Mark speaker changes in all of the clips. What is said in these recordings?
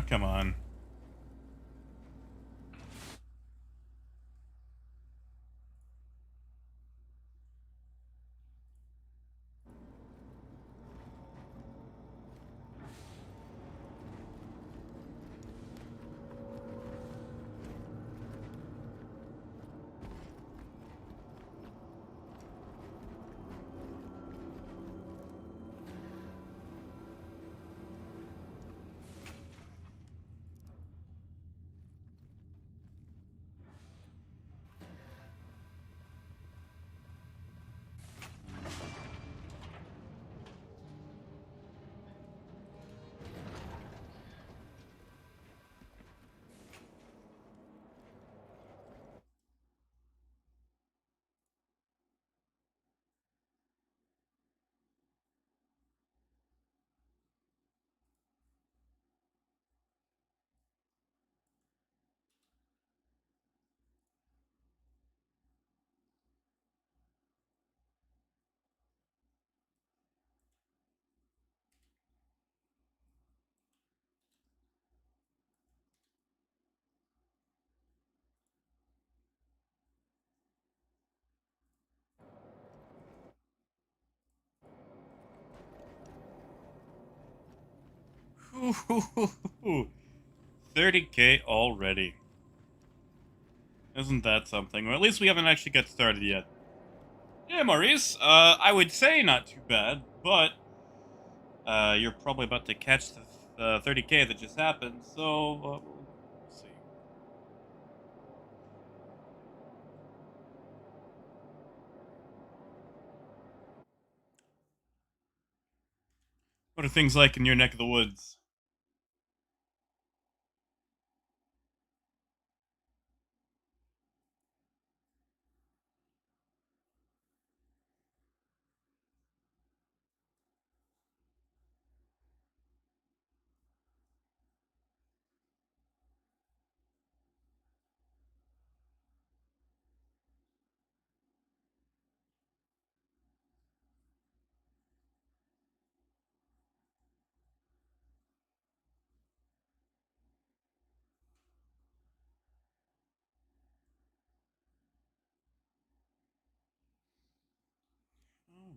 Speaker 1: Oh, come on. Ooh, 30K already. Isn't that something? Or at least we haven't actually got started yet. Yeah, Maurice. I would say not too bad, but you're probably about to catch the 30K that just happened, so we'll see. What are things like in your neck of the woods?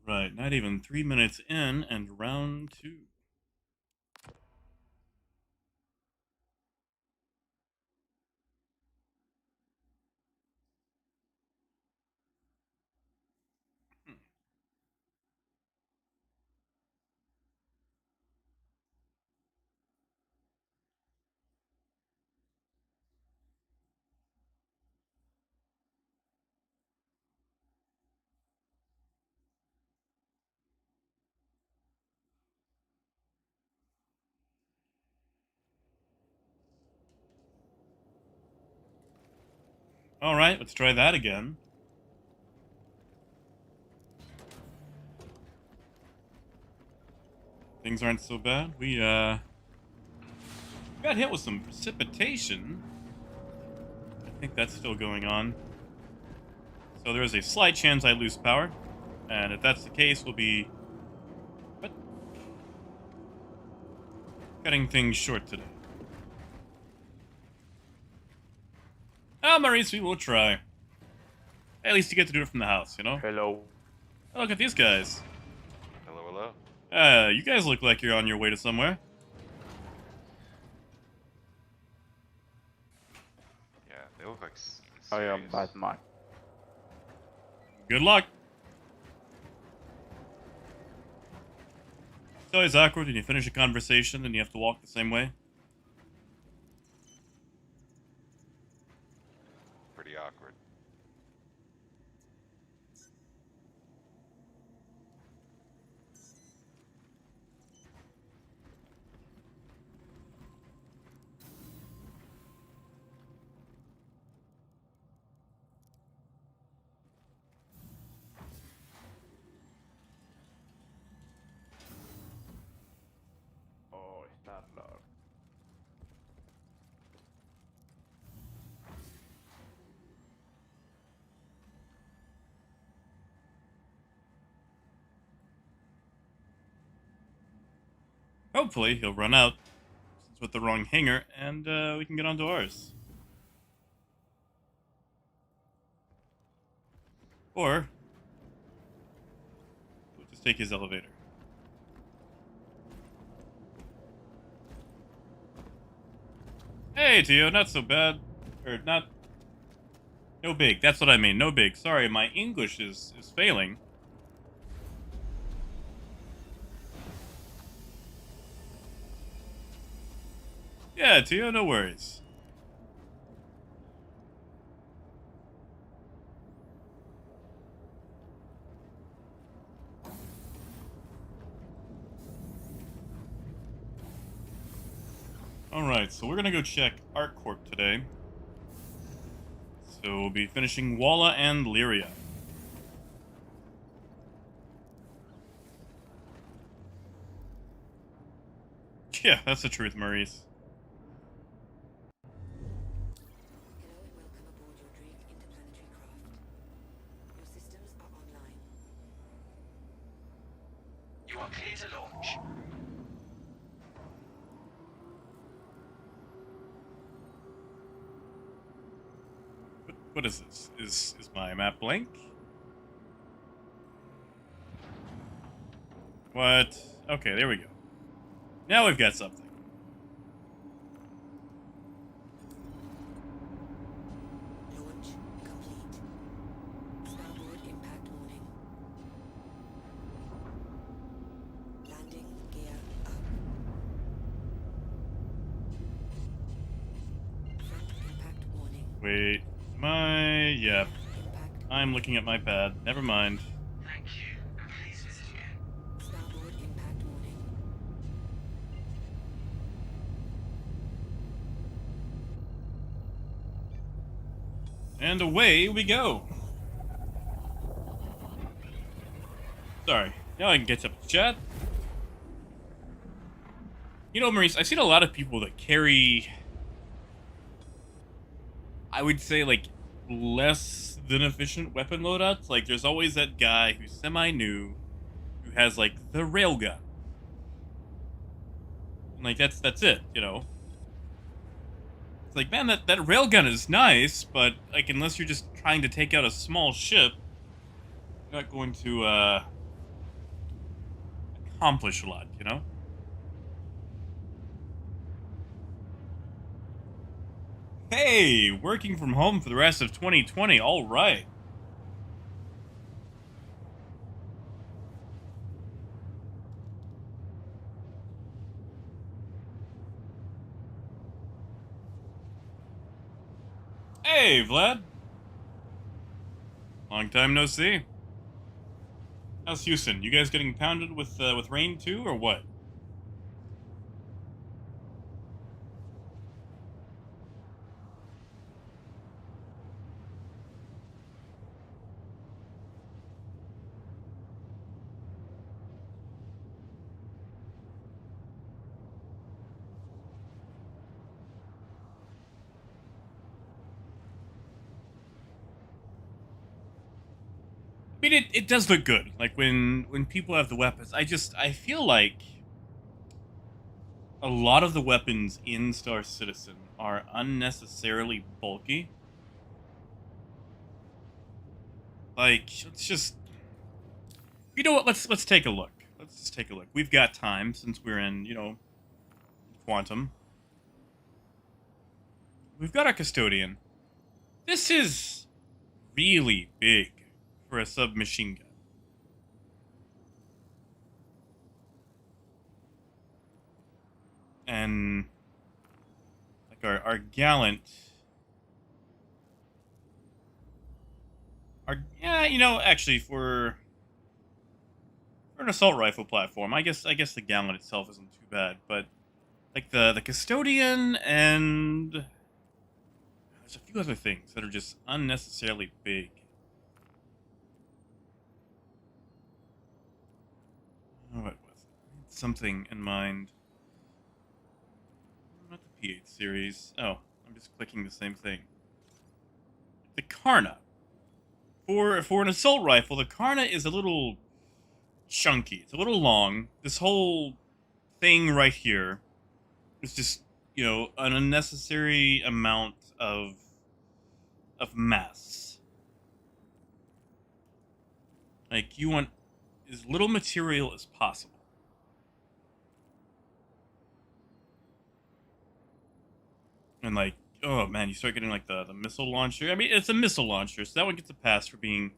Speaker 1: All right, not even 3 minutes in, and round two. Hmm. All right, let's try that again. Things aren't so bad. We got hit with some precipitation. I think that's still going on. So there is a slight chance I lose power, and if that's the case, we'll be what? Cutting things short today. Ah, Maurice, we will try. At least you get to do it from the house, you know?
Speaker 2: Hello.
Speaker 1: Oh, look at these guys.
Speaker 3: Hello, hello.
Speaker 1: You guys look like you're on your way to somewhere.
Speaker 3: Yeah, they look like
Speaker 2: I am
Speaker 3: serious.
Speaker 2: Batman.
Speaker 1: Good luck. It's always awkward when you finish a conversation and you have to walk the same way.
Speaker 3: Pretty awkward.
Speaker 2: Oh, Star-Lord.
Speaker 1: Hopefully, he'll run out. It's with the wrong hanger, and we can get onto ours. Or we'll just take his elevator. Hey, Tio, not so bad. Or not... No big, that's what I mean, no big. Sorry, my English is failing. Yeah, Tio, no worries. Alright, so we're gonna go check ArcCorp today. So we'll be finishing Walla and Lyria. Yeah, that's the truth, Maurice.
Speaker 4: Hello and welcome aboard your Drake interplanetary craft. Your systems are online.
Speaker 5: You are clear to launch.
Speaker 1: What is this? Is my map blank? What? Okay, there we go. Now we've got something.
Speaker 4: Launch complete. Starboard impact warning. Landing gear up. Front impact warning.
Speaker 1: Wait, am I? Yep.
Speaker 4: Impact.
Speaker 1: I'm looking at my pad. Never mind.
Speaker 5: Thank you, and please visit again.
Speaker 4: Starboard impact warning.
Speaker 1: And away we go. Sorry. Now I can get up to chat. You know, Maurice, I've seen a lot of people that carry, I would say, like, less than efficient weapon loadouts. Like, there's always that guy who's semi-new, who has, like, the railgun. And, like, that's it, you know? It's like, man, that railgun is nice, but, like, unless you're just trying to take out a small ship, you're not going to, accomplish a lot, you know? Hey, working from home for the rest of 2020, all right. Hey, Vlad. Long time no see. How's Houston? You guys getting pounded with rain too, or what? I mean, it does look good. Like, when people have the weapons, I feel like a lot of the weapons in Star Citizen are unnecessarily bulky. Like, let's just... You know what, let's take a look. Let's just take a look. We've got time, since we're in, you know, Quantum. We've got our Custodian. This is really big for a submachine gun. And like our Gallant, yeah, you know, actually for an assault rifle platform, I guess the Gallant itself isn't too bad, but like the Custodian and there's a few other things that are just unnecessarily big. What was it? I had something in mind. Not the P8 series. Oh, I'm just clicking the same thing. The Karna. For an assault rifle, the Karna is a little chunky. It's a little long. This whole thing right here is just an unnecessary amount of mass. Like, you want as little material as possible. And like, oh man, you start getting like the missile launcher. I mean, it's a missile launcher, so that one gets a pass for being,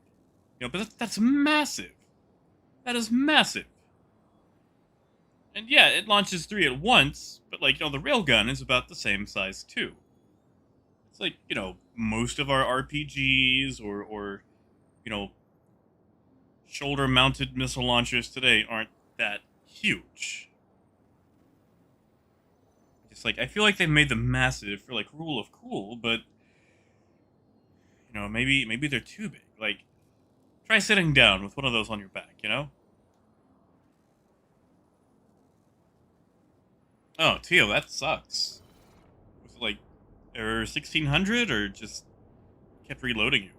Speaker 1: but that's massive. That is massive. And yeah, it launches 3 at once, but like, the railgun is about the same size too. It's like, most of our RPGs or shoulder-mounted missile launchers today aren't that huge. Just like, I feel like they made them massive for like rule of cool, but maybe they're too big. Like, try sitting down with one of those on your back. Oh, Tio, that sucks. Was it like error 1600 or just kept reloading you?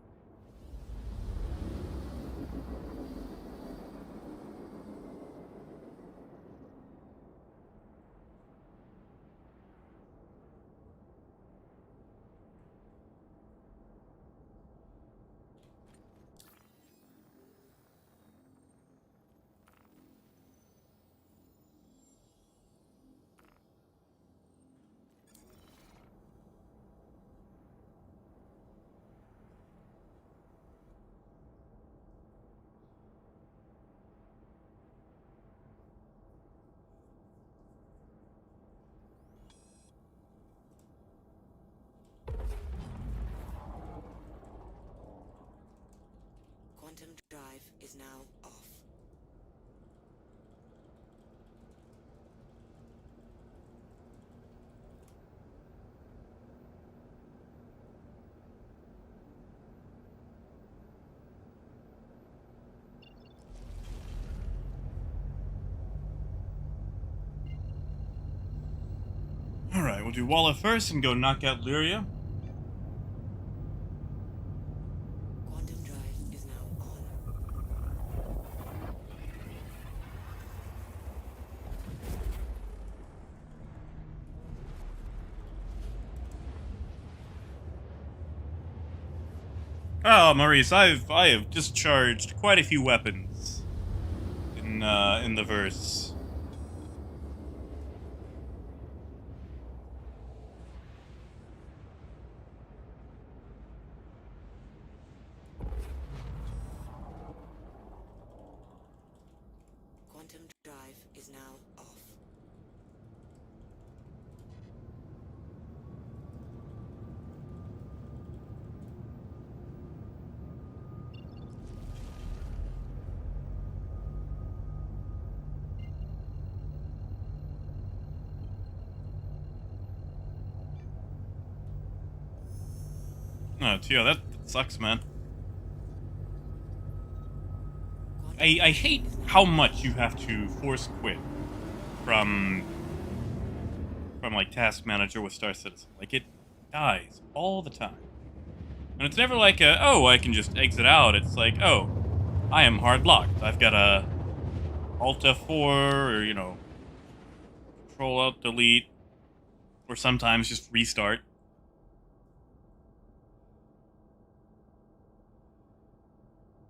Speaker 4: Quantum drive is now off.
Speaker 1: Alright, we'll do Walla first and go knock out Lyria.
Speaker 4: Quantum drive is now on.
Speaker 1: Oh, Maurice, I have discharged quite a few weapons in the verse.
Speaker 4: Quantum drive is now off.
Speaker 1: Oh, Tio, that sucks, man.
Speaker 4: Quantum
Speaker 1: I
Speaker 4: drive
Speaker 1: hate
Speaker 4: is now
Speaker 1: how much you have to force quit from like Task Manager with Star Citizen. Like, it dies all the time. And it's never like I can just exit out. It's like, oh, I am hard locked. I've got a Alt F4 or, Control Alt Delete, or sometimes just restart.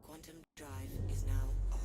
Speaker 4: Quantum drive is now off.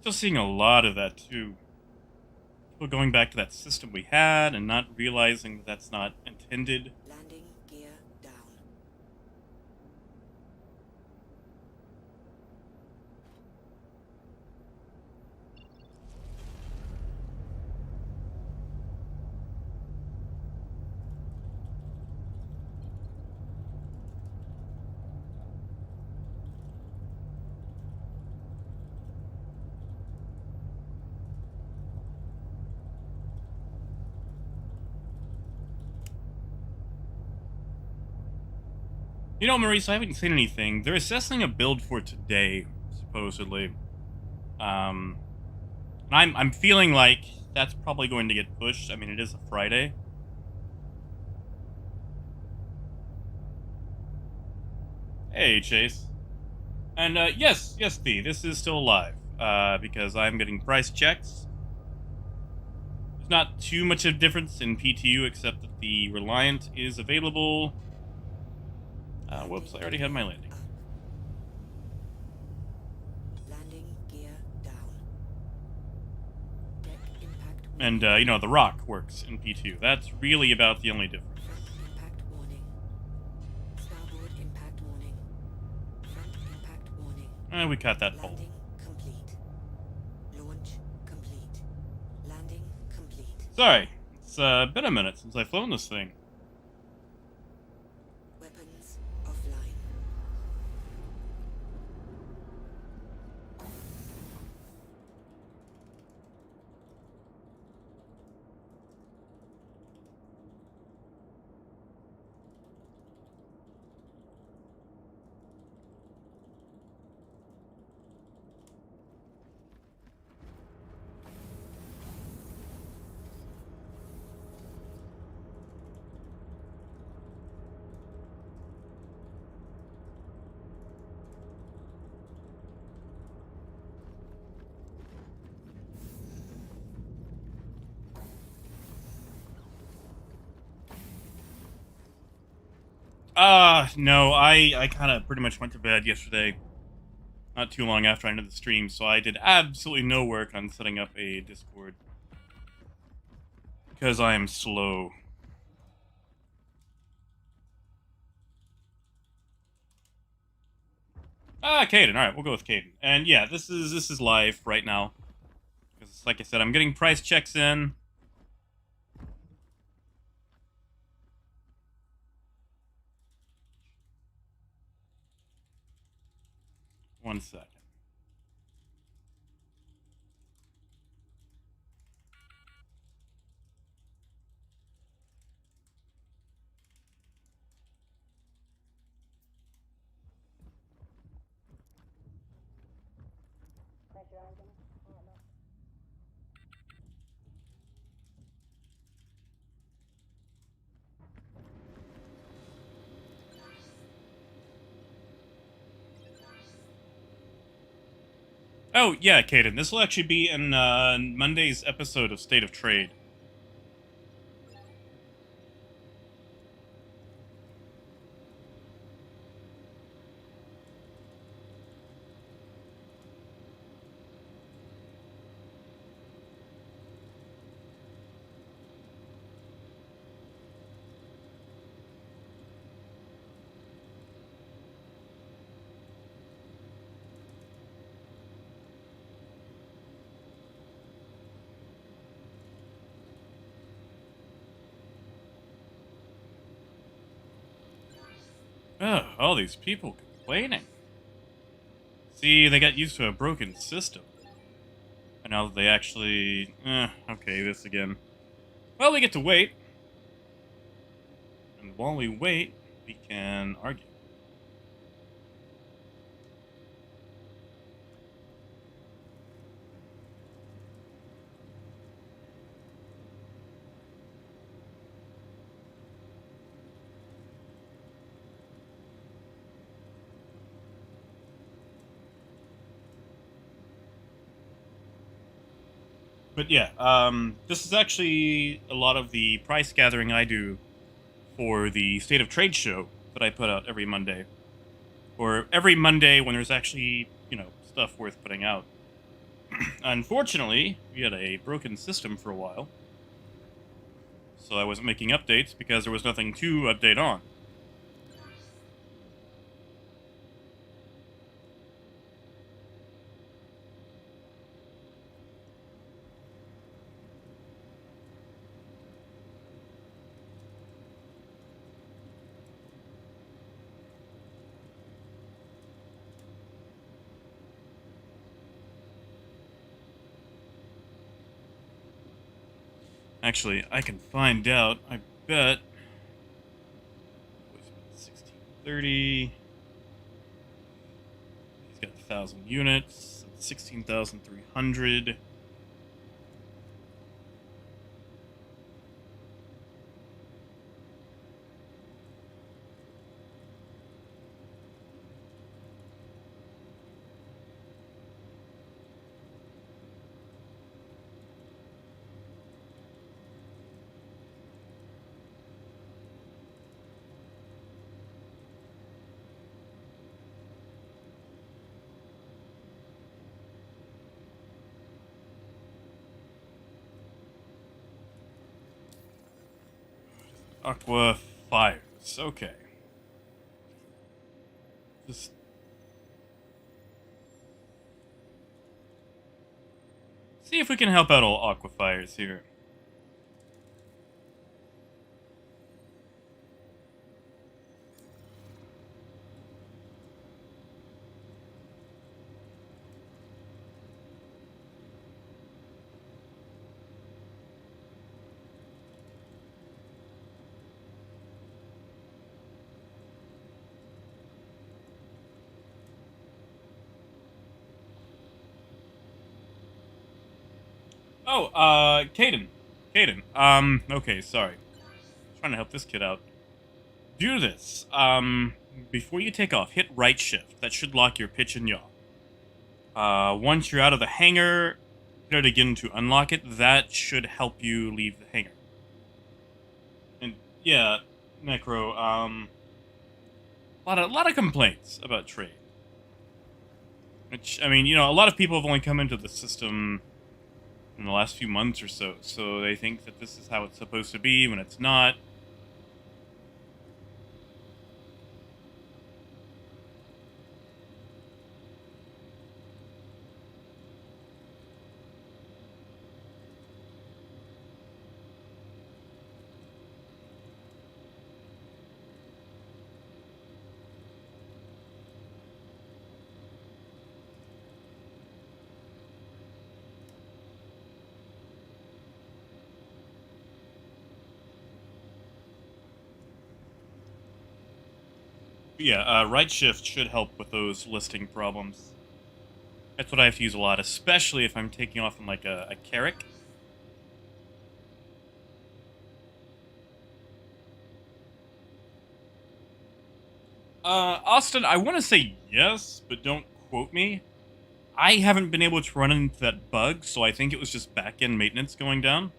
Speaker 1: Still seeing a lot of that, too. People going back to that system we had and not realizing that that's not intended.
Speaker 4: Landing gear down.
Speaker 1: You know, Maurice, I haven't seen anything. They're assessing a build for today, supposedly. And I'm feeling like that's probably going to get pushed. I mean, it is a Friday. Hey, Chase. And yes, Thee, this is still alive. Because I'm getting price checks. There's not too much of a difference in PTU, except that the Reliant is available. Whoops, I already had my landing.
Speaker 4: Landing gear down. Deck impact
Speaker 1: And, you know, the rock works in P2. That's really about the only difference.
Speaker 4: Front impact warning. Starboard impact warning. Front impact warning.
Speaker 1: We caught that hole.
Speaker 4: Landing complete. Launch complete. Landing complete.
Speaker 1: Sorry, it's been a minute since I've flown this thing.
Speaker 4: Weapons offline.
Speaker 1: No, I kind of pretty much went to bed yesterday, not too long after I ended the stream, so I did absolutely no work on setting up a Discord. Because I am slow. Caden. Alright, we'll go with Caden. And yeah, this is live right now. Because, like I said, I'm getting price checks in. One second. Oh, yeah, Caden. This will actually be in Monday's episode of State of Trade. Oh, all these people complaining. See, they got used to a broken system. And now that they actually... okay, this again. Well, we get to wait. And while we wait, we can argue. But yeah, this is actually a lot of the price gathering I do for the State of Trade show that I put out every Monday. Or every Monday when there's actually, you know, stuff worth putting out. Unfortunately, we had a broken system for a while. So I wasn't making updates because there was nothing to update on. Actually, I can find out. I bet. 30. He's got 1,000 units. 16,300. Aqua fires. Okay. Just see if we can help out all aqua fires here. Oh, Caden. Caden. Okay, sorry. Trying to help this kid out. Do this. Before you take off, hit right shift. That should lock your pitch and yaw. Once you're out of the hangar, hit it again to unlock it. That should help you leave the hangar. And yeah, Necro, a lot of complaints about trade. Which, I mean, a lot of people have only come into the system in the last few months or so, so they think that this is how it's supposed to be when it's not. Yeah, right shift should help with those listing problems. That's what I have to use a lot, especially if I'm taking off in like a Carrack. Austin, I want to say yes, but don't quote me. I haven't been able to run into that bug, so I think it was just back-end maintenance going down.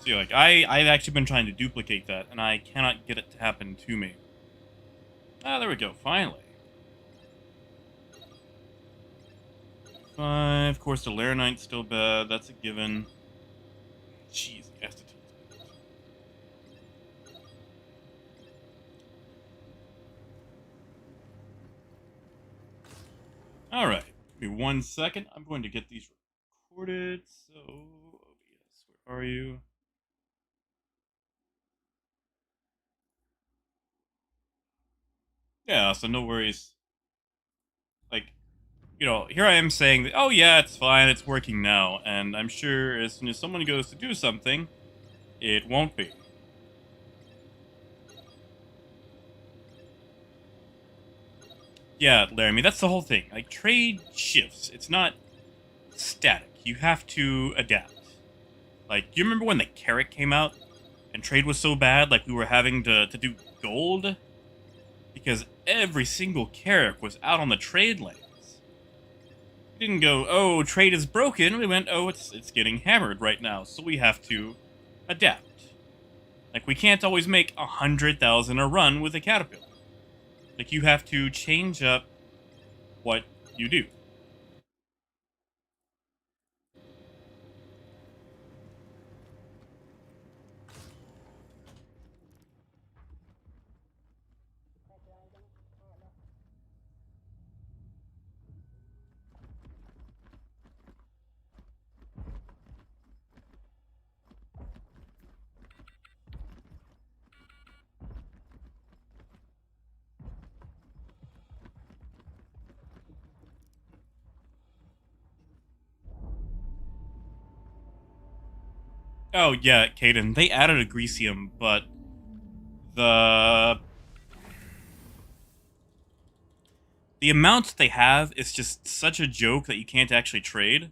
Speaker 1: See, like, I've actually been trying to duplicate that, and I cannot get it to happen to me. Ah, there we go, finally. 5, of course, the Laranite's still bad, that's a given. Jeez, the Estatine's bad. Alright, give me 1 second, I'm going to get these recorded, so... OBS, where are you? Yeah, so no worries. Like, here I am saying that, oh yeah, it's fine, it's working now, and I'm sure as soon as someone goes to do something, it won't be. Yeah, Laramie, that's the whole thing. Like, trade shifts. It's not static. You have to adapt. Like, do you remember when the Carrack came out and trade was so bad, like we were having to do gold? Because every single Carrack was out on the trade lanes. We didn't go, oh, trade is broken. We went, oh, it's getting hammered right now, so we have to adapt. Like, we can't always make 100,000 a run with a Caterpillar. Like, you have to change up what you do. Oh, yeah, Caden, they added a Greasium, but the amount they have is just such a joke that you can't actually trade.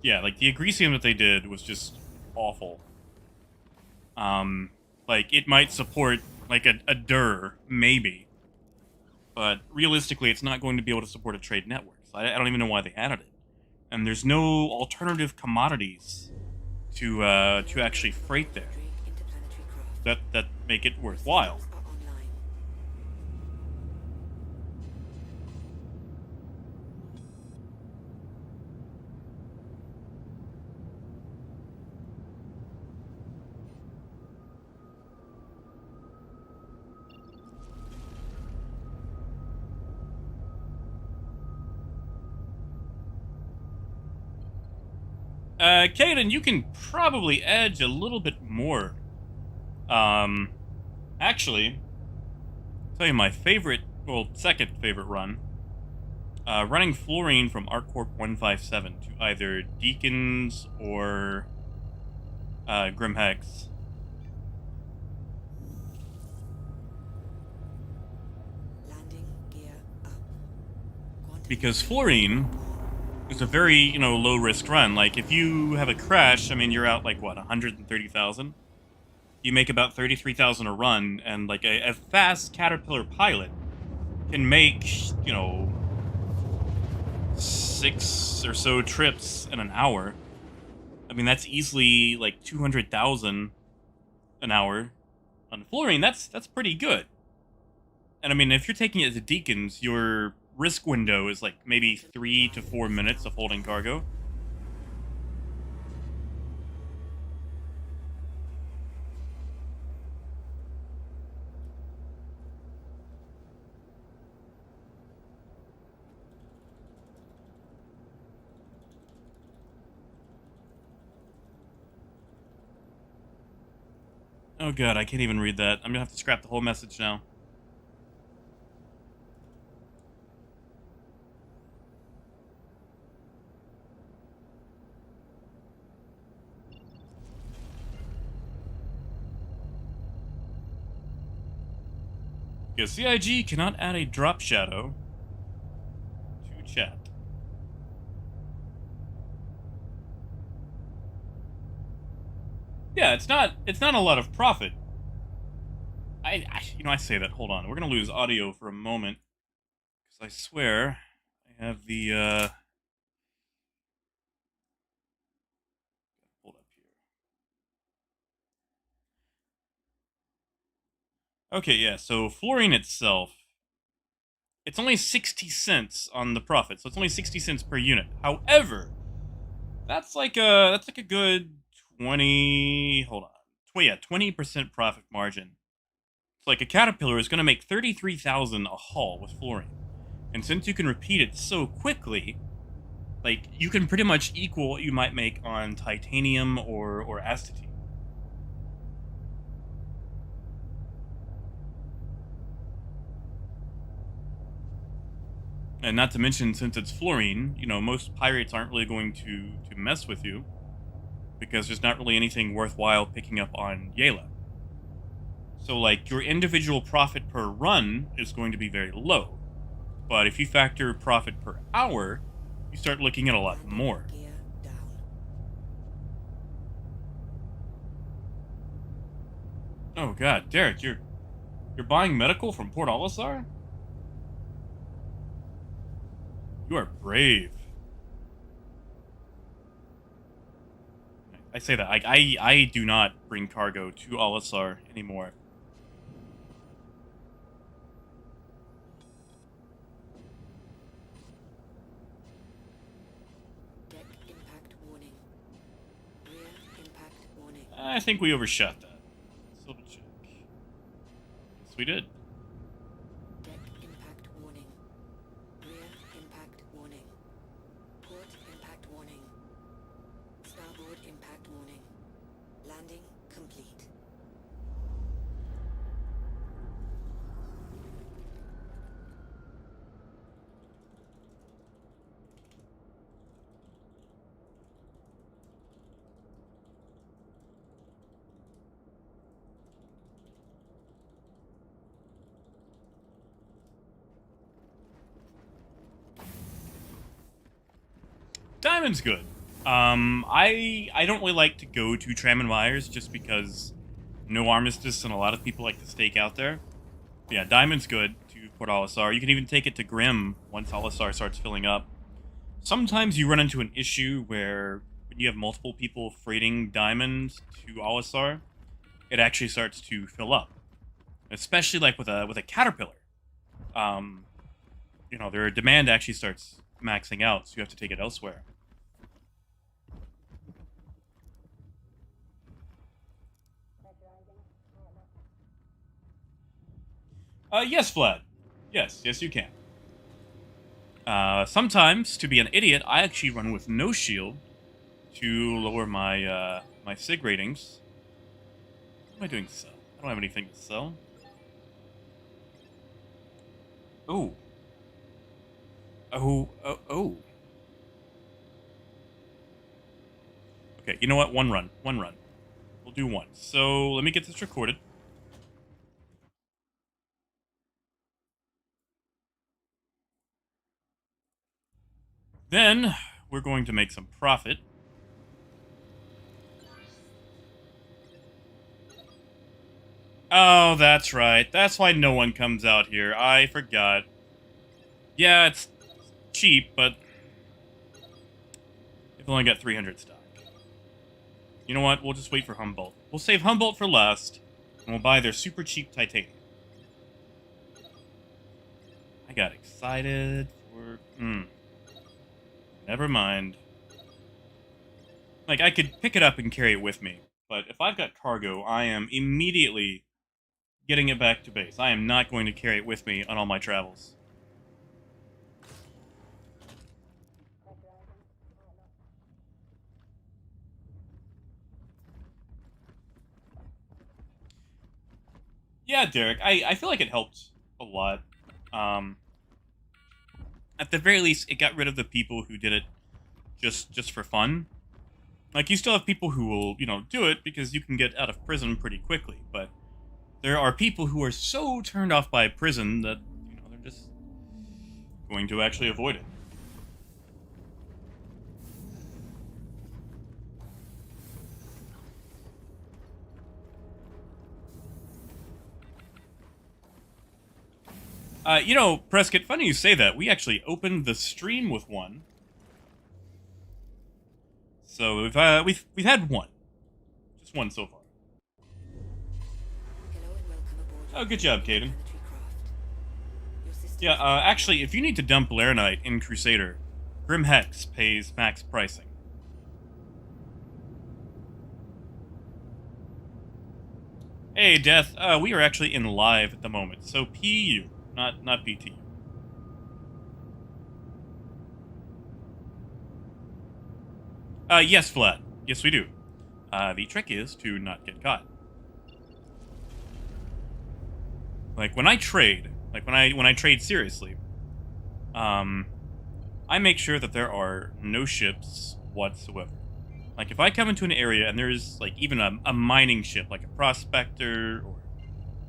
Speaker 1: Yeah, like, the Agresium that they did was just awful. Like, it might support, like, a DUR, maybe. But realistically, it's not going to be able to support a trade network. So I don't even know why they added it. And there's no alternative commodities to actually freight there
Speaker 4: Drake into planetary craft.
Speaker 1: that make it
Speaker 4: Your
Speaker 1: worthwhile.
Speaker 4: systems are online.
Speaker 1: Kaden, you can probably edge a little bit more. Actually, I'll tell you my favorite, well, second favorite run. Running Fluorine from ArcCorp 157 to either Deacons or Grim Hex.
Speaker 4: Landing gear up. Quantum
Speaker 1: Because
Speaker 4: field
Speaker 1: Fluorine
Speaker 4: on.
Speaker 1: is a very, low risk run. Like, if you have a crash, I mean, you're out, like, what, 130,000? You make about 33,000 a run, and, like, a fast Caterpillar pilot can make, 6 or so trips in an hour. I mean, that's easily, like, 200,000 an hour. On Fluorine, that's pretty good. And, I mean, if you're taking it to Deacons, your risk window is, like, maybe 3 to 4 minutes of holding cargo. Oh god, I can't even read that. I'm gonna have to scrap the whole message now. Because CIG cannot add a drop shadow to chat. Yeah, it's not a lot of profit. I say that. Hold on, we're gonna lose audio for a moment because I swear I have the hold up here. Okay, yeah. So Fluorine itself, it's only 60 cents on the profit, so it's only 60 cents per unit. However, that's like a good 20. Hold on, 20% profit margin. It's like a Caterpillar is going to make 33,000 a haul with Fluorine. And since you can repeat it so quickly, like, you can pretty much equal what you might make on Titanium or Astatine. And not to mention, since it's Fluorine, most pirates aren't really going to mess with you because there's not really anything worthwhile picking up on Yela. So, like, your individual profit per run is going to be very low. But if you factor profit per hour, you start looking at a lot
Speaker 4: Landing
Speaker 1: more.
Speaker 4: gear down.
Speaker 1: Oh god, Derek, you're buying medical from Port Olisar? You are brave. I say that. I do not bring cargo to Olisar anymore.
Speaker 4: Deck impact warning. Rear impact warning.
Speaker 1: I think we overshot that. Let's double check. Yes, we did.
Speaker 4: Deck impact warning. Rear impact warning. Port impact warning. landing complete.
Speaker 1: Diamond's good. I don't really like to go to Tram and Myers just because no armistice and a lot of people like to stake out there. But yeah, Diamond's good to Port Olisar. You can even take it to Grim once Olisar starts filling up. Sometimes you run into an issue where when you have multiple people freighting Diamond to Olisar, it actually starts to fill up. Especially like with a Caterpillar. You know, their demand actually starts maxing out, so you have to take it elsewhere. Yes, Vlad. Yes, you can. Sometimes, to be an idiot, I actually run with no shield to lower my my sig ratings. What am I doing to sell? I don't have anything to sell. Oh. Oh. Okay, you know what? One run. We'll do one. So, let me get this recorded. Then, we're going to make some profit. Oh, that's right. That's why no one comes out here. I forgot. Yeah, it's cheap, but we've only got 300 stock. You know what? We'll just wait for Humboldt. We'll save Humboldt for last, and we'll buy their super cheap titanium. I got excited for... Never mind. Like, I could pick it up and carry it with me, but if I've got cargo, I am immediately getting it back to base. I am not going to carry it with me on all my travels. Yeah, Derek, I feel like it helped a lot. At the very least, it got rid of the people who did it just for fun. Like, you still have people who will, you know, do it because you can get out of prison pretty quickly, but there are people who are so turned off by prison that, you know, they're just going to actually avoid it. You know, Prescott, funny you say that. We actually opened the stream with one. So we've had one. Just one so far.
Speaker 4: Hello and welcome aboard
Speaker 1: Oh, good job, Caden.
Speaker 4: Planetary craft. Your systems
Speaker 1: Yeah, actually, if you need to dump Laranite in Crusader, Grim Hex pays max pricing. Hey, Death, we are actually in live at the moment, so PU, not BTU. Yes, Vlad. Yes, we do. The trick is to not get caught. Like, when I trade, when I trade seriously, I make sure that there are no ships whatsoever. Like, if I come into an area and there's, like, even a mining ship, like a prospector, or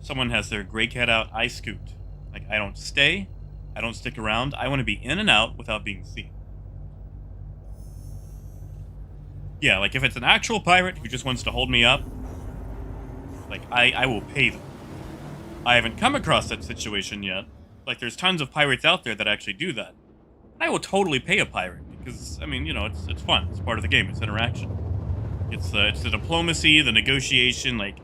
Speaker 1: someone has their gray cat out, I scoot. Like, I don't stay, I don't stick around, I want to be in and out without being seen. Yeah, like, if it's an actual pirate who just wants to hold me up, like, I will pay them. I haven't come across that situation yet. Like, there's tons of pirates out there that actually do that. I will totally pay a pirate, because, I mean, you know, it's fun. It's part of the game. It's interaction. It's the diplomacy, the negotiation, like,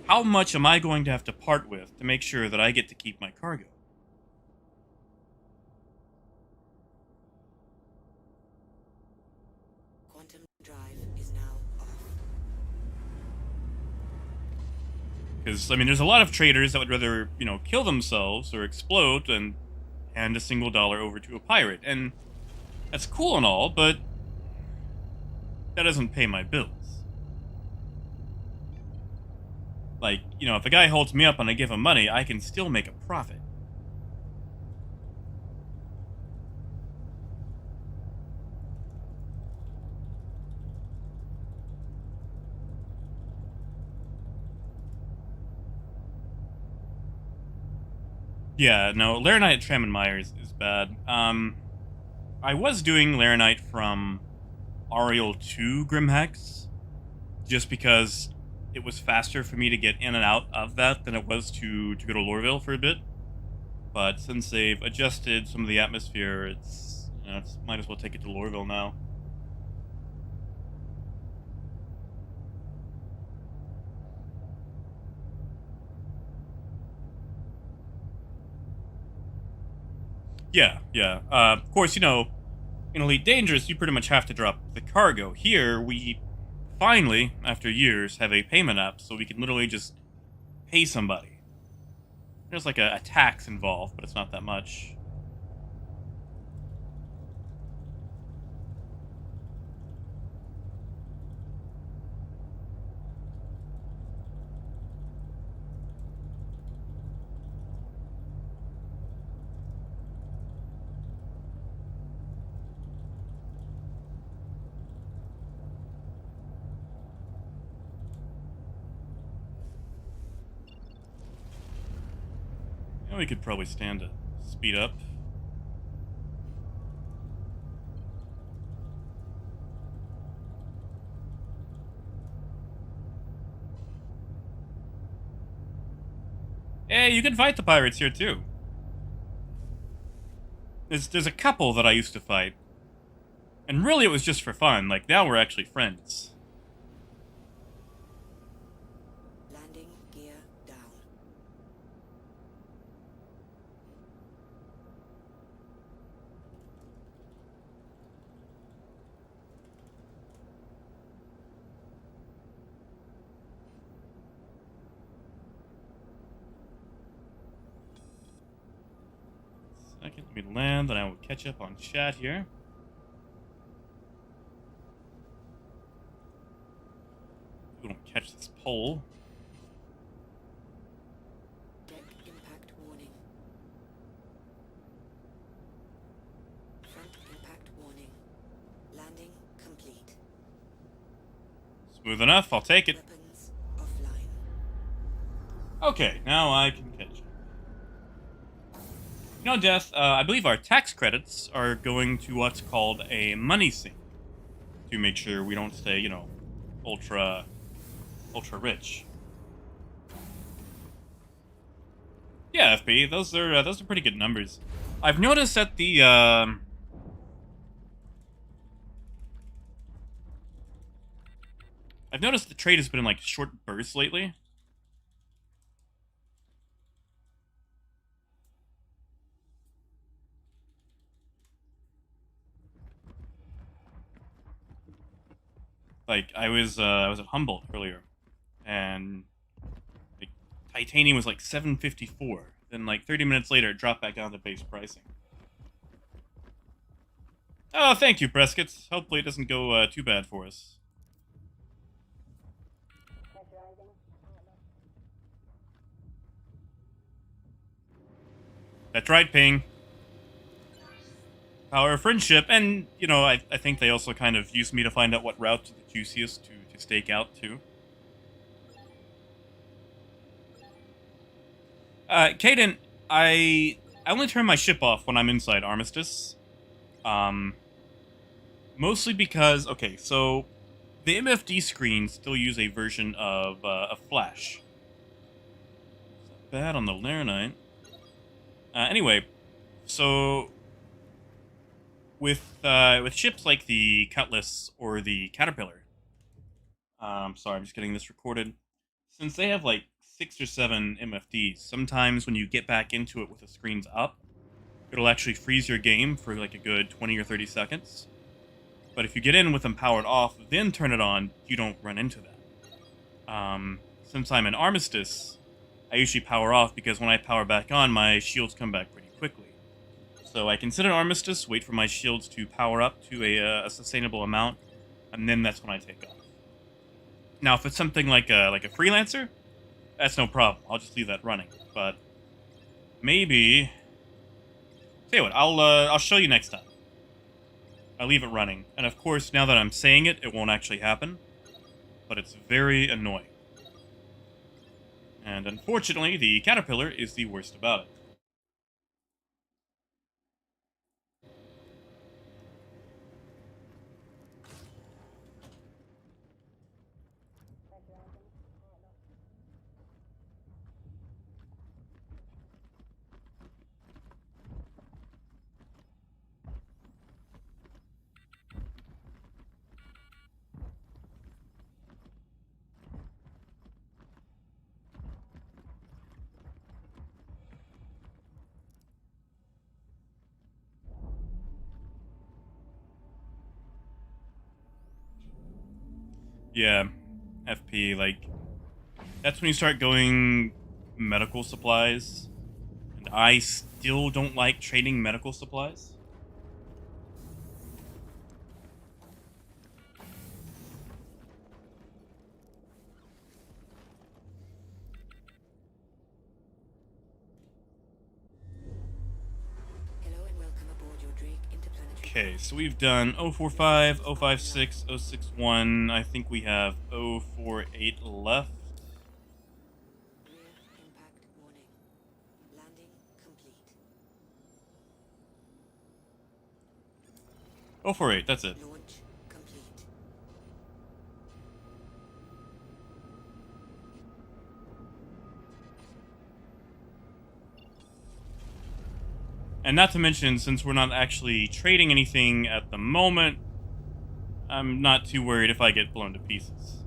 Speaker 1: how much am I going to have to part with to make sure that I get to keep my cargo?
Speaker 4: quantum drive is now off.
Speaker 1: Because, I mean, there's a lot of traders that would rather, you know, kill themselves or explode than hand a single dollar over to a pirate. And that's cool and all, but that doesn't pay my bills. Like, you know, if a guy holds me up and I give him money, I can still make a profit. Yeah, no, Laranite at Tramanmire is bad. I was doing Laranite from Ariel to Grimhex, just because it was faster for me to get in and out of that than it was to go to Lorville for a bit. But since they've adjusted some of the atmosphere, it's, you know, it's might as well take it to Lorville now. Yeah, yeah. Of course, you know, in Elite Dangerous, you pretty much have to drop the cargo. Here, we finally, after years, have a payment app, so we can literally just pay somebody. There's like a tax involved, but it's not that much. Yeah, we could probably stand to speed up. Hey, you can fight the pirates here too. There's a couple that I used to fight. And really it was just for fun, like now we're actually friends.
Speaker 4: Landing gear down.
Speaker 1: Second, let me land, then I will catch up on chat here. We don't catch this pole.
Speaker 4: Deck impact warning. Front impact warning. Landing complete.
Speaker 1: Smooth enough, I'll take it.
Speaker 4: Weapons offline.
Speaker 1: Okay, now I can catch up. You know, Death, I believe our tax credits are going to what's called a money sink to make sure we don't stay, you know, ultra rich. Yeah, FP, those are pretty good numbers. I've noticed that the trade has been in like short bursts lately. Like I was at Humboldt earlier, and like titanium was like 754. Then like 30 minutes later, it dropped back down to base pricing. Oh, thank you, Prescott. Hopefully, it doesn't go too bad for us. That's right, Ping. Power of friendship, and you know, I think they also kind of used me to find out what route's the juiciest to stake out too. Caden, I only turn my ship off when I'm inside Armistice. Mostly because, okay, so the MFD screens still use a version of Flash. It's not bad on the Laranite. Anyway, so with ships like the Cutlass or the Caterpillar, sorry, I'm just getting this recorded. Since they have like 6 or 7 MFDs, sometimes when you get back into it with the screens up, it'll actually freeze your game for like a good 20 or 30 seconds. But if you get in with them powered off, then turn it on, you don't run into that. Since I'm in Armistice, I usually power off because when I power back on, my shields come back pretty quickly. So I can sit in Armistice, wait for my shields to power up to a sustainable amount, and then that's when I take off. Now, if it's something like a freelancer, that's no problem. I'll just leave that running. But maybe, tell you what, I'll show you next time. I'll leave it running, and of course, now that I'm saying it, it won't actually happen. But it's very annoying. And unfortunately, the caterpillar is the worst about it. Yeah, FP, like, that's when you start going medical supplies. And I still don't like trading medical supplies.
Speaker 4: Hello and welcome aboard your Drake interplanetary
Speaker 1: Okay,
Speaker 4: craft.
Speaker 1: so we've done 045, 056, 061. I think we have 048 left.
Speaker 4: Rear impact warning. Landing complete.
Speaker 1: 048, that's it.
Speaker 4: Launch complete.
Speaker 1: And not to mention, since we're not actually trading anything at the moment, I'm not too worried if I get blown to pieces.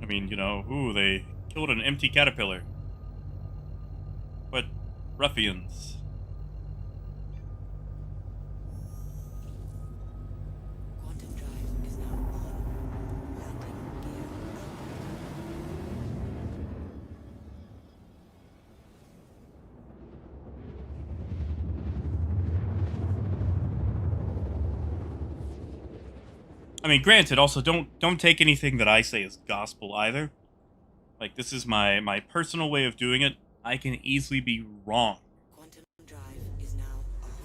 Speaker 1: I mean, you know, ooh, they killed an empty caterpillar. What ruffians.
Speaker 4: Quantum drive is now on. Landing gear out.
Speaker 1: I mean, granted, also don't take anything that I say as gospel either. Like, this is my personal way of doing it. I can easily be wrong.
Speaker 4: Quantum drive is now off.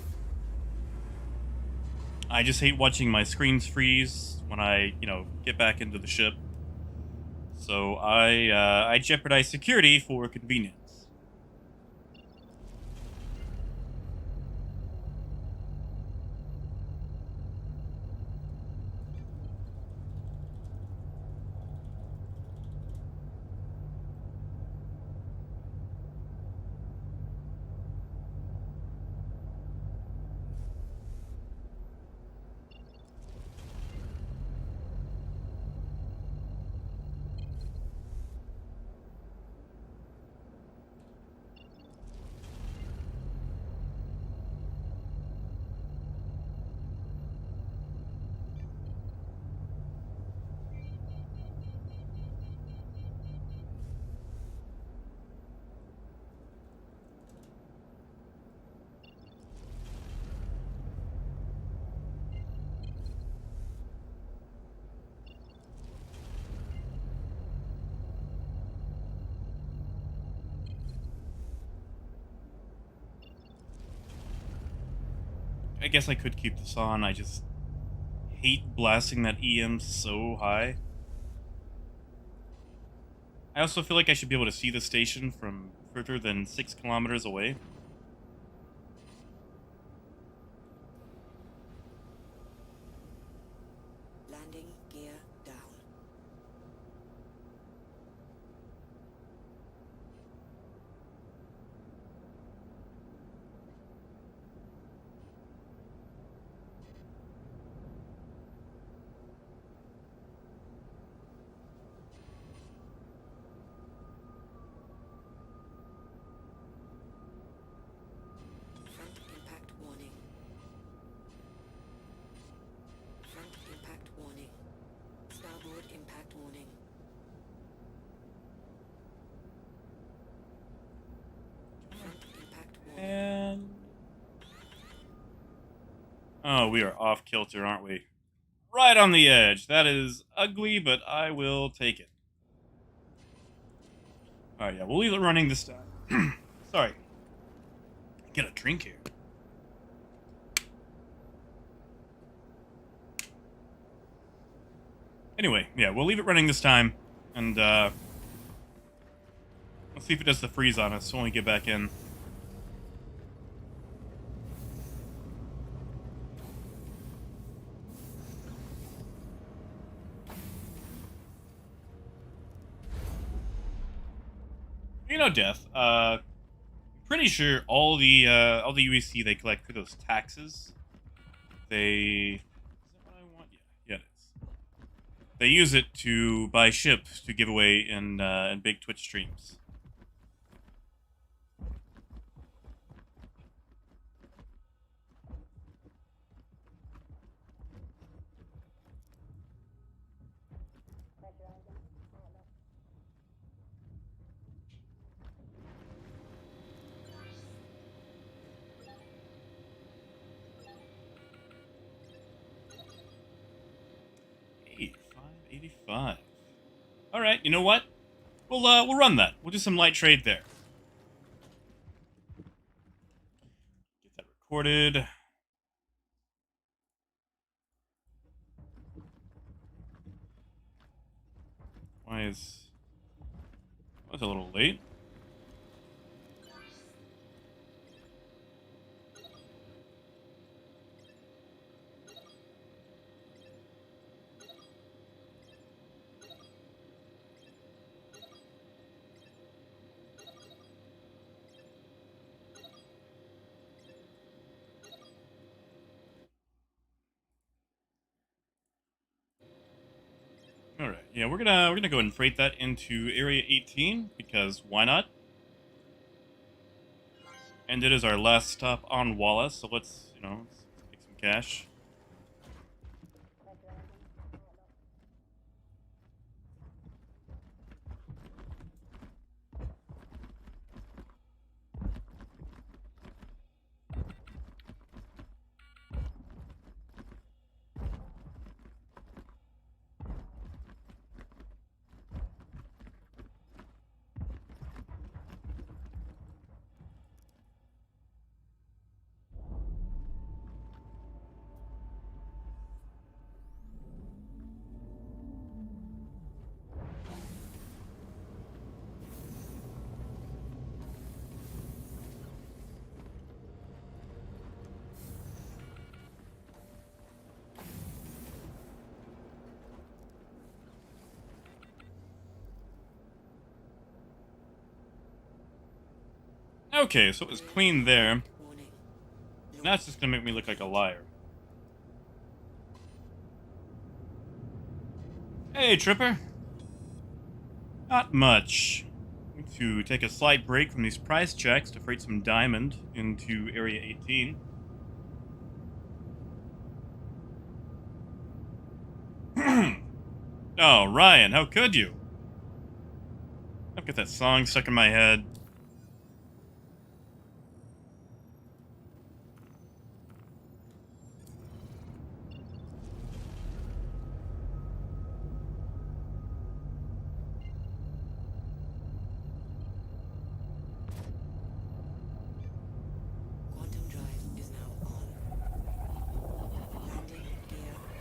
Speaker 1: I just hate watching my screens freeze when I, you know, get back into the ship. So I jeopardize security for convenience. I guess I could keep this on. I just hate blasting that EM so high. I also feel like I should be able to see the station from further than 6 kilometers away.
Speaker 4: Landing gear down. Front impact warning. Front impact warning. Starboard impact warning. Front impact warning.
Speaker 1: And... oh, we are off kilter, aren't we? Right on the edge. That is ugly, but I will take it. Alright, yeah, we'll leave it running this time. Sorry. Get a drink here. Anyway, yeah, we'll leave it running this time. And, let's see if it does the freeze on us when we get back in. You know, Death, I'm pretty sure all the UEC they collect for those taxes, is that what I want? Yeah, it is. They use it to buy ships to give away in big Twitch streams. $85.85. All right, you know what? We'll run that. We'll do some light trade there. Get that recorded. Why is... That's a little late. All right, yeah, we're gonna go ahead and freight that into Area 18 because why not? And it is our last stop on Wallace, so let's let's take some cash. Okay, so it was clean there.
Speaker 4: Warning.
Speaker 1: Now it's just gonna make me look like a liar. Hey, Tripper. Not much. Need to take a slight break from these price checks to freight some diamond into Area 18. Oh, Ryan, how could you? I've got that song stuck in my head.
Speaker 4: Quantum drive is now on. Landing gear up.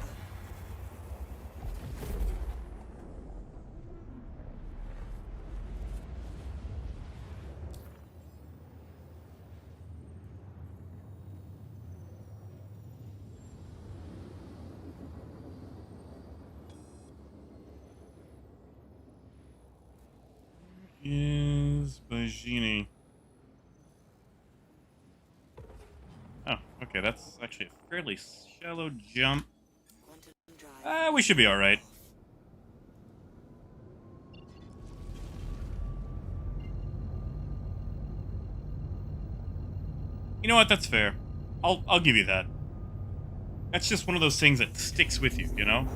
Speaker 1: Is Bajini. Oh, okay, that's actually a fairly shallow jump.
Speaker 4: Quantum drive.
Speaker 1: We should be alright. You know what, that's fair. I'll give you that. That's just one of those things that sticks with you, you know?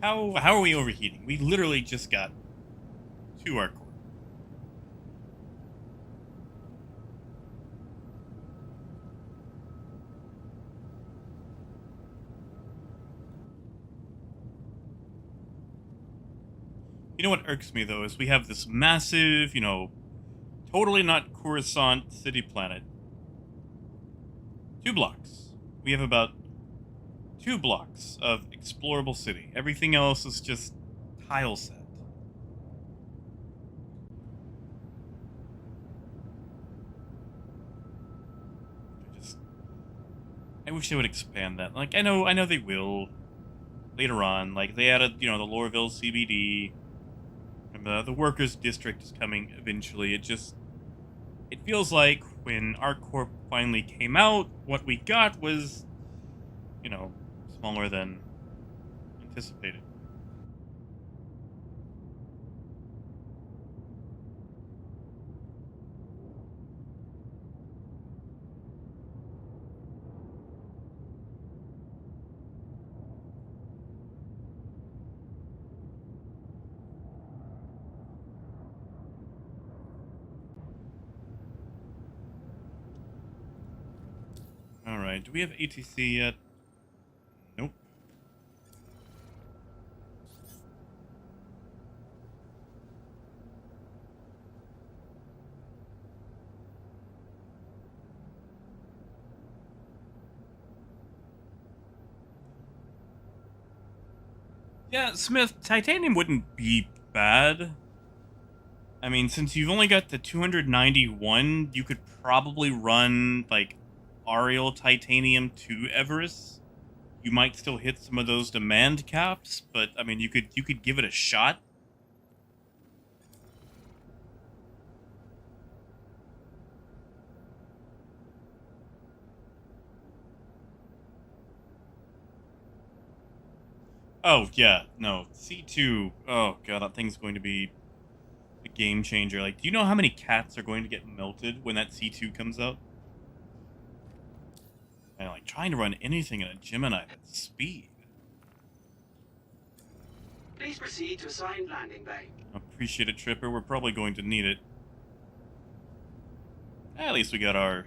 Speaker 1: How are we overheating? We literally just got to our core. You know what irks me, though, is we have this massive, totally not Coruscant city planet. 2 blocks. We have about 2 blocks of explorable city. Everything else is just tile set. I wish they would expand that. Like, I know they will later on. Like, they added, the Lorville CBD. And the workers' district is coming eventually. It feels like when ArcCorp finally came out, what we got was, smaller than anticipated. Alright, do we have ATC yet? Nope. Yeah, Smith, titanium wouldn't be bad. I mean, since you've only got the 291, you could probably run, like, Ariel titanium to Everest. You might still hit some of those demand caps, but I mean, you could give it a shot. Oh yeah, no, C2. Oh god, that thing's going to be a game changer. Like, do you know how many cats are going to get melted when that C2 comes out? And like trying to run anything in a Gemini at speed.
Speaker 5: Please proceed to assigned landing bay.
Speaker 1: Appreciate it, Tripper. We're probably going to need it. At least we got our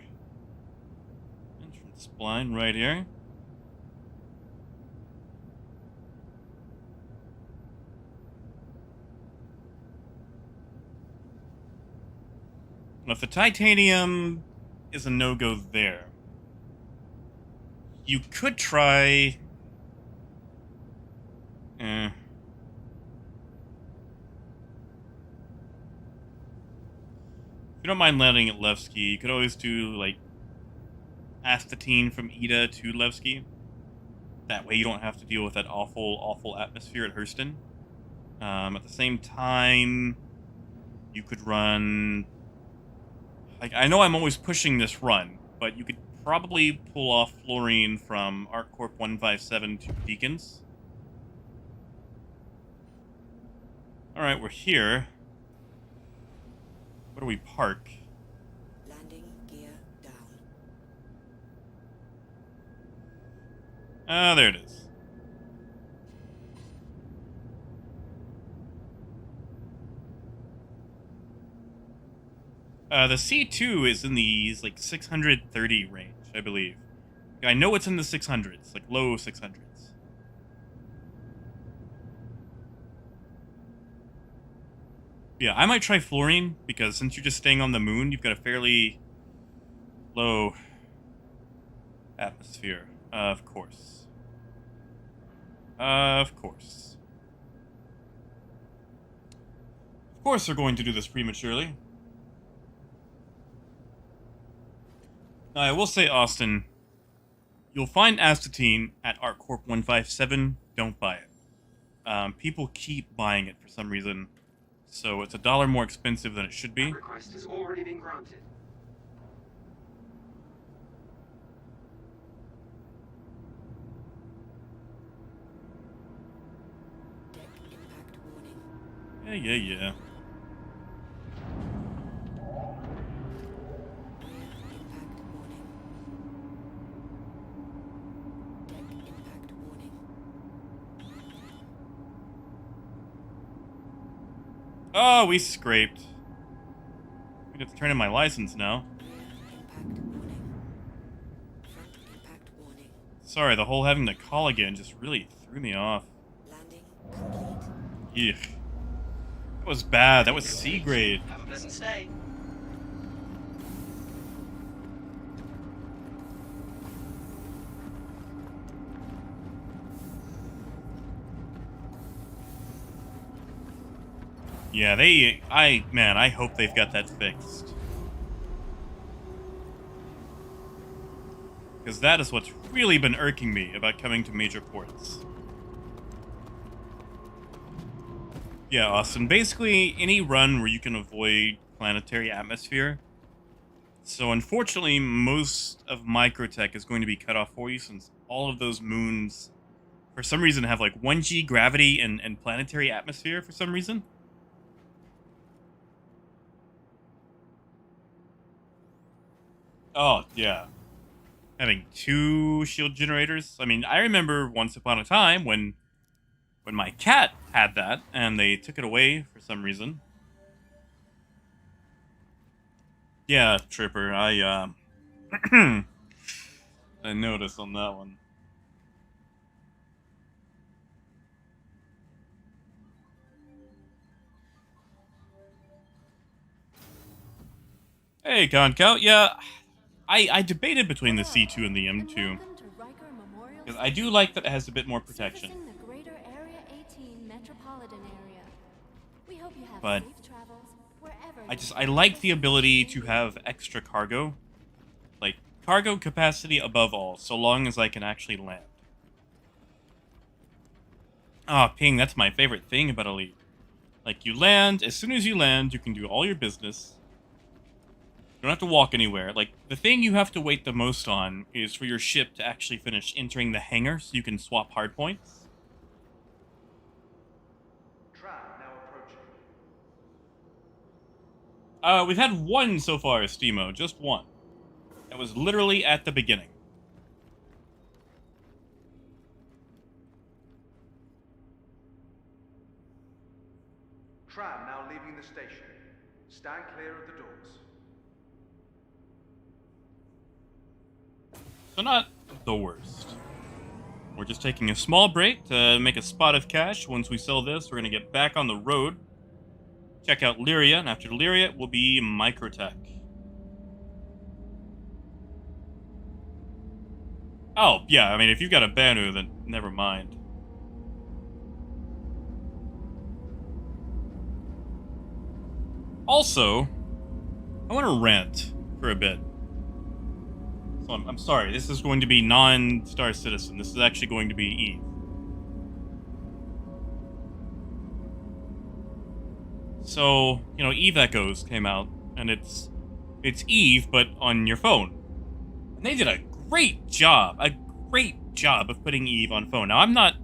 Speaker 1: entrance spline right here. If the titanium is a no-go there, you could try... If you don't mind landing at Levski, you could always do, like, Astatine from Ida to Levski. That way you don't have to deal with that awful, awful atmosphere at Hurston. At the same time, you could run... Like, I know I'm always pushing this run, but you could probably pull off Fluorine from ArcCorp 157 to Beacons. Alright, we're here. Where do we park?
Speaker 4: Landing gear down.
Speaker 1: Ah, there it is. The C2 is in the, like, 630 range, I believe. I know it's in the 600s, like, low 600s. Yeah, I might try Fluorine, because since you're just staying on the moon, you've got a fairly low atmosphere. Of course. Of course. Of course they're going to do this prematurely. Now, I will say, Austin, you'll find Astatine at ArcCorp 157. Don't buy it. People keep buying it for some reason, so it's $1 more expensive than it should be.
Speaker 5: That request has already been granted.
Speaker 4: Deck impact warning.
Speaker 1: Yeah.
Speaker 4: Rear impact warning. Deck impact warning.
Speaker 1: Oh, we scraped. I'm gonna have to turn in my license now.
Speaker 4: Impact warning. Front impact warning.
Speaker 1: Sorry, the whole having to call again just really threw me off.
Speaker 4: Landing complete.
Speaker 1: Yuck. That was bad. That was
Speaker 5: Landing
Speaker 1: C
Speaker 5: complete.
Speaker 1: grade.
Speaker 5: Have a pleasant stay.
Speaker 1: Yeah, man, I hope they've got that fixed. Because that is what's really been irking me about coming to major ports. Yeah, Austin, basically any run where you can avoid planetary atmosphere. So unfortunately, most of microtech is going to be cut off for you since all of those moons, for some reason, have like 1G gravity and planetary atmosphere for some reason. Oh, yeah. Having 2 shield generators. I mean, I remember once upon a time when my cat had that and they took it away for some reason. Yeah, Tripper, I I noticed on that one. Hey, Concal. Yeah, I debated between the C2 and the M2. Because I do like that it has a bit more protection.
Speaker 6: The greater Area 18 metropolitan area. We hope you have
Speaker 1: But
Speaker 6: safe travels wherever
Speaker 1: I like the ability to have extra cargo. Like, cargo capacity above all, so long as I can actually land. Ah, ping, that's my favorite thing about Elite. Like, you land, as soon as you land, you can do all your business. You don't have to walk anywhere. Like, the thing you have to wait the most on is for your ship to actually finish entering the hangar so you can swap hardpoints.
Speaker 2: Tram now approaching.
Speaker 1: We've had one so far, Estimo, just one. That was literally at the beginning.
Speaker 2: Tram now leaving the station. Stand clear of the doors.
Speaker 1: So not the worst. We're just taking a small break to make a spot of cash. Once we sell this, we're going to get back on the road. Check out Lyria, and after Lyria will be Microtech. Oh, yeah, I mean, if you've got a Banu, then never mind. Also, I want to rant for a bit. So I'm sorry, this is going to be non-Star Citizen. This is actually going to be Eve. So, you know, Eve Echoes came out, and it's Eve, but on your phone. And they did a great job of putting Eve on phone. Now, I'm not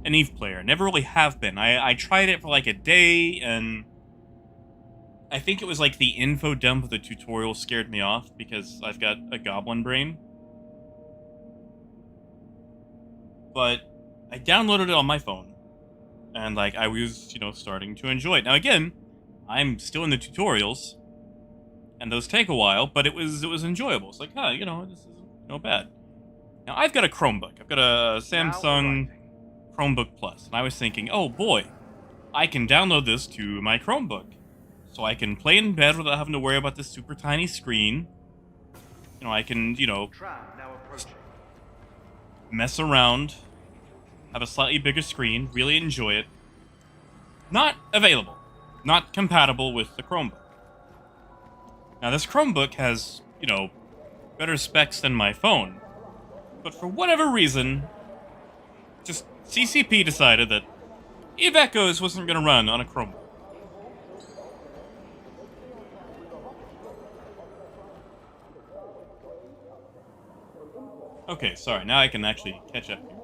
Speaker 1: an Eve player, never really have been. I tried it for like a day, and I think it was like the info dump of the tutorial scared me off because I've got a goblin brain. But I downloaded it on my phone, and like I was, you know, starting to enjoy it. Now again, I'm still in the tutorials, and those take a while, but it was enjoyable. It's like, you know, this isn't no bad. Now I've got a Chromebook. I've got a Samsung Chromebook Plus, and I was thinking, oh boy, I can download this to my Chromebook. So I can play in bed without having to worry about this super tiny screen. You know, I can, you know, mess around, have a slightly bigger screen, really enjoy it. Not available. Not compatible with the Chromebook. Now, this Chromebook has, you know, better specs than my phone. But for whatever reason, just CCP decided that Eve Echoes wasn't going to run on a Chromebook. Okay, sorry, now I can actually catch up here.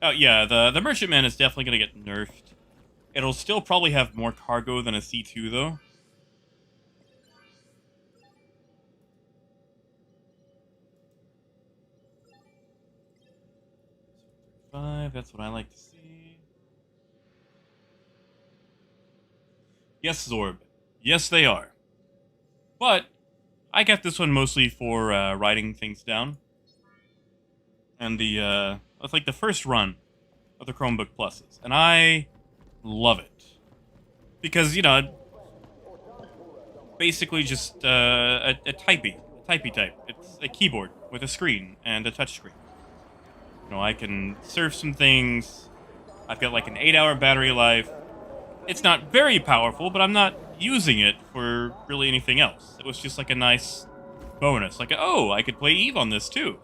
Speaker 1: Oh, yeah, the Merchantman is definitely going to get nerfed. It'll still probably have more cargo than a C2, though. That's what I like to see. Yes, Zorb. Yes, they are. But I got this one mostly for writing things down. And it's like the first run of the Chromebook Pluses. And I love it. Because, basically just a typey type. It's a keyboard with a screen and a touchscreen. I can surf some things. I've got like an 8-hour battery life. It's not very powerful, but I'm not using it for really anything else. It was just like a nice bonus. Like, oh, I could play Eve on this too.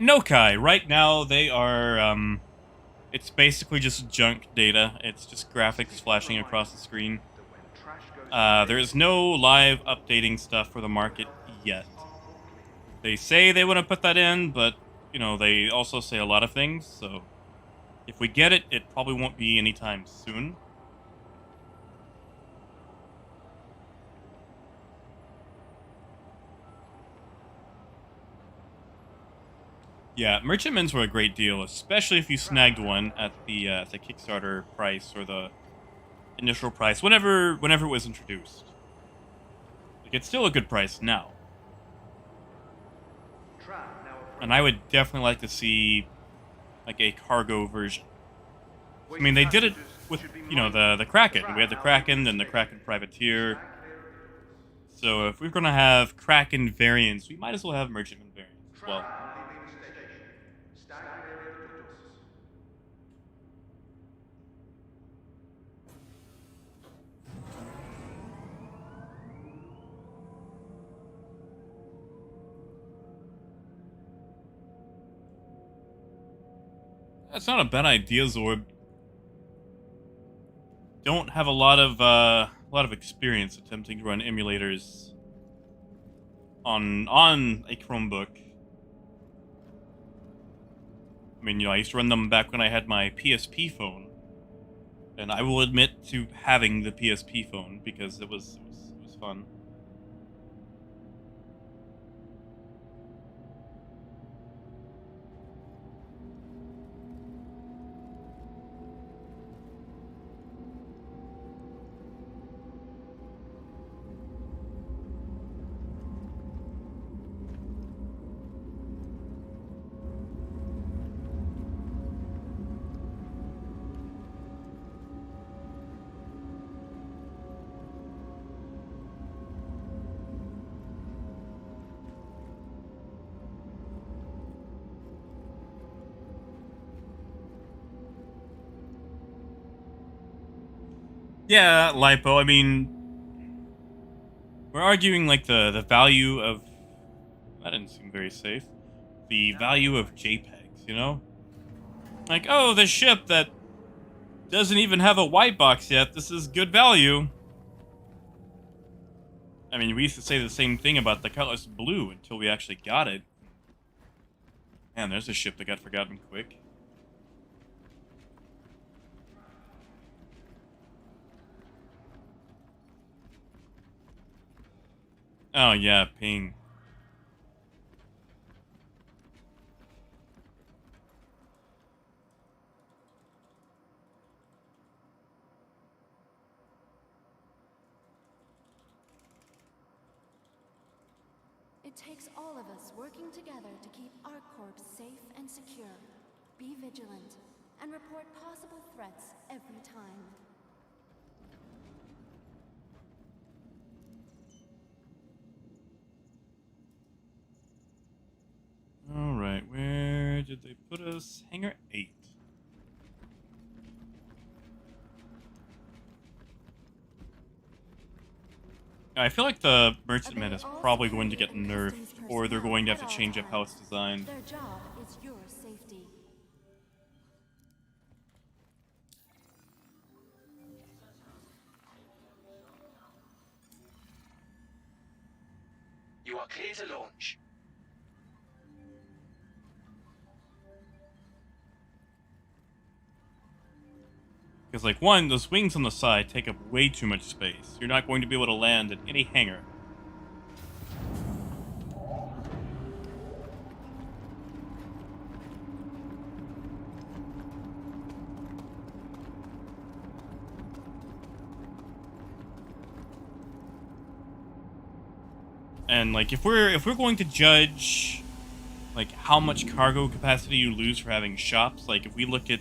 Speaker 1: No, Kai. Right now, they are, it's basically just junk data. It's just graphics flashing across the screen.
Speaker 2: That when trash goes
Speaker 1: There is no live updating stuff for the market yet. They say they want to put that in, but, they also say a lot of things, so if we get it, it probably won't be anytime soon. Yeah, merchantments were a great deal, especially if you snagged one at the Kickstarter price or the initial price, whenever it was introduced. Like, it's still a good price now,
Speaker 2: Tram now approaching.
Speaker 1: and I would definitely like to see like a cargo version. I
Speaker 2: Waiting
Speaker 1: mean, they did it
Speaker 2: passengers
Speaker 1: with
Speaker 2: should be
Speaker 1: the
Speaker 2: mindful.
Speaker 1: Kraken.
Speaker 2: Tram
Speaker 1: We had the
Speaker 2: now
Speaker 1: Kraken,
Speaker 2: leaving
Speaker 1: then the
Speaker 2: station.
Speaker 1: Kraken Privateer.
Speaker 2: Stand clear of the doors.
Speaker 1: So if we're gonna have Kraken variants, we might as well have merchantman variants as
Speaker 2: Tram
Speaker 1: well.
Speaker 2: now leaving the station. Stand clear of the doors.
Speaker 1: That's not a bad idea, Zorb. Don't have a lot of experience attempting to run emulators on a Chromebook. I mean, I used to run them back when I had my PSP phone, and I will admit to having the PSP phone because it was fun. Yeah, Lipo. I mean, we're arguing like the value of that didn't seem very safe. The value of JPEGs, Like, oh, the ship that doesn't even have a white box yet. This is good value. I mean, we used to say the same thing about the Cutlass Blue until we actually got it. Man, there's a ship that got forgotten quick. Oh, yeah, ping.
Speaker 6: It takes all of us working together to keep ArcCorp safe and secure. Be vigilant and report possible threats every time.
Speaker 1: Alright, where did they put us? Hangar 8. I feel like the Merchantman is probably going to get nerfed, or they're going to have to change up how it's designed.
Speaker 6: Their job is your safety.
Speaker 5: You are clear to launch.
Speaker 1: Because, like, one, those wings on the side take up way too much space. You're not going to be able to land in any hangar. And, like, if we're going to judge, like, how much cargo capacity you lose for having shops, like, if we look at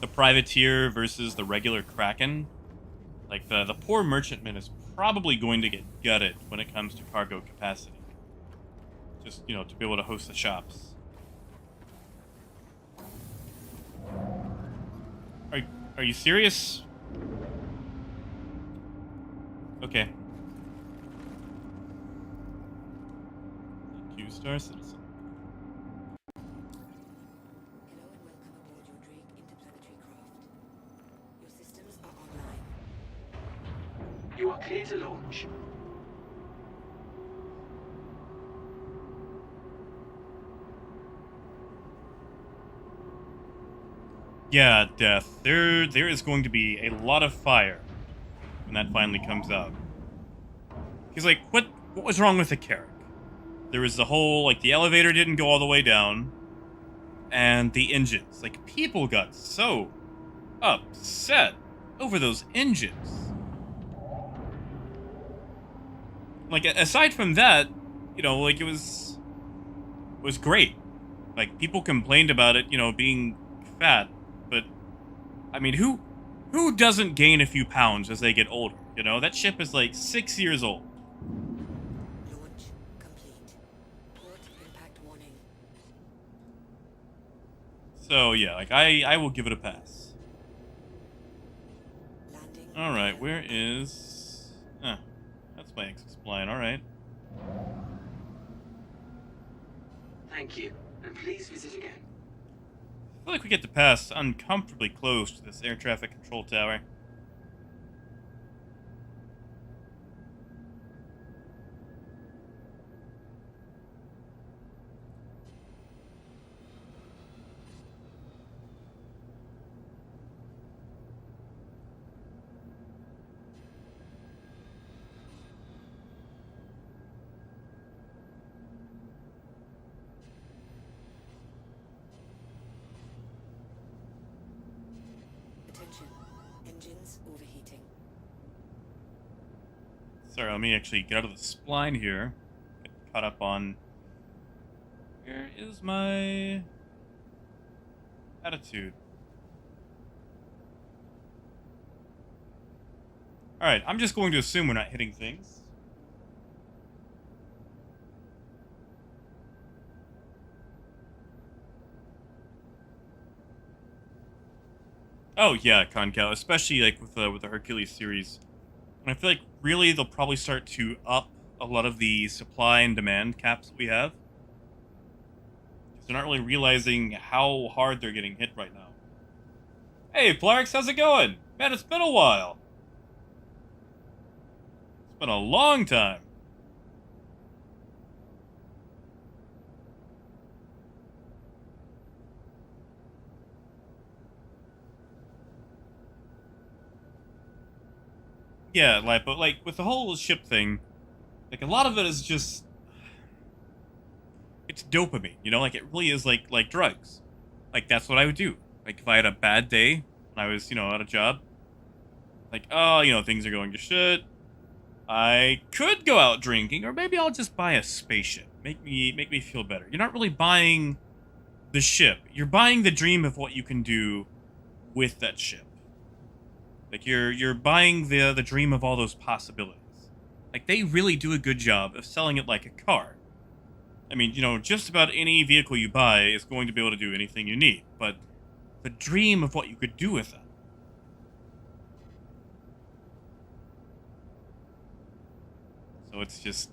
Speaker 1: the privateer versus the regular Kraken, like, the poor merchantman is probably going to get gutted when it comes to cargo capacity. Just, you know, to be able to host the shops. Are you serious? Okay. Thank you, Star Citizen.
Speaker 4: Hello and welcome aboard your Drake interplanetary craft. Your systems are online.
Speaker 5: You are clear to launch.
Speaker 1: Yeah, Death. There is going to be a lot of fire when that finally comes out. He's like, what was wrong with the Carrack? There was the whole, like, the elevator didn't go all the way down, and the engines. Like, people got so upset over those engines. Like, aside from that, you know, like, it was great. Like, people complained about it, you know, being fat, but I mean, who doesn't gain a few pounds as they get older? You know, that ship is like 6 years old.
Speaker 4: Launch complete. Port impact warning.
Speaker 1: So yeah, like I will give it a pass.
Speaker 4: Landing.
Speaker 1: All right, where is? That's my access line. All right.
Speaker 5: Thank you, and please visit again.
Speaker 1: I feel like we get to pass uncomfortably close to this air traffic control tower.
Speaker 4: Attention. Engines overheating.
Speaker 1: Sorry, let me actually get out of the spline here. Get caught up on. Where is my attitude? All right, I'm just going to assume we're not hitting things. Oh yeah, Concal, especially like with the Hercules series. And I feel like really they'll probably start to up a lot of the supply and demand caps that we have. Because they're not really realizing how hard they're getting hit right now. Hey, Plarix, how's it going? Man, it's been a while. It's been a long time. Yeah, like, but like with the whole ship thing, like a lot of it is just it's dopamine, you know, like it really is like drugs. Like that's what I would do. Like if I had a bad day when I was, you know, at a job, like, oh, you know, things are going to shit. I could go out drinking, or maybe I'll just buy a spaceship. Make me feel better. You're not really buying the ship. You're buying the dream of what you can do with that ship. Like you're buying the dream of all those possibilities. Like they really do a good job of selling it like a car. I mean, you know, just about any vehicle you buy is going to be able to do anything you need, but the dream of what you could do with it. So it's just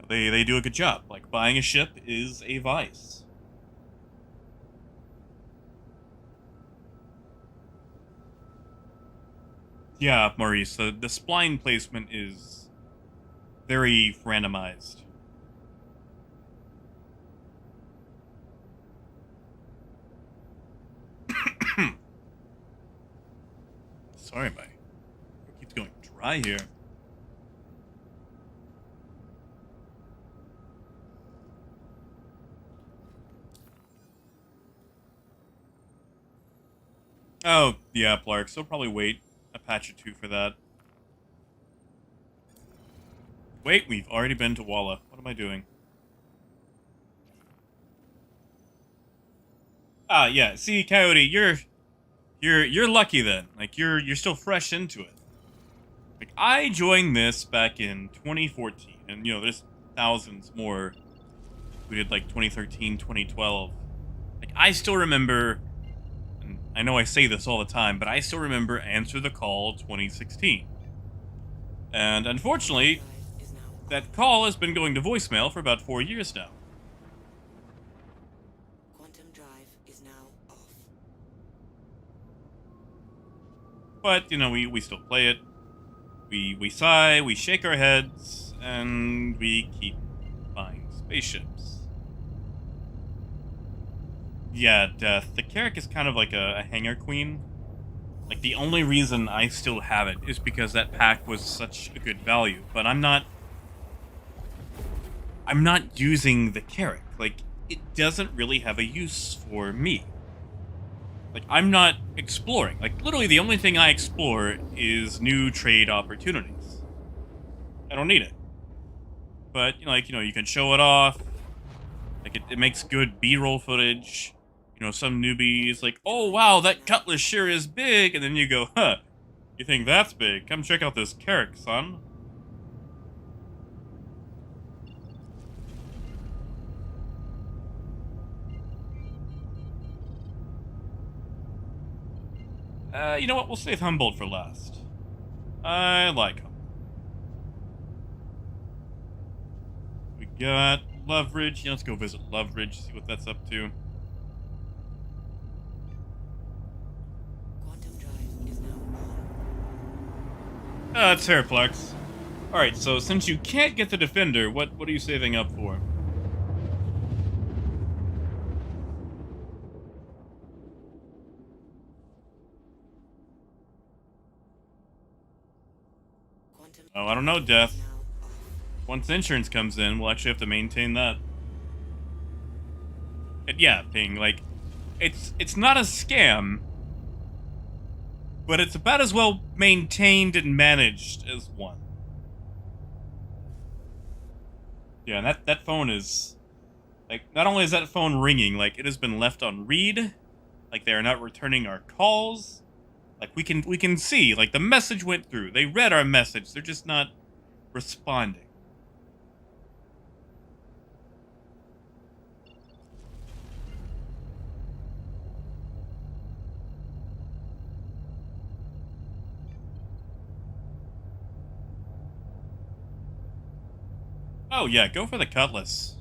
Speaker 1: they do a good job. Like buying a ship is a vice. Yeah, Maurice, the spline placement is very randomized. Sorry, my throat keeps going dry here. Oh, yeah, Plark. So probably wait a patch or two for that. Wait, we've already been to Walla. What am I doing? Ah, yeah. See, Coyote, you're lucky then. Like you're still fresh into it. Like I joined this back in 2014, and there's thousands more who did like 2013, 2012. Like I still remember, and I know I say this all the time, but I still remember Answer the Call 2016. And unfortunately,
Speaker 4: Drive is now
Speaker 1: that call has been going to voicemail for about 4 years now.
Speaker 4: Quantum drive is now off.
Speaker 1: But, we still play it. We sigh, we shake our heads, and we keep buying spaceships. Yeah, Death. The Carrack is kind of like a hangar queen. Like, the only reason I still have it is because that pack was such a good value. But I'm not using the Carrack. Like, it doesn't really have a use for me. Like, I'm not exploring. Like, literally the only thing I explore is new trade opportunities. I don't need it. But, you can show it off. Like, it makes good B-roll footage. Some newbies like, oh, wow, that cutlass sure is big. And then you go, huh, you think that's big? Come check out this Carrack, son. You know what? We'll save Humboldt for last. I like him. We got Loveridge. Yeah, let's go visit Loveridge, see what that's up to.
Speaker 4: Quantum drive is now on.
Speaker 1: It's Herplex. Alright, so since you can't get the Defender, what are you saving up for?
Speaker 4: Quantum
Speaker 1: Oh, I don't know, Death.
Speaker 4: now off.
Speaker 1: Once insurance comes in, we'll actually have to maintain that. And yeah, Ping, like, it's not a scam, but it's about as well maintained and managed as one. Yeah, and that phone is, like, not only is that phone ringing, like, it has been left on read, like, they are not returning our calls. Like, we can see, like, the message went through. They read our message, they're just not responding. Oh, yeah, go for the Cutlass.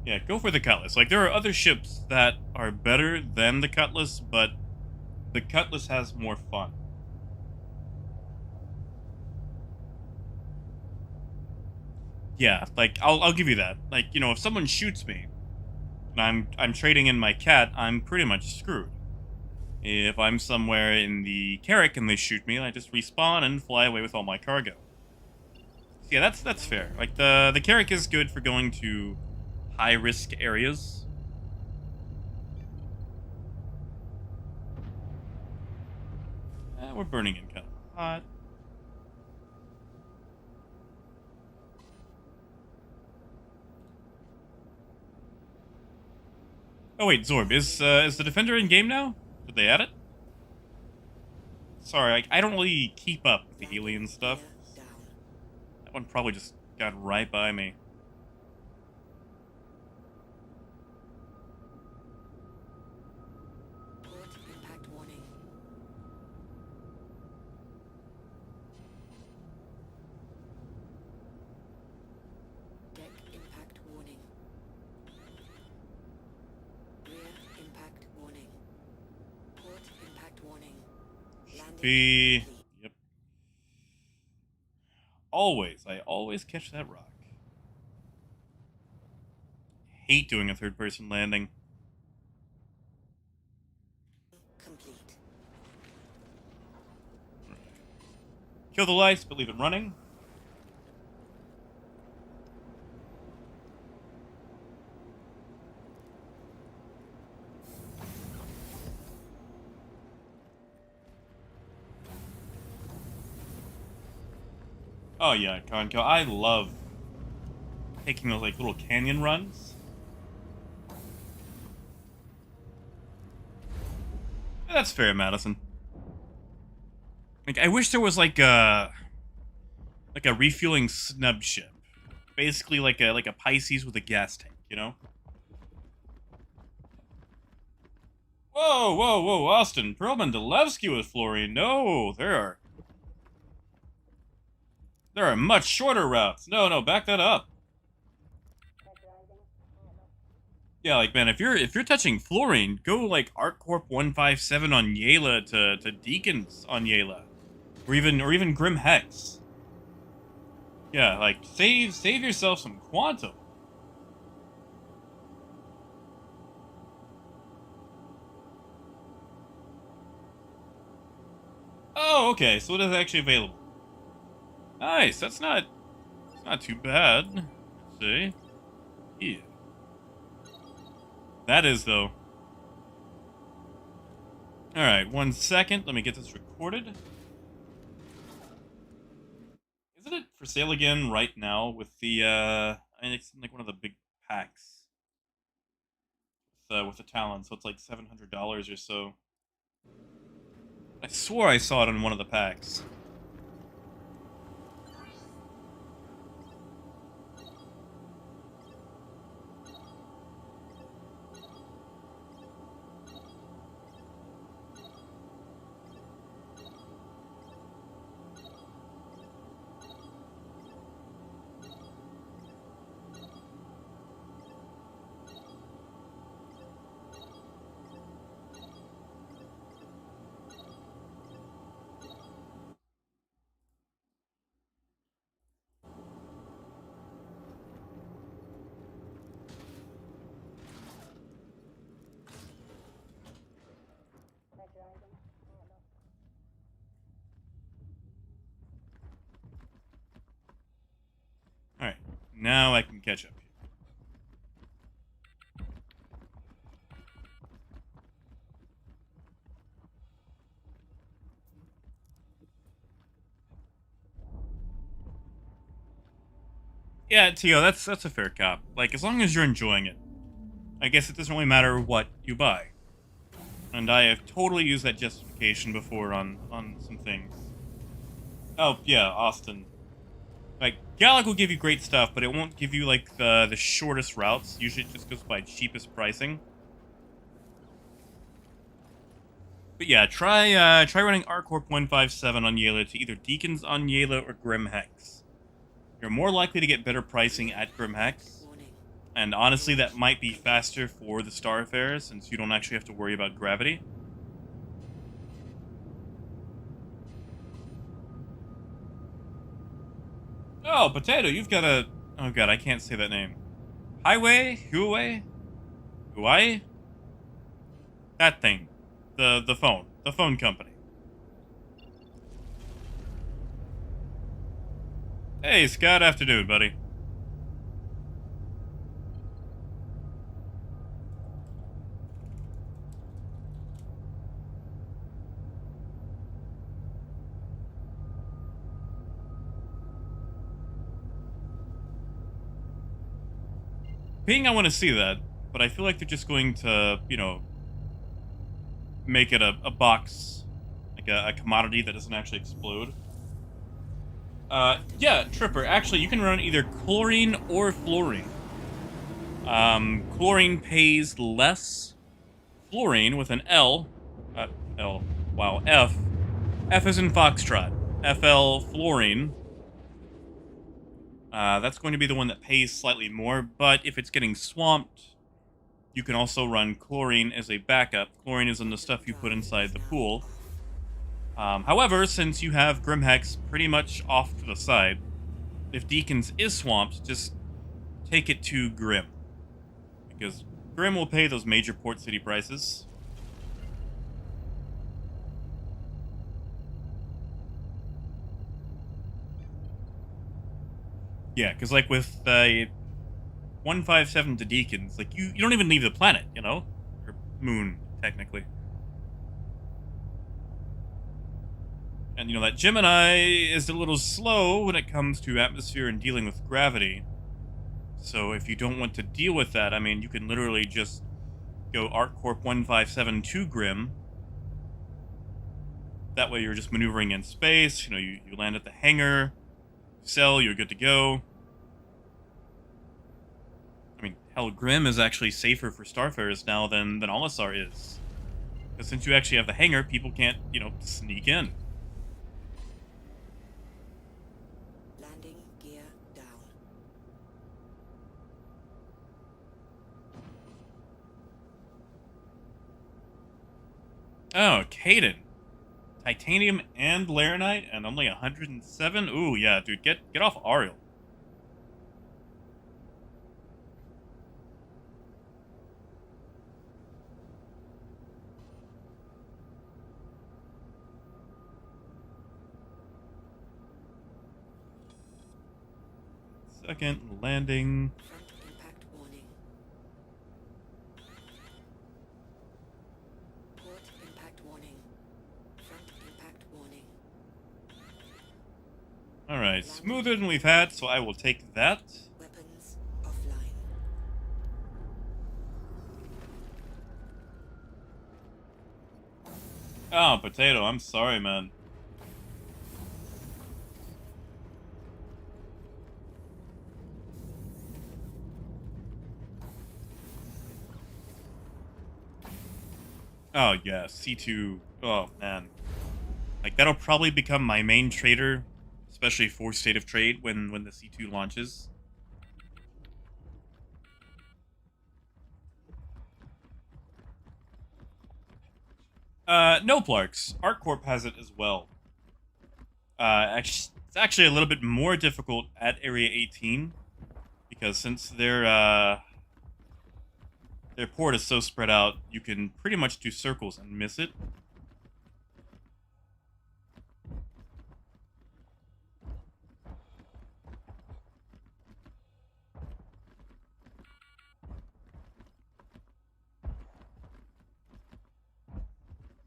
Speaker 1: Yeah, go for the Cutlass. Like, there are other ships that are better than the Cutlass, but the Cutlass has more fun. Yeah, like, I'll give you that. Like, if someone shoots me, and I'm trading in my cat, I'm pretty much screwed. If I'm somewhere in the Carrack and they shoot me, I just respawn and fly away with all my cargo. So yeah, that's fair. Like the Carrack is good for going to high risk areas. We're burning in kind of hot. Oh wait, Zorb, is the Defender in game now? Did they add it? Sorry, I don't really keep up with the alien stuff.
Speaker 4: Down.
Speaker 1: That one probably just got right by me.
Speaker 4: Port impact warning. Deck impact warning. Rear impact warning. Port impact warning. Landing
Speaker 1: Be...
Speaker 4: complete.
Speaker 1: Yep. Always. I always catch that rock. hate doing a third-person landing.
Speaker 4: Complete.
Speaker 1: Kill the lights, but leave it running. Oh yeah, Conco. I love taking those like little canyon runs. Yeah, that's fair, Madison. Like, I wish there was like a refueling snub ship, basically like a Pisces with a gas tank, you know? Whoa, whoa, whoa, Austin. Perlman Delevsky with fluorine. No, there are much shorter routes. No, back that up. Yeah, like man, if you're touching fluorine, go like ArcCorp 157 on Yela to Deacons on Yela, or even Grim Hex. Yeah, like save yourself some quantum. Oh, okay, so it is actually available. Nice, that's not too bad. Let's see. Yeah. That is, though. Alright, 1 second. Let me get this recorded. Isn't it for sale again right now with the, I think it's like one of the big packs. With the Talon, so it's like $700 or so. I swore I saw it on one of the packs. Alright, now I can catch up here. Yeah, Tio, that's a fair cop. Like, as long as you're enjoying it, I guess it doesn't really matter what you buy. And I have totally used that justification before on some things. Oh, yeah, Austin. Like, Gallic will give you great stuff, but it won't give you, like, the shortest routes. Usually it just goes by cheapest pricing. But yeah, try running ArcCorp 157 on Yela to either Deacons on Yela or Grim Hex. You're more likely to get better pricing at Grim Hex. And honestly, that might be faster for the Starfares, since you don't actually have to worry about gravity. Oh, Potato, you've got a... Oh god, I can't say that name. Highway? Huawei? Huawei? That thing. The phone. The phone company. Hey, Scott, afternoon, buddy. Ping, I want to see that, but I feel like they're just going to, you know, make it a box, like a commodity that doesn't actually explode. Yeah, Tripper, actually, you can run either chlorine or fluorine. Chlorine pays less. Fluorine with an L, F is in Foxtrot. FL fluorine. That's going to be the one that pays slightly more, but if it's getting swamped, you can also run chlorine as a backup. Chlorine is in the stuff you put inside the pool. However, since you have Grim Hex pretty much off to the side, if Deacons is swamped, just take it to Grim. because Grim will pay those major port city prices. Yeah, because like with 157 to Deacons, like you don't even leave the planet, you know? Or moon, technically. And, you know, that Gemini is a little slow when it comes to atmosphere and dealing with gravity. So if you don't want to deal with that, I mean, you can literally just go ArcCorp 1572 Grim. That way you're just maneuvering in space, you know, you land at the hangar, sell, you're good to go. I mean, hell, Grim is actually safer for Starfarers now than Olisar is. Because since you actually have the hangar, people can't, you know, sneak in.
Speaker 4: Landing gear down.
Speaker 1: Oh, Caden. Titanium and Laranite and only 107? Ooh, yeah, dude, get off Ariel. Second landing.
Speaker 4: Front impact warning. Port impact warning. Front impact warning.
Speaker 1: Alright, smoother than we've had, so I will take that.
Speaker 4: Weapons offline.
Speaker 1: Oh, Potato, I'm sorry, man. Oh, yeah, C2. Oh, man. Like, that'll probably become my main trader, especially for State of Trade when the C2 launches. No Plarks. ArcCorp has it as well. It's actually a little bit more difficult at Area 18, because since their port is so spread out, you can pretty much do circles and miss it.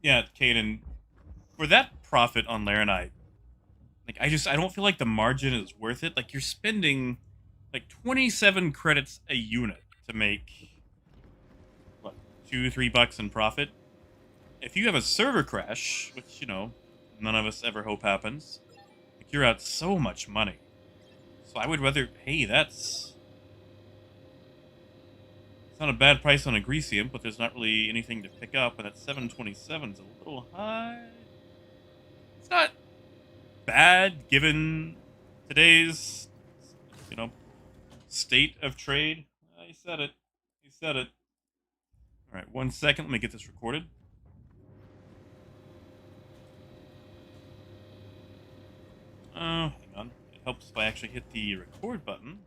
Speaker 1: Yeah, Caden, for that profit on Laranite, like I don't feel like the margin is worth it. Like you're spending like 27 credits a unit to make what, $2-3 in profit. If you have a server crash, which, you know, none of us ever hope happens, like you're out so much money. So I would rather, hey, it's not a bad price on a Greasium, but there's not really anything to pick up, and that 727 is a little high. It's not bad given today's, you know, state of trade. He said it. He said it. All right, 1 second. Let me get this recorded. Hang on. It helps if I actually hit the record button.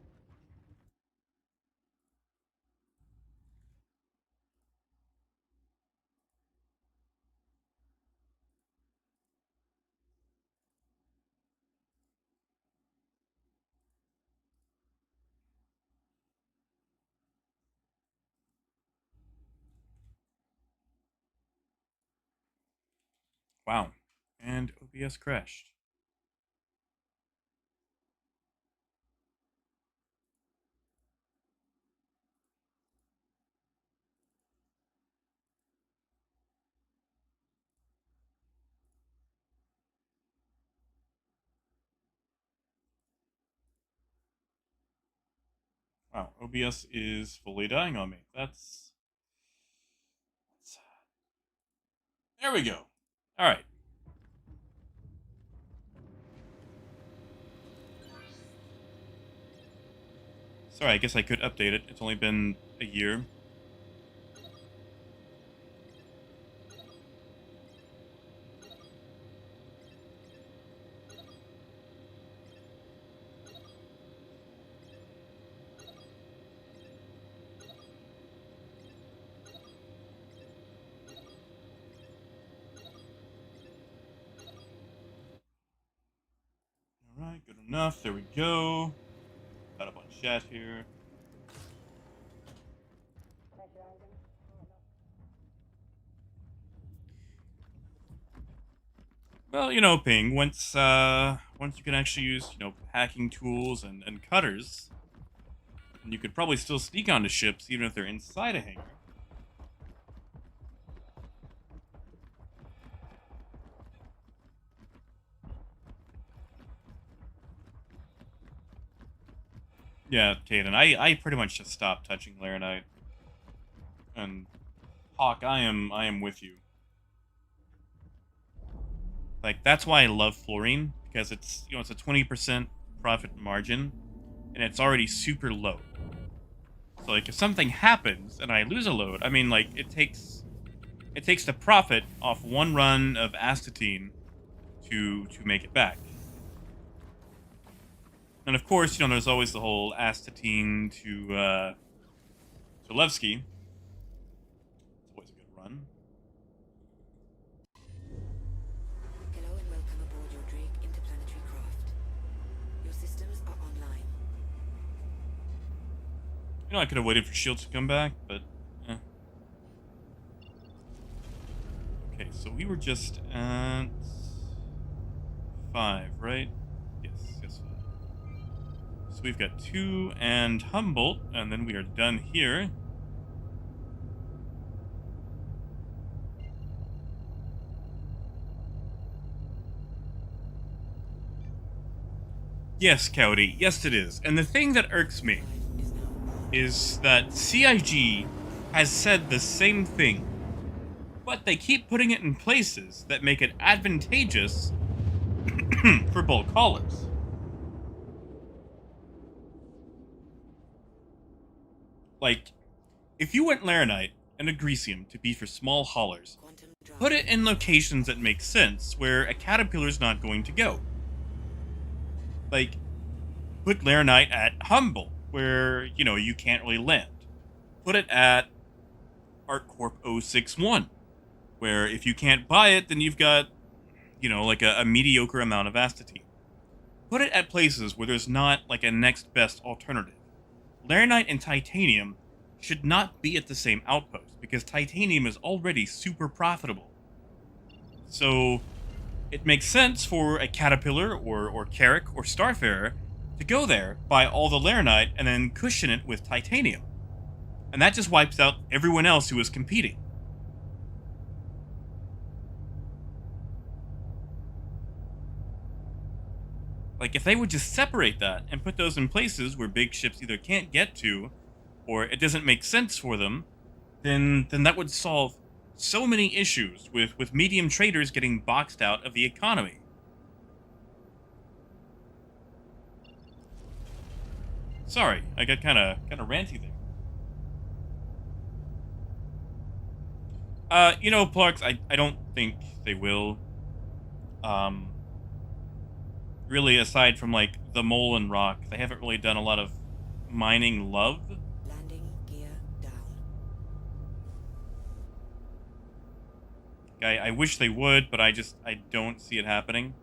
Speaker 1: Wow. And OBS crashed. Wow, OBS is fully dying on me. That's sad. There we go. All right. Sorry, I guess I could update it. It's only been a year. enough. There we go. Got up on chat here. Well, you know, Ping, once you can actually use, you know, hacking tools and cutters, and you could probably still sneak onto ships even if they're inside a hangar. Yeah, Caden, I pretty much just stopped touching Laranite. And Hawk, I am with you. Like, that's why I love fluorine, because it's, you know, it's a 20% profit margin, and it's already super low. So, like, if something happens and I lose a load, I mean, like, it takes the profit off one run of astatine to make it back. And of course, you know, there's always the whole astatine to Levski. It's always a good run.
Speaker 4: Hello and welcome aboard your Drake interplanetary craft. Your systems are online.
Speaker 1: You know, I could have waited for shields to come back, but eh. Okay, so we were just at 5, right? Yes, 5. So we've got 2 and Humboldt, and then we are done here. Yes, Cowdy, yes it is. And the thing that irks me is that CIG has said the same thing, but they keep putting it in places that make it advantageous for bulk haulers. Like, if you want Laranite and Agresium to be for small haulers, put it in locations that make sense where a caterpillar's not going to go. Like, put Laranite at Humboldt, where, you know, you can't really land. Put it at ArcCorp 061, where if you can't buy it, then you've got, you know, like a mediocre amount of astatine. Put it at places where there's not, like, a next best alternative. Laranite and Titanium should not be at the same outpost, because Titanium is already super profitable. So, it makes sense for a Caterpillar, or Carrick, or Starfarer to go there, buy all the Laranite, and then cushion it with Titanium. And that just wipes out everyone else who is competing. Like, if they would just separate that and put those in places where big ships either can't get to, or it doesn't make sense for them, then that would solve so many issues with medium traders getting boxed out of the economy. Sorry, I got kind of ranty there. You know, Plarks, I don't think they will. Really, aside from, like, the Mole and Rock, they haven't really done a lot of mining love.
Speaker 4: Landing gear down.
Speaker 1: I wish they would, but I don't see it happening.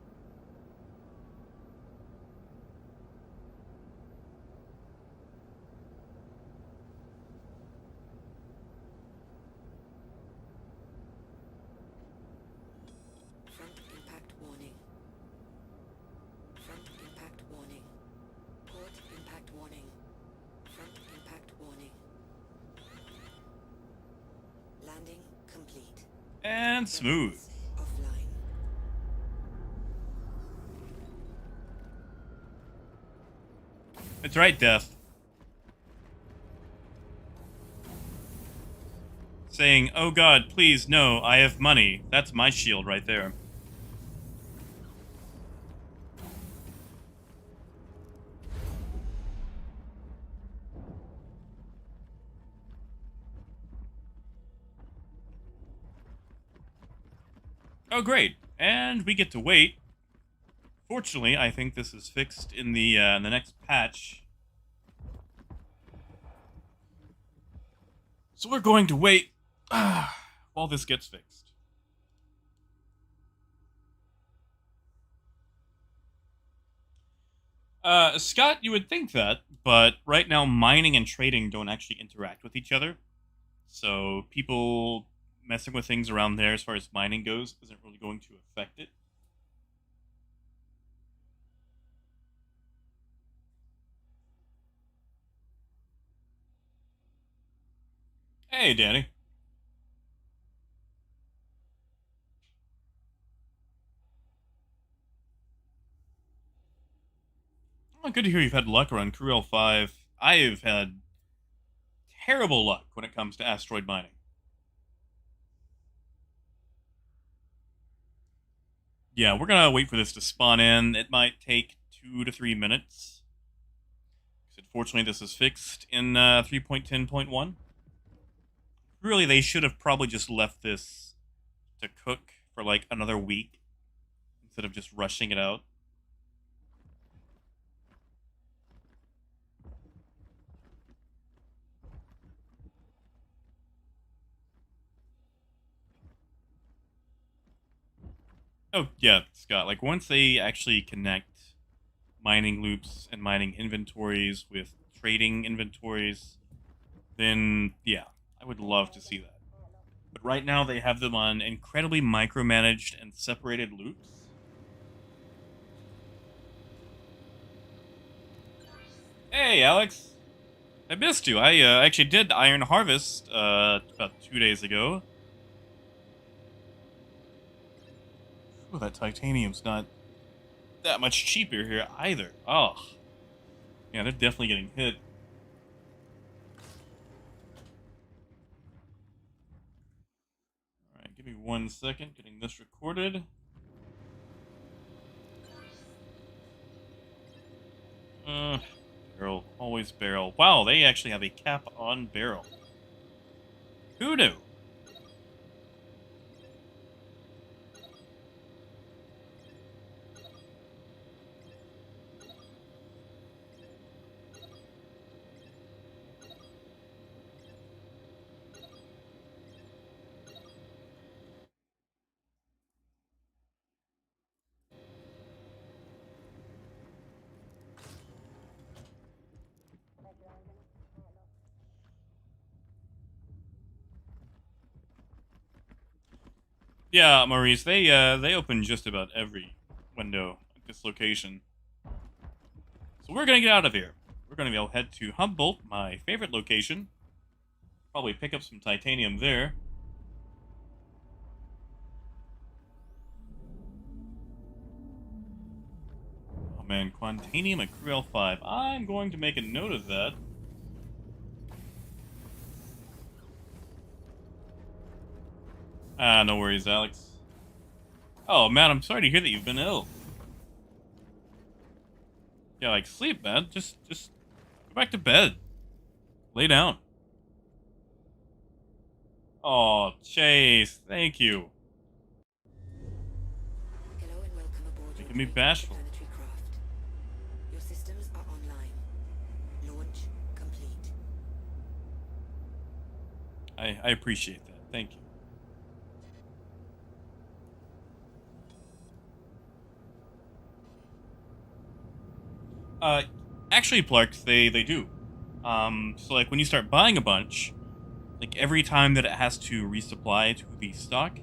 Speaker 4: Front impact warning. Front impact warning. Port impact warning. Front impact warning. Landing complete.
Speaker 1: And smooth.
Speaker 4: Offline.
Speaker 1: That's right, Death. Saying, "Oh God, please, no, I have money." That's my shield right there. Oh, great. And we get to wait. Fortunately, I think this is fixed in the next patch. So we're going to wait while this gets fixed. Scott, you would think that, but right now mining and trading don't actually interact with each other. So people messing with things around there as far as mining goes isn't really going to affect it. Hey, Danny. Oh, good to hear you've had luck around Crew L5. I've had terrible luck when it comes to asteroid mining. Yeah, we're gonna wait for this to spawn in. It might take 2 to 3 minutes. Unfortunately, this is fixed in 3.10.1. Really, they should have probably just left this to cook for like another week instead of just rushing it out. Oh, yeah, Scott. Like, once they actually connect mining loops and mining inventories with trading inventories, then, yeah, I would love to see that. But right now, they have them on incredibly micromanaged and separated loops. Hey, Alex. I missed you. I actually did Iron Harvest about 2 days ago. Oh, that titanium's not that much cheaper here either. Oh. Yeah, they're definitely getting hit. Alright, give me 1 second. Getting this recorded. Barrel. Always barrel. Wow, they actually have a cap on barrel. Who knew? Yeah, Maurice, they open just about every window at this location. So we're gonna get out of here. We're gonna go head to Humboldt, my favorite location. Probably pick up some titanium there. Oh man, Quantanium and Crew L5. I'm going to make a note of that. Ah, no worries, Alex. Oh man, I'm sorry to hear that you've been ill. Yeah, like sleep, man. Just go back to bed. Lay down. Oh, Chase, thank you.
Speaker 4: Hello and welcome aboard your
Speaker 1: Making me
Speaker 4: drink,
Speaker 1: bashful.
Speaker 4: Planetary craft. Your systems are online. Launch complete.
Speaker 1: I appreciate that. Thank you. Uh, actually, Plarks, they do. So like when you start buying a bunch, like every time that it has to resupply to the stock,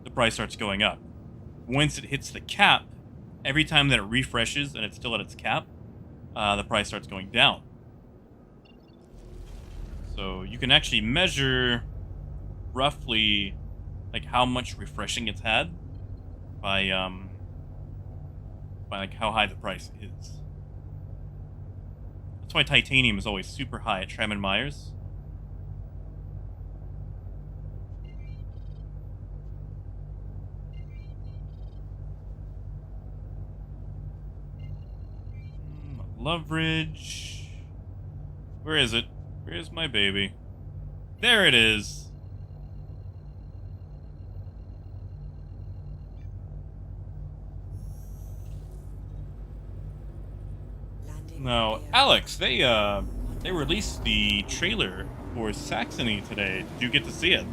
Speaker 1: the price starts going up. Once it hits the cap, every time that it refreshes and it's still at its cap, the price starts going down. So you can actually measure roughly like how much refreshing it's had by like how high the price is. That's why titanium is always super high at Tram and Myers. Loveridge. Where is it? Where's my baby? There it is.
Speaker 4: Landing
Speaker 1: No,
Speaker 4: gear.
Speaker 1: Alex, they released the trailer for Saxony today. Did you get to see it?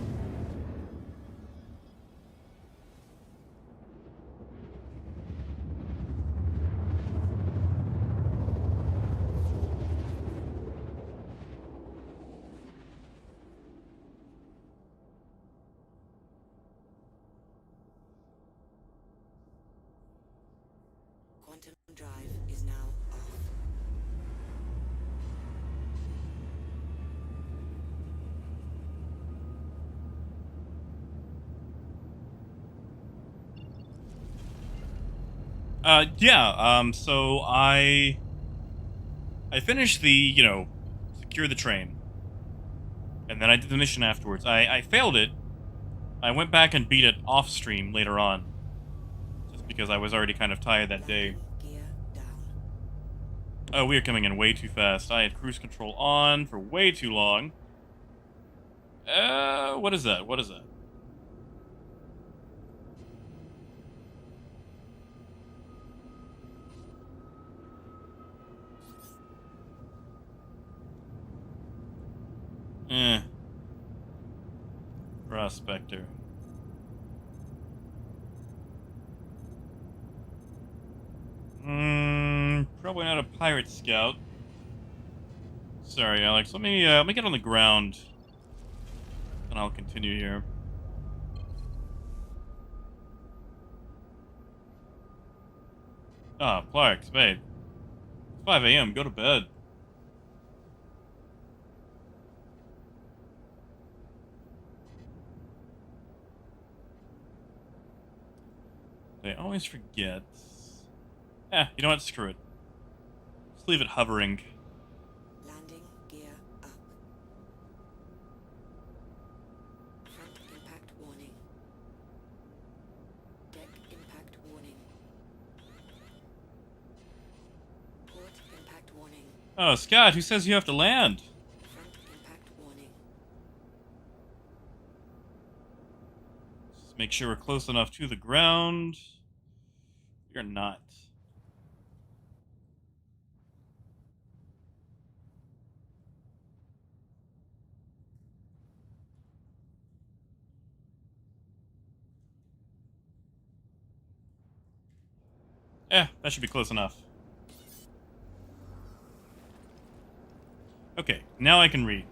Speaker 4: drive is now off.
Speaker 1: So I finished the, secure the train. And then I did the mission afterwards. I failed it. I went back and beat it off stream later on. Just because I was already kind of tired that day.
Speaker 4: Gear down.
Speaker 1: Oh, we are coming in way too fast. I had cruise control on for way too long. What is that? What is that? Prospector. Probably not a pirate scout. Sorry, Alex. Let me get on the ground, and I'll continue here. Ah, Plarks, babe. It's 5 a.m. Go to bed. I always forget. You know what? Screw it. Just leave it hovering.
Speaker 4: Landing gear up. Front impact warning. Deck impact warning. Port impact warning.
Speaker 1: Oh, Scott, who says you have to land?
Speaker 4: Front impact warning.
Speaker 1: Just make sure we're close enough to the ground. You're not. That should be close enough. Okay, now I can read.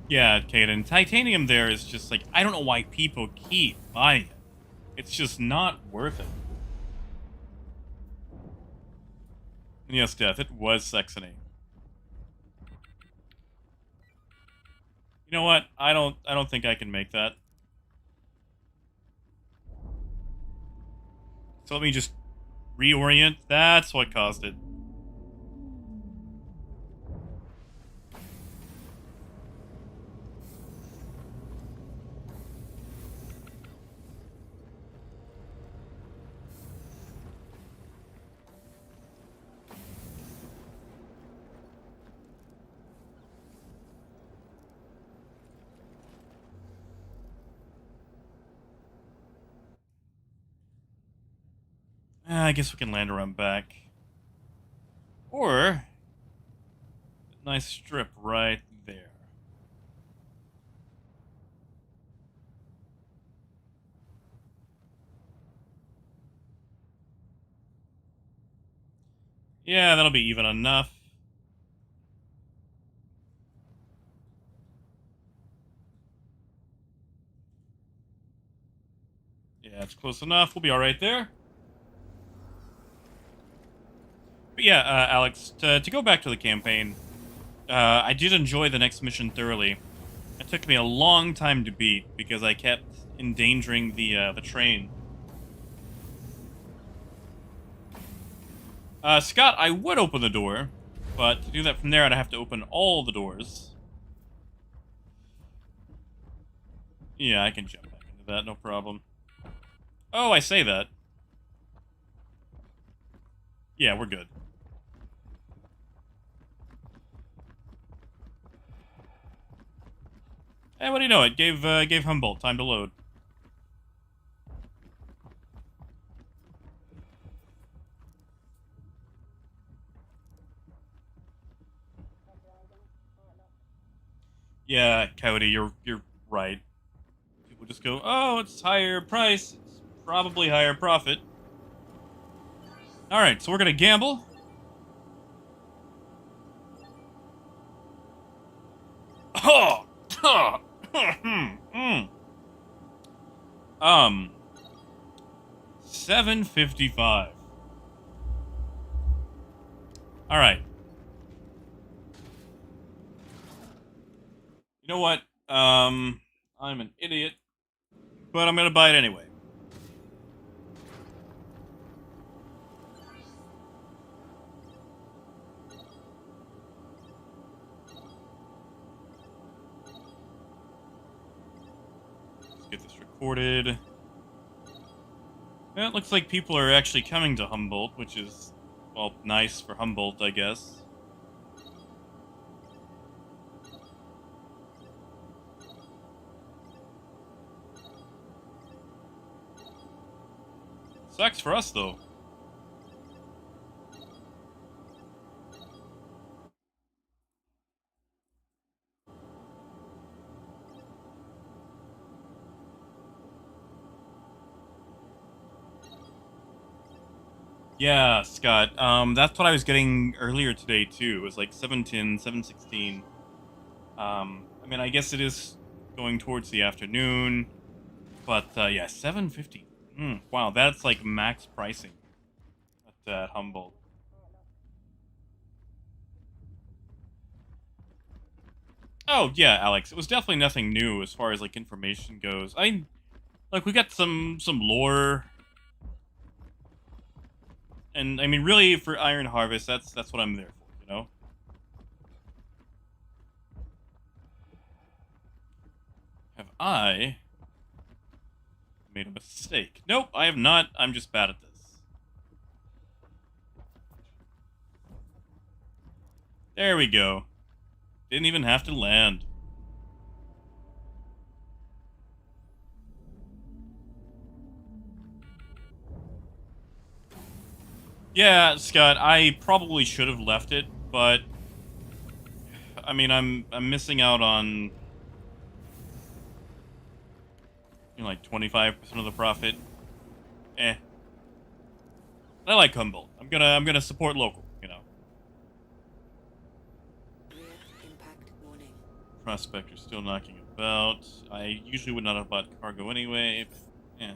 Speaker 1: Yeah, Kaden. Titanium there is just like, I don't know why people keep buying it. It's just not worth it. And yes, Death, it was Saxony. You know what? I don't think I can make that. So let me just reorient. That's what caused it. I guess we can land around back. Or, nice strip right there. Yeah, that'll be even enough. Yeah, it's close enough. We'll be alright there. But yeah, Alex, to go back to the campaign, I did enjoy the next mission thoroughly. It took me a long time to beat because I kept endangering the train. Scott, I would open the door, but to do that from there, I'd have to open all the doors. Yeah, I can jump back into that, no problem. Oh, I say that. Yeah, we're good. Hey, what do you know? It gave Humboldt time to load. Yeah, Cody, you're right. People just go, oh, it's higher price. It's probably higher profit. All right, so we're gonna gamble. Oh, 755. Alright. You know what? I'm an idiot. But I'm gonna buy it anyway. Let's get this recorded. Yeah, it looks like people are actually coming to Humboldt, which is, well, nice for Humboldt, I guess. Sucks for us, though. Yeah, Scott. That's what I was getting earlier today, too. It was like 7:10, 7:16. I mean, I guess it is going towards the afternoon. But, yeah, 750. Wow, that's like max pricing at Humboldt. Oh, yeah, Alex. It was definitely nothing new as far as, like, information goes. Like, we got some lore. And, I mean, really, for Iron Harvest, that's what I'm there for, you know? Have I made a mistake? Nope, I have not. I'm just bad at this. There we go. Didn't even have to land. Yeah, Scott, I probably should have left it, but I mean, I'm missing out on, you know, like 25% of the profit. Eh. I like Humboldt. I'm gonna support local, you know.
Speaker 4: Rear impact warning.
Speaker 1: Prospector's still knocking about. I usually would not have bought cargo anyway, but eh.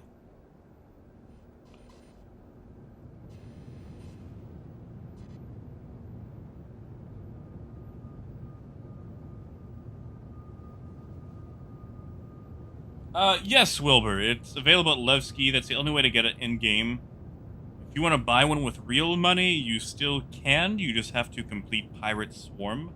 Speaker 1: Yes, Wilbur. It's available at Levski. That's the only way to get it in-game. If you want to buy one with real money, you still can. You just have to complete Pirate Swarm.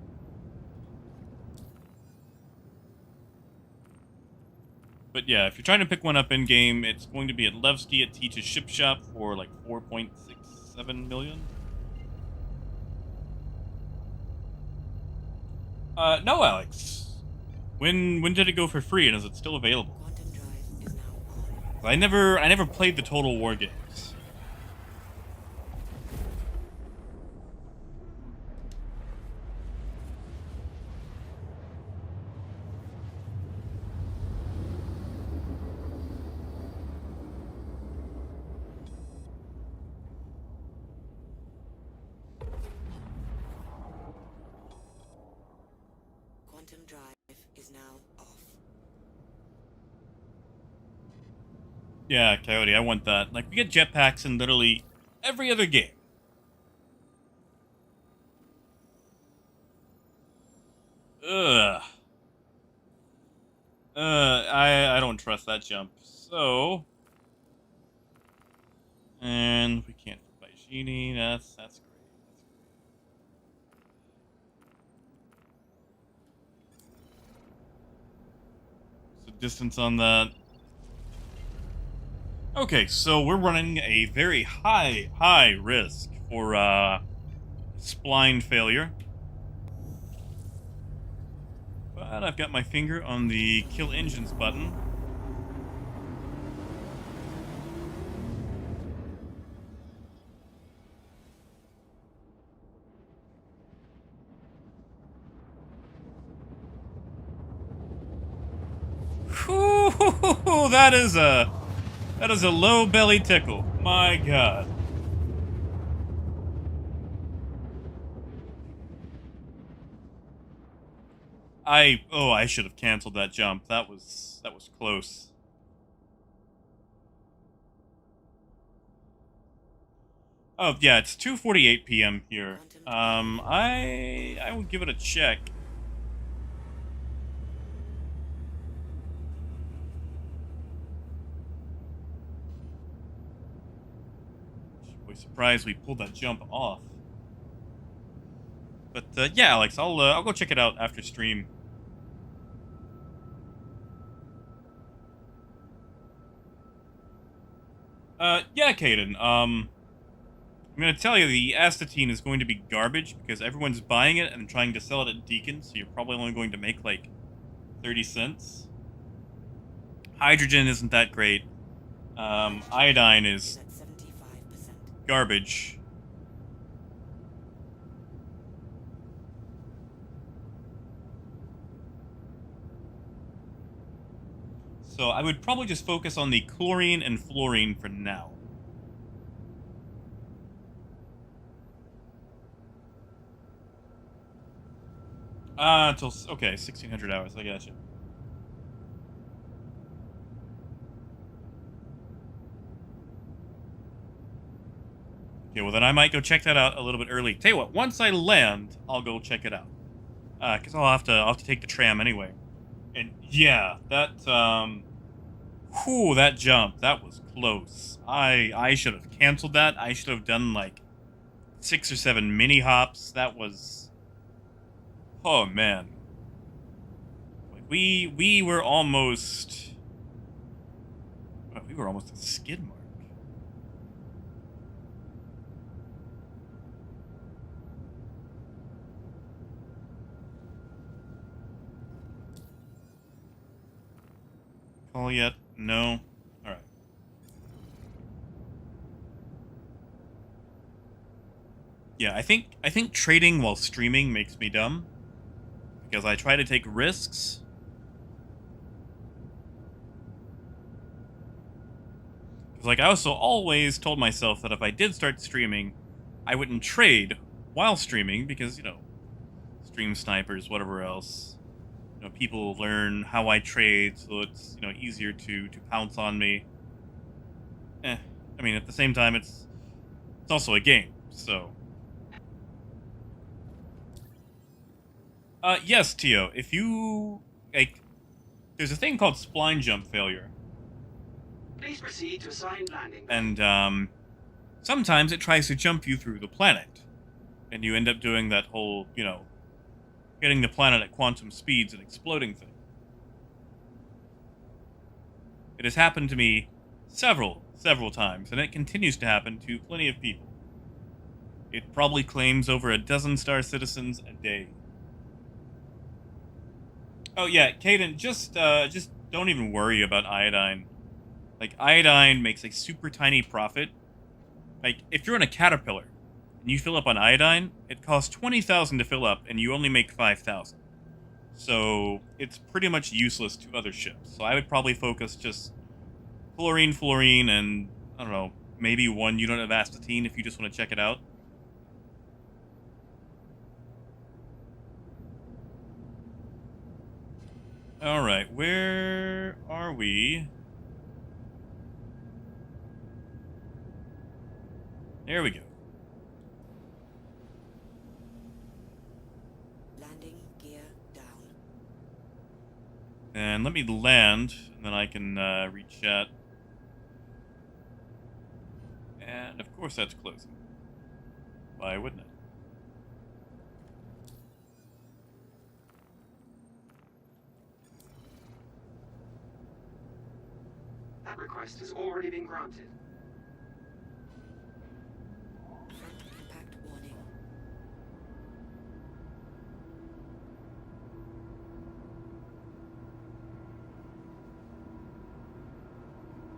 Speaker 1: But yeah, if you're trying to pick one up in-game, it's going to be at Levski at Teach's Ship Shop for like 4.67 million. No, Alex. When did it go for free, and is it still available?
Speaker 4: Quantum drive is now on.
Speaker 1: I never played the Total War games.
Speaker 4: Quantum drive is now off.
Speaker 1: Yeah, Coyote, I want that. Like, we get jetpacks in literally every other game. Ugh. I don't trust that jump. So, and we can't buy Genie. That's great. That's great. So distance on that. Okay, so we're running a very high risk for spline failure. But I've got my finger on the kill engines button. Whew, that is a low belly tickle. My God. I should have canceled that jump. That was close. Oh yeah, it's 2:48 p.m. here. I will give it a check. Boy, surprised we pulled that jump off. But yeah, Alex, I'll go check it out after stream. Yeah, Caden. I'm gonna tell you the astatine is going to be garbage because everyone's buying it and trying to sell it at Deacon, so you're probably only going to make like 30 cents. Hydrogen isn't that great. Iodine is
Speaker 4: At 75%.
Speaker 1: garbage. So I would probably just focus on the chlorine and fluorine for now. Until okay, 1600 hours. I gotcha. Okay, well then I might go check that out a little bit early. Tell you what, once I land, I'll go check it out. Cause I'll have to take the tram anyway. And yeah, that whew, that jump, that was close. I should have canceled that. I should have done like 6 or 7 mini hops. That was, oh man. Like we were almost a skid mark. Call yet? No. All right. Yeah, I think trading while streaming makes me dumb because I try to take risks. Because like I also always told myself that if I did start streaming, I wouldn't trade while streaming because, you know, stream snipers, whatever else. You know, people learn how I trade, so it's, you know, easier to pounce on me. I mean, at the same time, it's also a game, so. Yes, Tio. If you like, there's a thing called spline jump failure,
Speaker 5: Please proceed to assigned landing.
Speaker 1: and sometimes it tries to jump you through the planet, and you end up doing that whole, you know, hitting the planet at quantum speeds and exploding thing. It has happened to me several times, and it continues to happen to plenty of people. It probably claims over a dozen star citizens a day. Oh yeah, Caden, just don't even worry about iodine. Like, iodine makes a super tiny profit. Like, if you're in a caterpillar and you fill up on iodine, it costs 20,000 to fill up, and you only make 5,000. So it's pretty much useless to other ships. So I would probably focus just fluorine, and I don't know, maybe 1 unit of astatine if you just want to check it out. All right, where are we? There we go.
Speaker 4: Landing gear down.
Speaker 1: And let me land, and then I can read chat. And of course that's closing. Why wouldn't it?
Speaker 5: That request has already been granted.
Speaker 4: Front impact warning.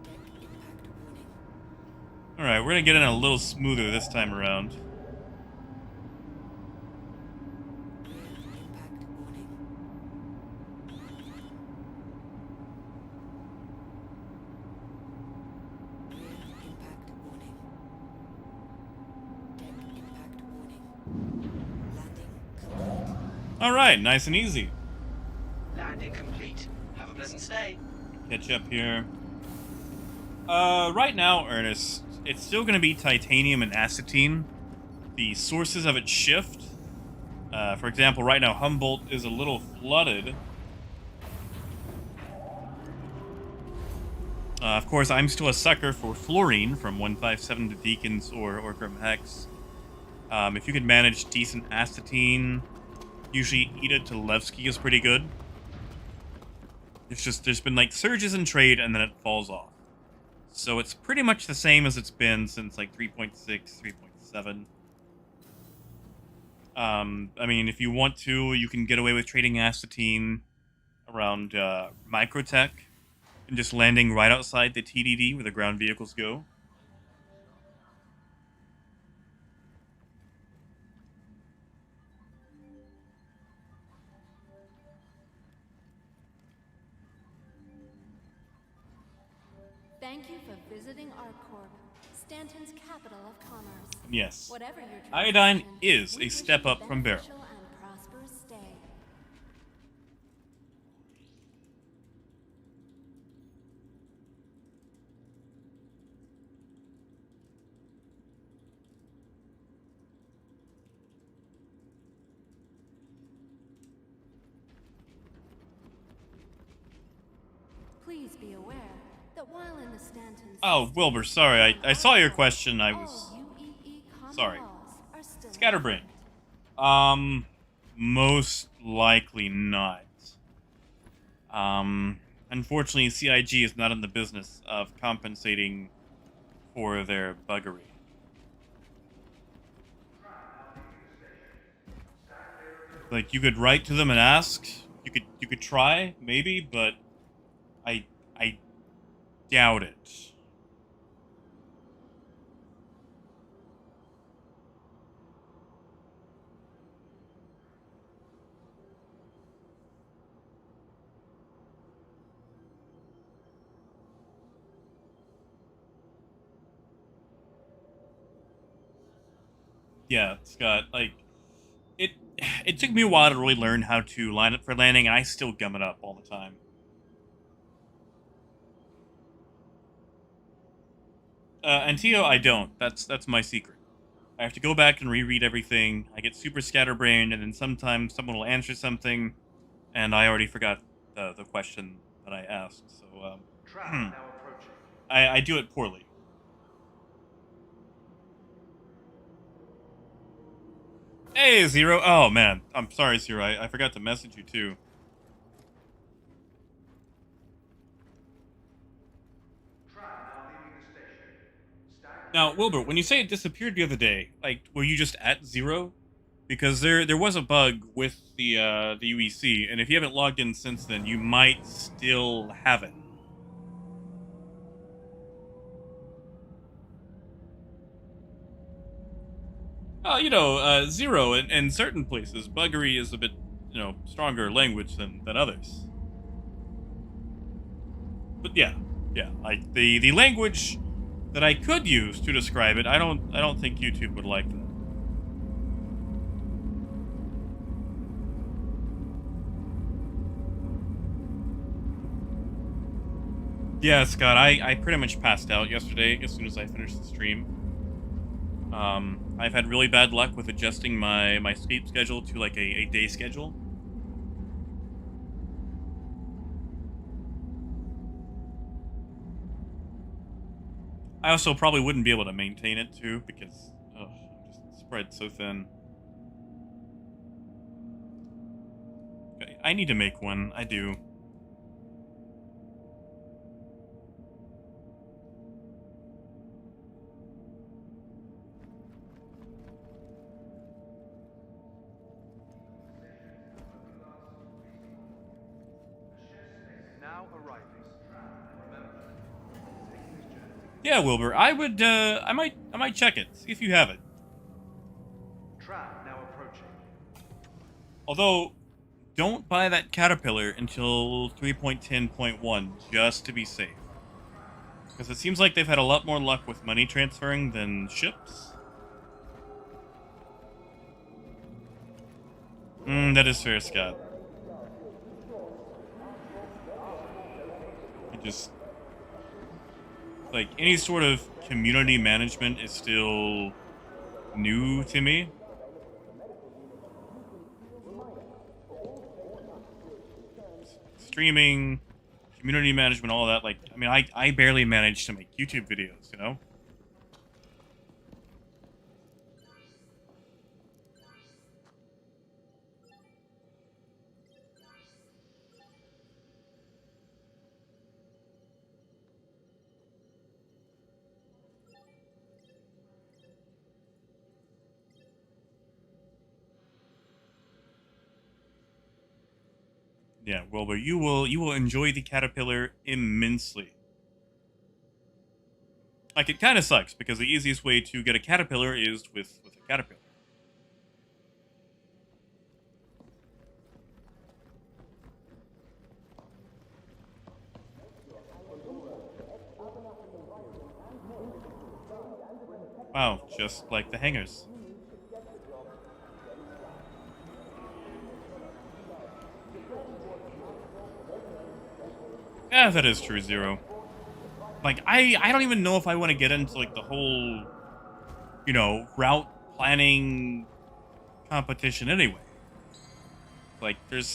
Speaker 4: Deck impact warning.
Speaker 1: Alright, we're gonna get in a little smoother this time around.
Speaker 4: Rear impact warning. Rear impact warning. Deck impact warning. Landing complete.
Speaker 1: Alright, nice and easy.
Speaker 5: Landing complete. Have a pleasant stay.
Speaker 1: Catch up here. Right now, Ernest, it's still going to be titanium and acetine. The sources of it shift. For example, right now Humboldt is a little flooded. Of course, I'm still a sucker for fluorine from 157 to Deacons or from Hex. If you can manage decent acetine, usually Ida to Levski is pretty good. It's just, there's been like surges in trade and then it falls off. So it's pretty much the same as it's been since like 3.6, 3.7. I mean, if you want to, you can get away with trading acetine around Microtech and just landing right outside the TDD where the ground vehicles go.
Speaker 6: Thank you for visiting ArcCorp, Stanton's capital of commerce.
Speaker 1: Yes.
Speaker 6: Whatever your
Speaker 1: Iodine
Speaker 6: transaction,
Speaker 1: is
Speaker 6: we
Speaker 1: a
Speaker 6: wish
Speaker 1: step
Speaker 6: you
Speaker 1: up from Barrel.
Speaker 6: beneficial and prosperous stay. Please be aware that while in the Stanton
Speaker 1: Oh,
Speaker 6: system,
Speaker 1: Wilbur, sorry. I saw your question. I was
Speaker 6: all UEE common
Speaker 1: sorry.
Speaker 6: laws are still in
Speaker 1: Scatterbrained.
Speaker 6: effect.
Speaker 1: Most likely not. Unfortunately, CIG is not in the business of compensating for their buggery. Like, you could write to them and ask. You could try, maybe, but I doubt it. Yeah, Scott, like, it took me a while to really learn how to line up for landing, and I still gum it up all the time. Antio, I don't. That's my secret. I have to go back and reread everything. I get super scatterbrained, and then sometimes someone will answer something, and I already forgot the question that I asked. So
Speaker 2: Trap now approaching.
Speaker 1: I do it poorly. Hey, Zero. Oh, man. I'm sorry, Zero. I forgot to message you, too.
Speaker 2: Trap now leaving the station. Stag
Speaker 1: Now, Wilbur, when you say it disappeared the other day, like, were you just at Zero? Because there was a bug with the UEC, and if you haven't logged in since then, you might still have it. You know, Zero in certain places, buggery is a bit, you know, stronger language than others. But yeah, like the language that I could use to describe it, I don't think YouTube would like that. Yeah, Scott, I pretty much passed out yesterday as soon as I finished the stream. I've had really bad luck with adjusting my sleep schedule to like a day schedule. I also probably wouldn't be able to maintain it too because I'm just spread so thin. Okay, I need to make one. I do.
Speaker 2: now arriving.
Speaker 1: Yeah, Wilbur, I would I might check it, see if you have it.
Speaker 2: Trap now approaching.
Speaker 1: Although, don't buy that Caterpillar until 3.10.1 just to be safe. Because it seems like they've had a lot more luck with money transferring than ships. That is fair, Scott. like any sort of community management is still new to me. Streaming, community management, all that. Like, I mean, I barely manage to make YouTube videos, you know? Yeah, well, but you will enjoy the caterpillar immensely. Like, it kind of sucks because the easiest way to get a caterpillar is with a caterpillar. Wow, just like the hangars. Yeah, that is true, Zero. Like, I don't even know if I want to get into, like, the whole, route planning competition anyway. Like, it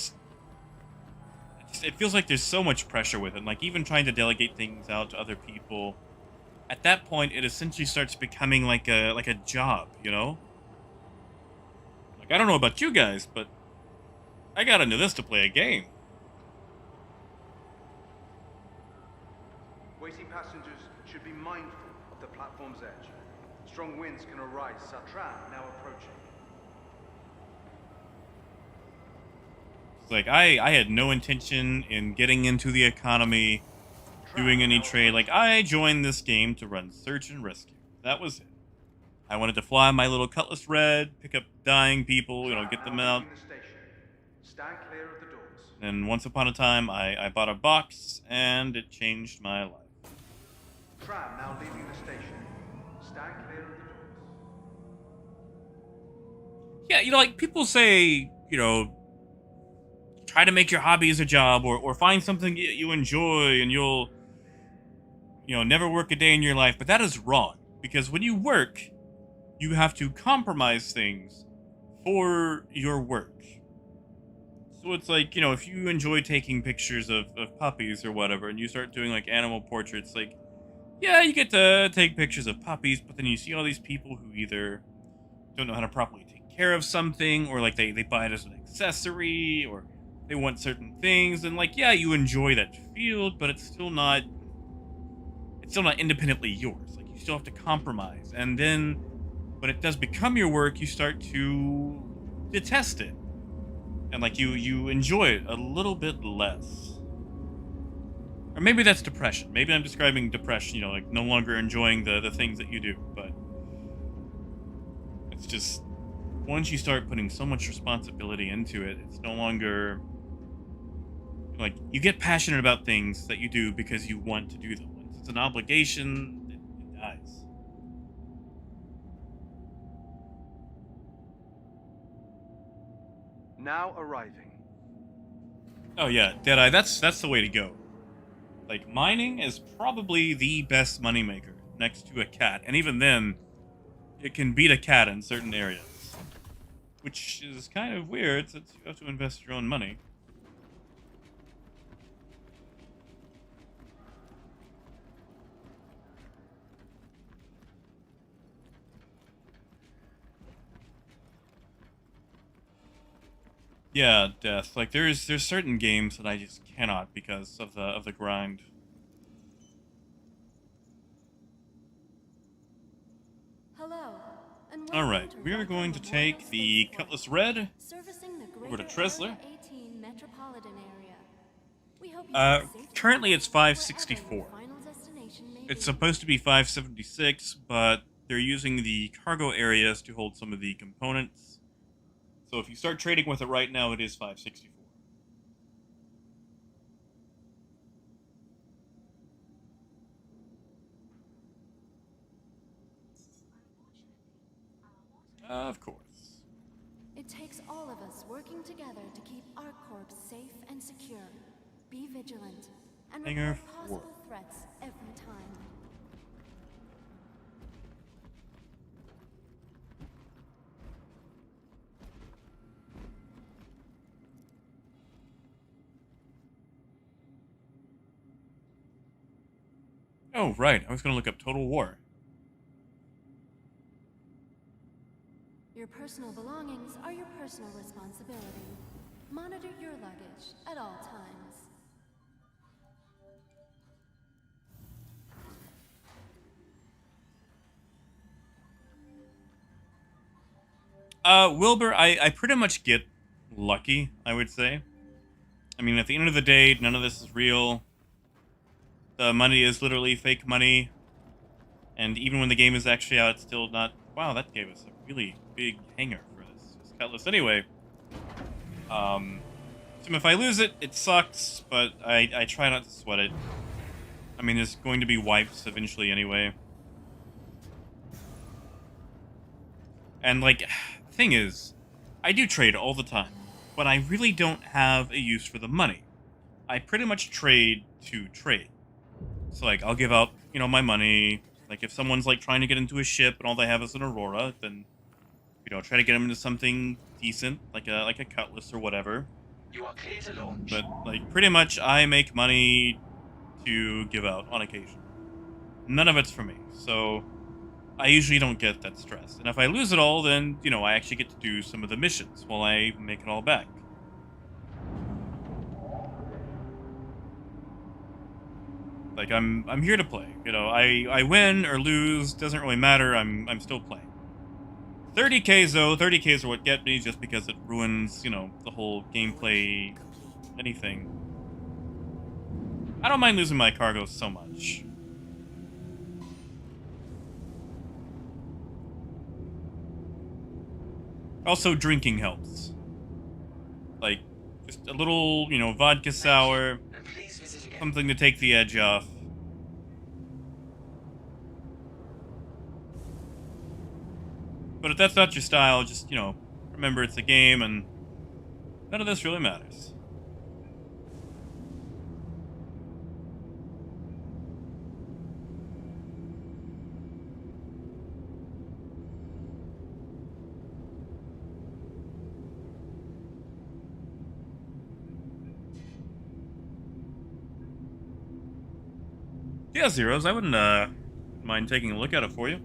Speaker 1: feels like there's so much pressure with it. Like, even trying to delegate things out to other people, at that point, it essentially starts becoming like a job, you know? Like, I don't know about you guys, but I gotta know this to play a game.
Speaker 2: Waiting passengers should be mindful of the platform's edge. Strong winds can arise. Satram now approaching.
Speaker 1: It's like, I had no intention in getting into the economy, doing any trade. Like, I joined this game to run search and rescue. That was it. I wanted to fly my little Cutlass Red, pick up dying people, get them out.
Speaker 2: The station. Stand clear of the doors.
Speaker 1: And once upon a time, I bought a box, and it changed my life.
Speaker 2: Tram now leaving the station. Stand clear of the doors.
Speaker 1: Yeah, like, people say, try to make your hobbies a job, or find something you enjoy, and you'll, never work a day in your life. But that is wrong, because when you work, you have to compromise things for your work. So it's like, if you enjoy taking pictures of puppies or whatever, and you start doing, like, animal portraits, like, yeah, you get to take pictures of puppies, but then you see all these people who either don't know how to properly take care of something, or, like, they buy it as an accessory, or they want certain things, and, like, yeah, you enjoy that field, but it's still not independently yours. Like, you still have to compromise, and then when it does become your work, you start to detest it, and, like, you enjoy it a little bit less. Or maybe that's depression. Maybe I'm describing depression, like, no longer enjoying the things that you do, but it's just, once you start putting so much responsibility into it, it's no longer, like, you get passionate about things that you do because you want to do them. Once it's an obligation, it dies.
Speaker 2: Now arriving.
Speaker 1: Oh yeah, Deadeye, that's the way to go. Like, mining is probably the best moneymaker next to a cat, and even then, it can beat a cat in certain areas. Which is kind of weird, since you have to invest your own money. Yeah, Death. Like, there's certain games that I just cannot because of the grind.
Speaker 6: Hello, and
Speaker 1: All
Speaker 6: welcome
Speaker 1: right,
Speaker 6: to
Speaker 1: we are
Speaker 6: Rocco
Speaker 1: going to
Speaker 6: Memorial
Speaker 1: take the
Speaker 6: Spaceport,
Speaker 1: Cutlass Red
Speaker 6: servicing the
Speaker 1: over to
Speaker 6: greater
Speaker 1: Tressler.
Speaker 6: Area 18 metropolitan area. We hope you have a safe
Speaker 1: Currently it's
Speaker 6: travel wherever
Speaker 1: 564.
Speaker 6: your final destination may
Speaker 1: It's
Speaker 6: be.
Speaker 1: supposed to be 576, but they're using the cargo areas to hold some of the components. So if you start trading with it right now, it is 564. Of course.
Speaker 6: It takes all of us working together to keep our corps safe and secure. Be vigilant and
Speaker 1: Hangar
Speaker 6: report
Speaker 1: 4.
Speaker 6: possible threats every time.
Speaker 1: Oh, right. I was going to look up Total War.
Speaker 6: Your personal belongings are your personal responsibility. Monitor your luggage at all times.
Speaker 1: Wilbur, I pretty much get lucky, I would say. I mean, at the end of the day, none of this is real. The money is literally fake money. And even when the game is actually out, it's still not... Wow, that gave us a really big hanger for this cutlass. Anyway, so if I lose it, it sucks, but I try not to sweat it. I mean, there's going to be wipes eventually anyway. And, like, the thing is, I do trade all the time, but I really don't have a use for the money. I pretty much trade to trade. So, like, I'll give out, you know, my money. Like, if someone's, like, trying to get into a ship and all they have is an Aurora, then, you know, try to get them into something decent, like a cutlass or whatever.
Speaker 5: You are clear to launch.
Speaker 1: But, like, pretty much I make money to give out on occasion. None of it's for me, so I usually don't get that stress. And if I lose it all, then, you know, I actually get to do some of the missions while I make it all back. Like, I'm here to play. You know, I win or lose, doesn't really matter, I'm still playing. 30Ks though, 30Ks are what get me just because it ruins, you know, the whole gameplay, anything. I don't mind losing my cargo so much. Also, drinking helps. Like, just a little, you know, vodka sour,
Speaker 5: And please visit again.
Speaker 1: something to take the edge off. But if that's not your style, just, you know, remember it's a game and none of this really matters. Yeah, Zeros, I wouldn't mind taking a look at it for you.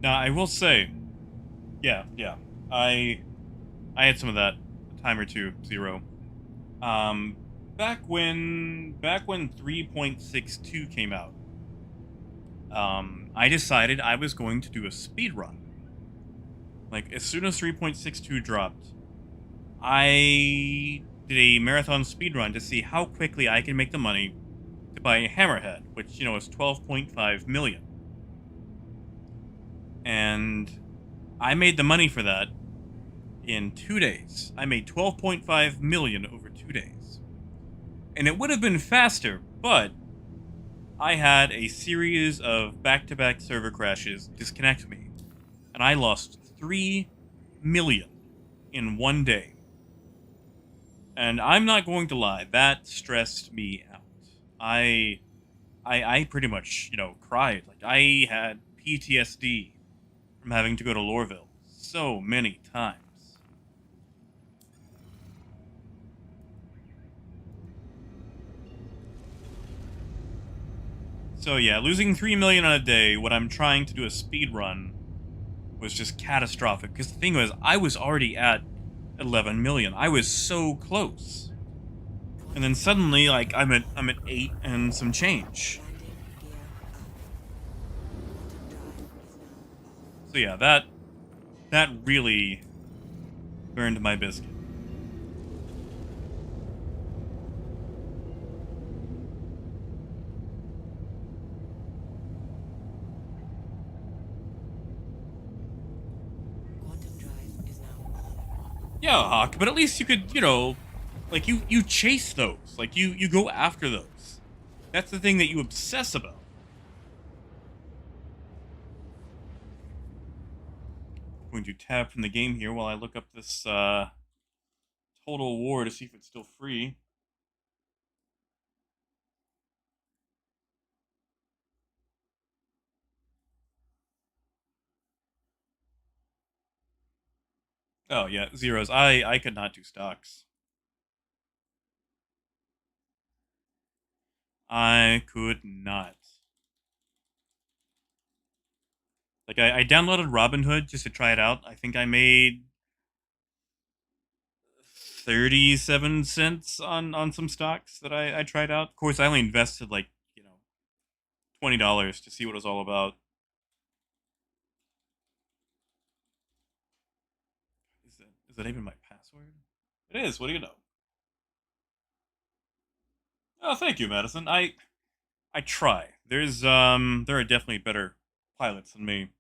Speaker 1: Now, I will say, yeah, I had some of that a time or two, Zero. Back when 3.62 came out, I decided I was going to do a speed run. Like, as soon as 3.62 dropped, I did a marathon speed run to see how quickly I can make the money to buy a Hammerhead, which, you know, is 12.5 million. And I made the money for that in 2 days. I made 12.5 million over 2 days. And it would have been faster, but I had a series of back-to-back server crashes disconnect me, and I lost 3 million in 1 day. And I'm not going to lie, that stressed me out. I pretty much, you know, cried. Like, I had PTSD from having to go to Lorville so many times. So yeah, losing 3 million on a day when I'm trying to do a speed run was just catastrophic. Because the thing was, I was already at 11 million. I was so close. And then suddenly, like, I'm at 8 and some change. So yeah, that really burned my biscuit. Yeah, Hawk, but at least you could, you know, like, you chase those. Like, you go after those. That's the thing that you obsess about. I'm going to tab from the game here while I look up this Total War to see if it's still free. Oh yeah, zeros. I could not do stocks. I could not. Like I downloaded Robinhood just to try it out. I think I made 37 cents on some stocks that I tried out. Of course, I only invested like, $20 to see what it was all about. Is that even my password? It is. What do you know? Oh, thank you, Madison. I try. There are definitely better pilots than me.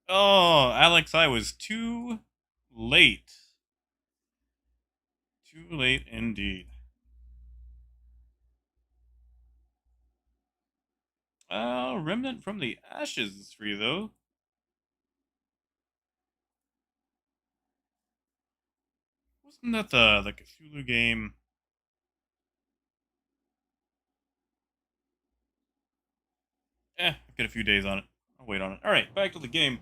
Speaker 1: Oh, Alex, I was too late. Too late indeed. Remnant from the Ashes is free though. Wasn't that the Cthulhu game? I've got a few days on it. I'll wait on it. All right, back to the game.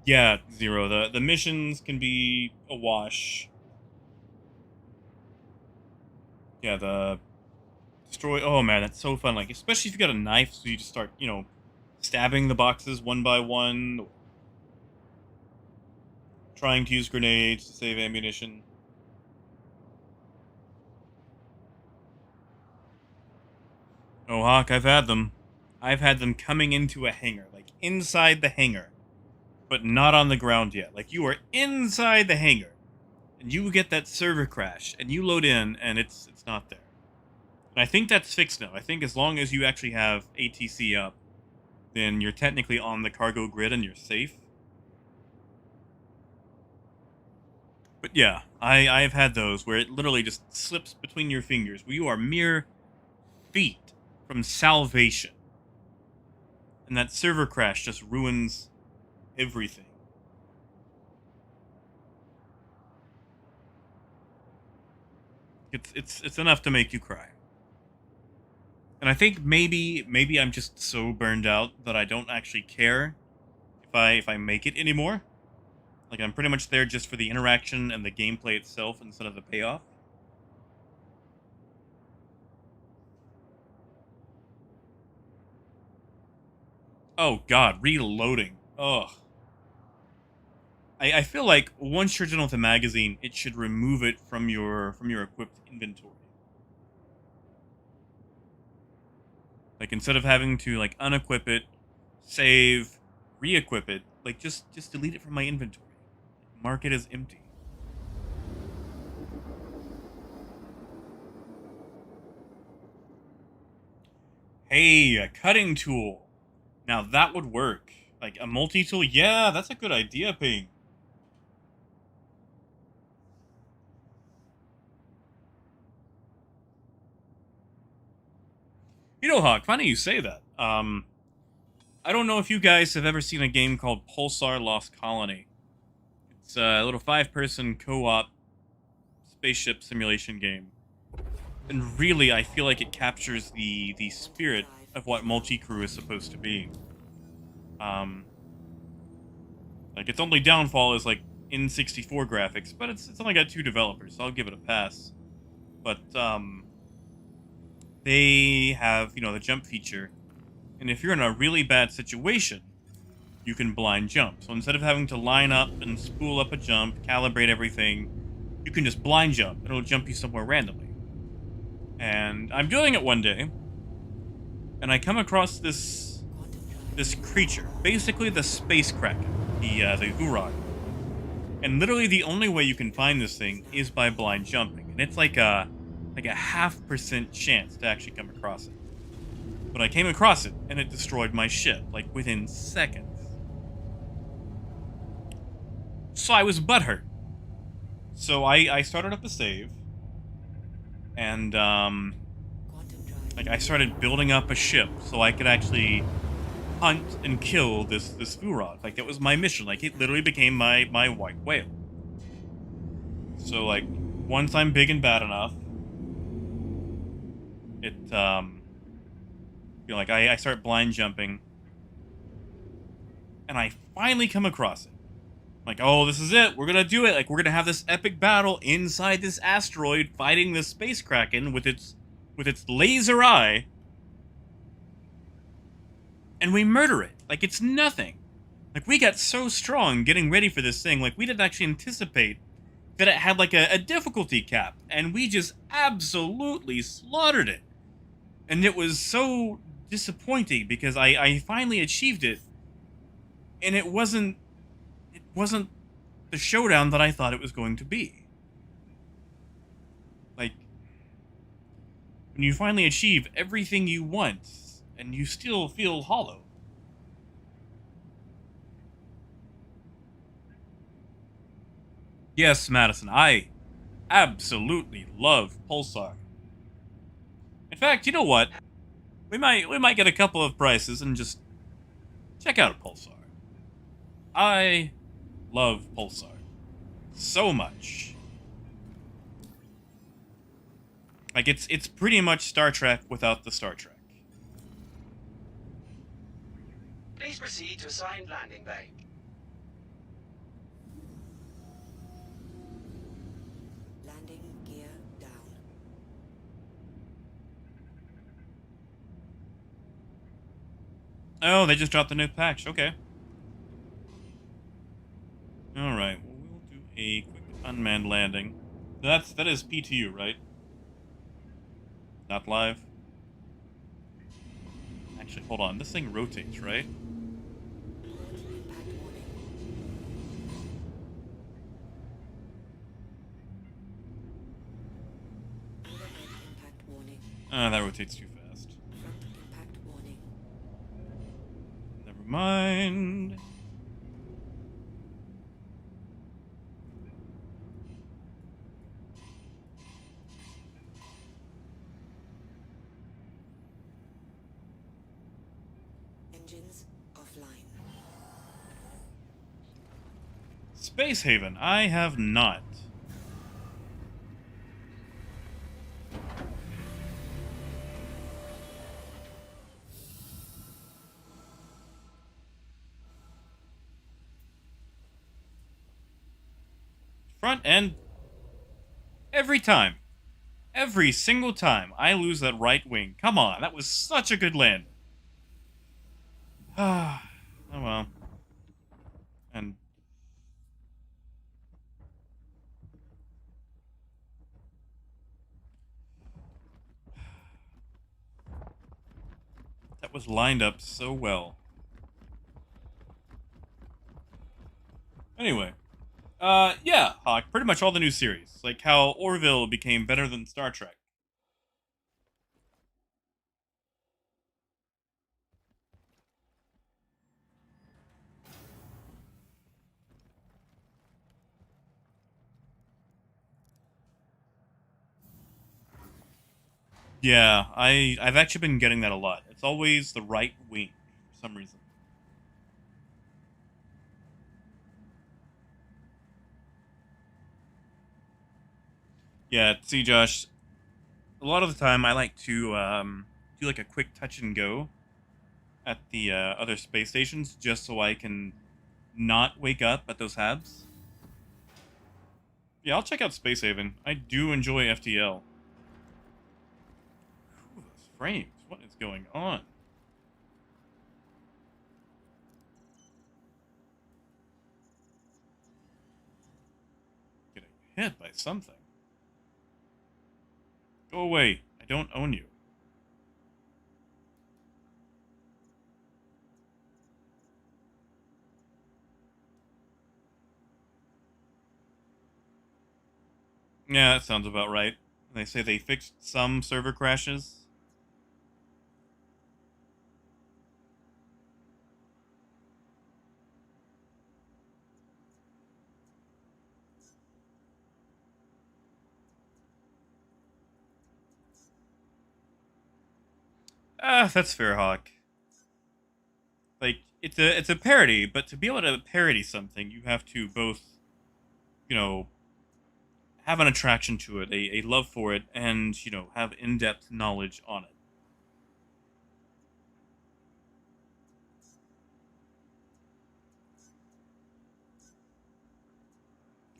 Speaker 1: Yeah, Zero. The missions can be a wash. Yeah, the destroy. Oh man, that's so fun. Like, especially if you got a knife, so you just start, stabbing the boxes one by one, trying to use grenades to save ammunition. Oh, Hawk, I've had them. I've had them coming into a hangar, like inside the hangar, but not on the ground yet. Like you are inside the hangar, and you get that server crash, and you load in, and it's not there. And I think that's fixed now. I think as long as you actually have ATC up, then you're technically on the cargo grid and you're safe. But yeah, I've had those where it literally just slips between your fingers, where you are mere feet from salvation. And that server crash just ruins everything. It's enough to make you cry. And I think maybe I'm just so burned out that I don't actually care if I make it anymore. Like I'm pretty much there just for the interaction and the gameplay itself instead of the payoff. Oh god, reloading. Ugh. I feel like once you're done with a magazine, it should remove it from your equipped inventory. Like instead of having to like unequip it, save, re-equip it, like just delete it from my inventory. Mark it as empty. Hey, a cutting tool. Now that would work. Like a multi-tool, yeah, that's a good idea, Ping. Hawk, funny you say that. I don't know if you guys have ever seen a game called Pulsar Lost Colony. It's a little 5-person co-op spaceship simulation game. And really, I feel like it captures the spirit of what multi-crew is supposed to be. Like its only downfall is like N64 graphics, but it's only got 2 developers, so I'll give it a pass. But they have, the jump feature. And if you're in a really bad situation, you can blind jump. So instead of having to line up and spool up a jump, calibrate everything, you can just blind jump. It'll jump you somewhere randomly. And I'm doing it one day, and I come across this creature, basically the space kraken, the Huron. And literally the only way you can find this thing is by blind jumping. And it's like a 0.5% chance to actually come across it. But I came across it, and it destroyed my ship, like within seconds. So I was butthurt. So I started up a save, and
Speaker 4: Quantum drive.
Speaker 1: like I started building up a ship so I could actually hunt and kill this Furod. Like that was my mission. Like it literally became my white whale. So like once I'm big and bad enough, it like I start blind jumping, and I finally come across it. Like, oh, this is it. We're gonna do it. Like we're gonna have this epic battle inside this asteroid, fighting this space kraken with its laser eye, and we murder it. Like it's nothing. Like we got so strong getting ready for this thing. Like we didn't actually anticipate that it had like a difficulty cap, and we just absolutely slaughtered it. And it was so disappointing because I finally achieved it, and it wasn't the showdown that I thought it was going to be. Like when you finally achieve everything you want and you still feel hollow. Yes, Madison, I absolutely love Pulsar. In fact, you know what? We might get a couple of prices and just check out Pulsar. I love Pulsar so much. Like it's pretty much Star Trek without the Star Trek.
Speaker 5: Please proceed to assigned landing bay.
Speaker 4: Landing gear down.
Speaker 1: Oh, they just dropped the new patch. Okay. All right. Well, we'll do a quick unmanned landing. That is PTU, right? Not live. Actually, hold on. This thing rotates, right?
Speaker 4: Port impact warning. Overhead impact warning.
Speaker 1: Ah, that rotates too fast.
Speaker 4: Front impact warning.
Speaker 1: Never mind.
Speaker 4: Engines offline.
Speaker 1: Space Haven. I have not. Front end. Every time. Every single time I lose that right wing. Come on, that was such a good land. Ah, oh well. And that was lined up so well. Anyway, yeah, Hawk, pretty much all the new series. Like how Orville became better than Star Trek. Yeah, I've actually been getting that a lot. It's always the right wing for some reason. Yeah, see, Josh, a lot of the time I like to do like a quick touch and go at the other space stations just so I can not wake up at those habs. Yeah, I'll check out Space Haven. I do enjoy FTL. Ooh, those frames. What is going on? Getting hit by something. Go away. I don't own you. Yeah, that sounds about right. They say they fixed some server crashes. That's fair, Hawk. Like, it's a parody, but to be able to parody something, you have to both, you know, have an attraction to it, a love for it, and, you know, have in-depth knowledge on it.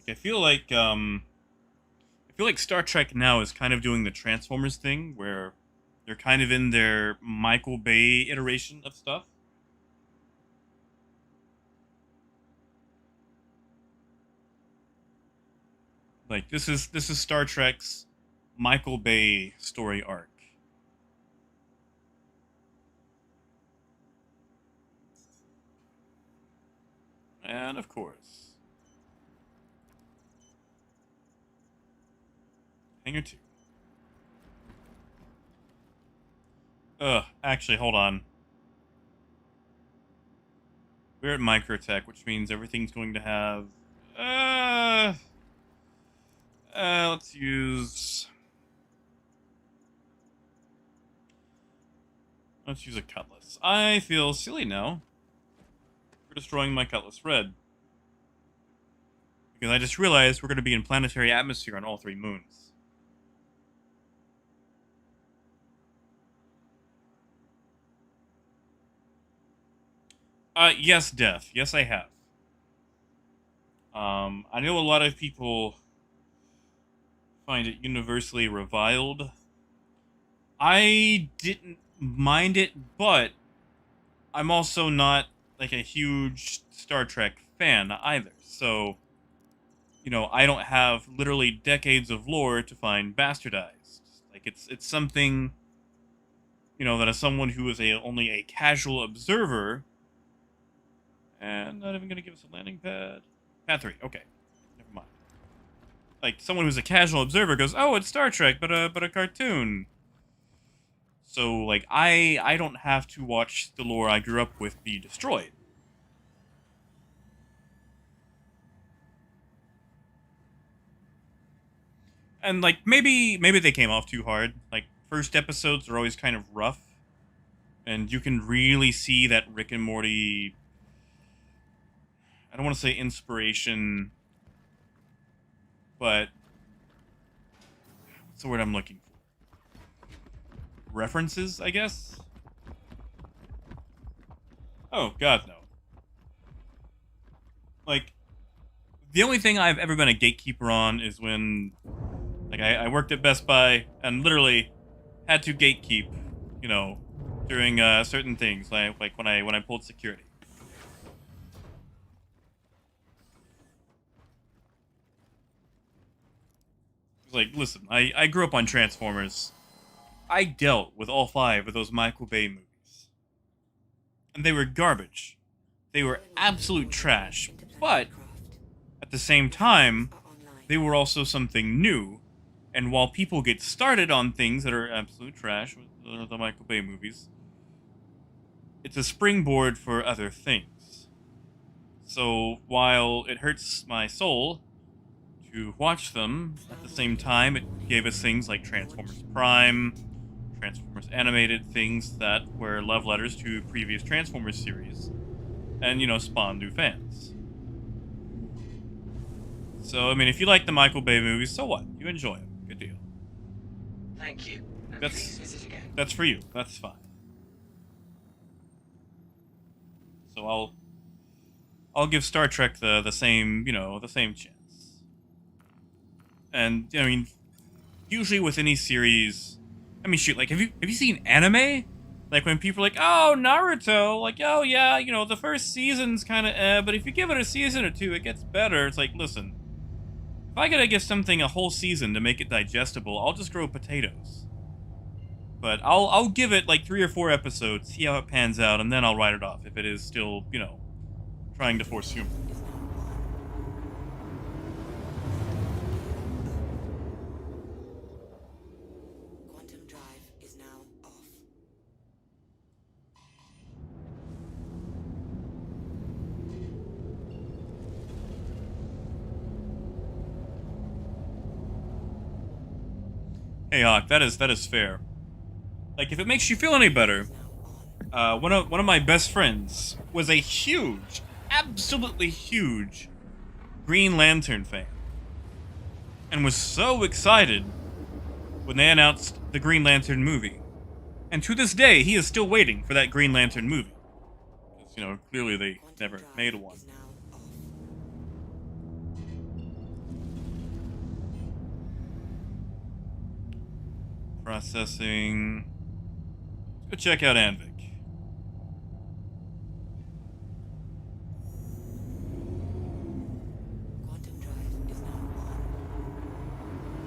Speaker 1: I feel like, I feel like Star Trek now is kind of doing the Transformers thing, where they're kind of in their Michael Bay iteration of stuff. Like this is Star Trek's Michael Bay story arc. And of course, Hangar 2. Actually, hold on. We're at Microtech, which means everything's going to have... let's use... Let's use a cutlass. I feel silly now for destroying my cutlass red. Because I just realized we're going to be in planetary atmosphere on all 3 moons. Yes, Def. Yes, I have. I know a lot of people find it universally reviled. I didn't mind it, but I'm also not, like, a huge Star Trek fan either. So, you know, I don't have literally decades of lore to find bastardized. Like, it's something, you know, that as someone who is only a casual observer, and not even going to give us a landing pad. Pad 3, okay. Never mind. Like, someone who's a casual observer goes, oh, it's Star Trek, but a cartoon. So, like, I don't have to watch the lore I grew up with be destroyed. And, like, maybe they came off too hard. Like, first episodes are always kind of rough. And you can really see that Rick and Morty... I don't want to say inspiration, but... what's the word I'm looking for? References, I guess? Oh, God, no. Like, the only thing I've ever been a gatekeeper on is when... like, I worked at Best Buy and literally had to gatekeep, you know, during certain things, like when I pulled security. It's like, listen, I grew up on Transformers. I dealt with all 5 of those Michael Bay movies. And they were garbage. They were absolute trash. But, at the same time, they were also something new. And while people get started on things that are absolute trash, the Michael Bay movies, it's a springboard for other things. So while it hurts my soul to watch them, at the same time it gave us things like Transformers Prime, Transformers Animated, things that were love letters to previous Transformers series, and, you know, spawned new fans. So, I mean, if you like the Michael Bay movies, so what? You enjoy them. Good deal.
Speaker 5: Thank you. And
Speaker 1: That's-
Speaker 5: please visit again.
Speaker 1: That's for you. That's fine. So I'll give Star Trek the same, you know, the same chance. And I mean, usually with any series, I mean, shoot, like have you seen anime? Like when people are like, oh, Naruto, like, oh yeah, you know, the first season's kind of but if you give it a season or 2, it gets better. It's like, listen, if I gotta give something a whole season to make it digestible, I'll just grow potatoes. But I'll give it like 3 or 4 episodes, see how it pans out, and then I'll write it off if it is still, you know, trying to force humor.
Speaker 4: Quantum drive is now off.
Speaker 1: Hey Hawk, that is fair. Like, if it makes you feel any better, one of my best friends was a huge, absolutely huge Green Lantern fan, and was so excited when they announced the Green Lantern movie. And to this day, he is still waiting for that Green Lantern movie. Because, clearly they
Speaker 4: Quantum
Speaker 1: never
Speaker 4: drive
Speaker 1: made one.
Speaker 4: is now off.
Speaker 1: Processing. Let's go check out Anvik.
Speaker 4: Quantum drive is now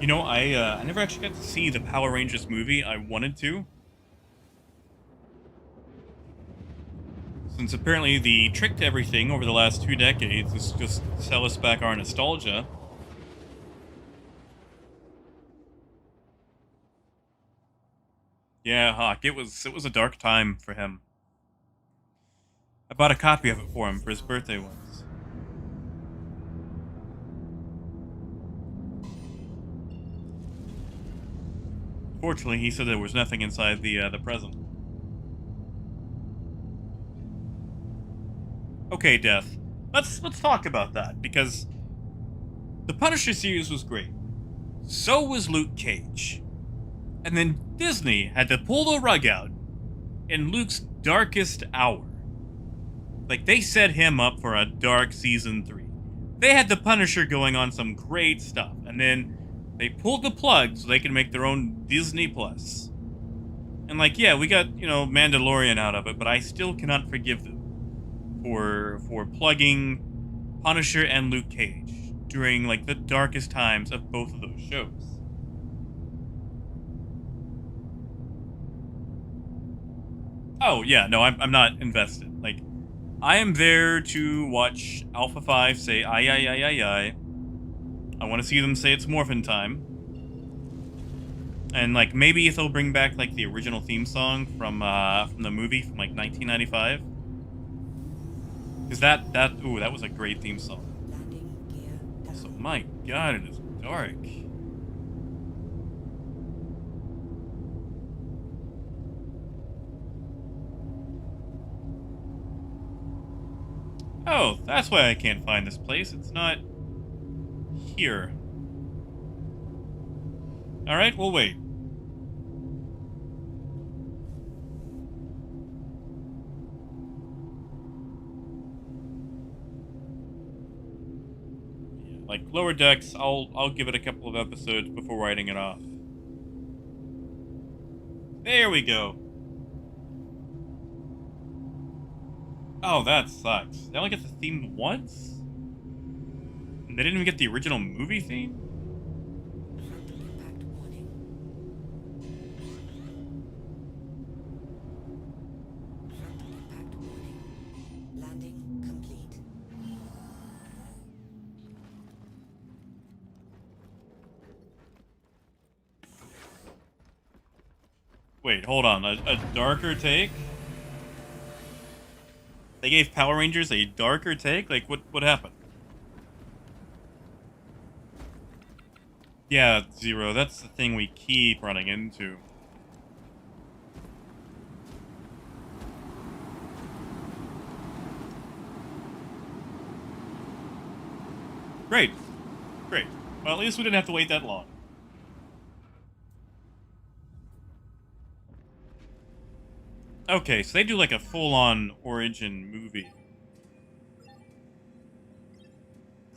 Speaker 4: on.
Speaker 1: I never actually got to see the Power Rangers movie. I wanted to. Since apparently the trick to everything over the last 2 decades is just sell us back our nostalgia. Yeah, Hawk, it was a dark time for him. I bought a copy of it for him for his birthday once. Fortunately, he said there was nothing inside the present. Okay, Death. Let's talk about that, because the Punisher series was great. So was Luke Cage. And then Disney had to pull the rug out in Luke's darkest hour. Like, they set him up for a dark season 3. They had the Punisher going on some great stuff, and then they pulled the plug so they could make their own Disney Plus. And like, yeah, we got, Mandalorian out of it, but I still cannot forgive them for plugging Punisher and Luke Cage during like the darkest times of both of those shows. Oh yeah, no, I'm not invested. Like, I am there to watch Alpha 5 say aye aye aye aye aye. I want to see them say it's morphin' time. And like, maybe if they'll bring back like the original theme song from the movie from like 1995. Because that was a great theme song.
Speaker 4: Landing gear down.
Speaker 1: So my god, it is dark. Oh, that's why I can't find this place. It's not here. Alright, we'll wait. Yeah, like Lower Decks, I'll give it a couple of episodes before writing it off. There we go. Oh, that sucks. They only get the theme once? And they didn't even get the original movie theme?
Speaker 4: Frontal impact warning. Frontal impact warning. Landing complete.
Speaker 1: Wait, hold on. A darker take? They gave Power Rangers a darker take? Like, what happened? Yeah, Zero, that's the thing we keep running into. Great. Great. Well, at least we didn't have to wait that long. Okay, so they do like a full-on origin movie.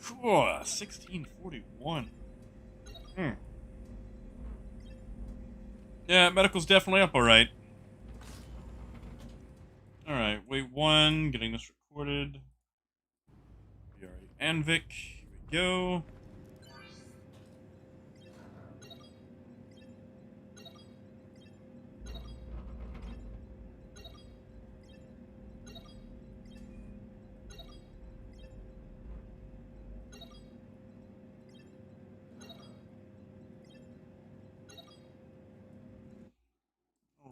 Speaker 1: Whew, 1641. Yeah, medical's definitely up, alright. Alright, wait one, getting this recorded. Alright, Anvik, here we go.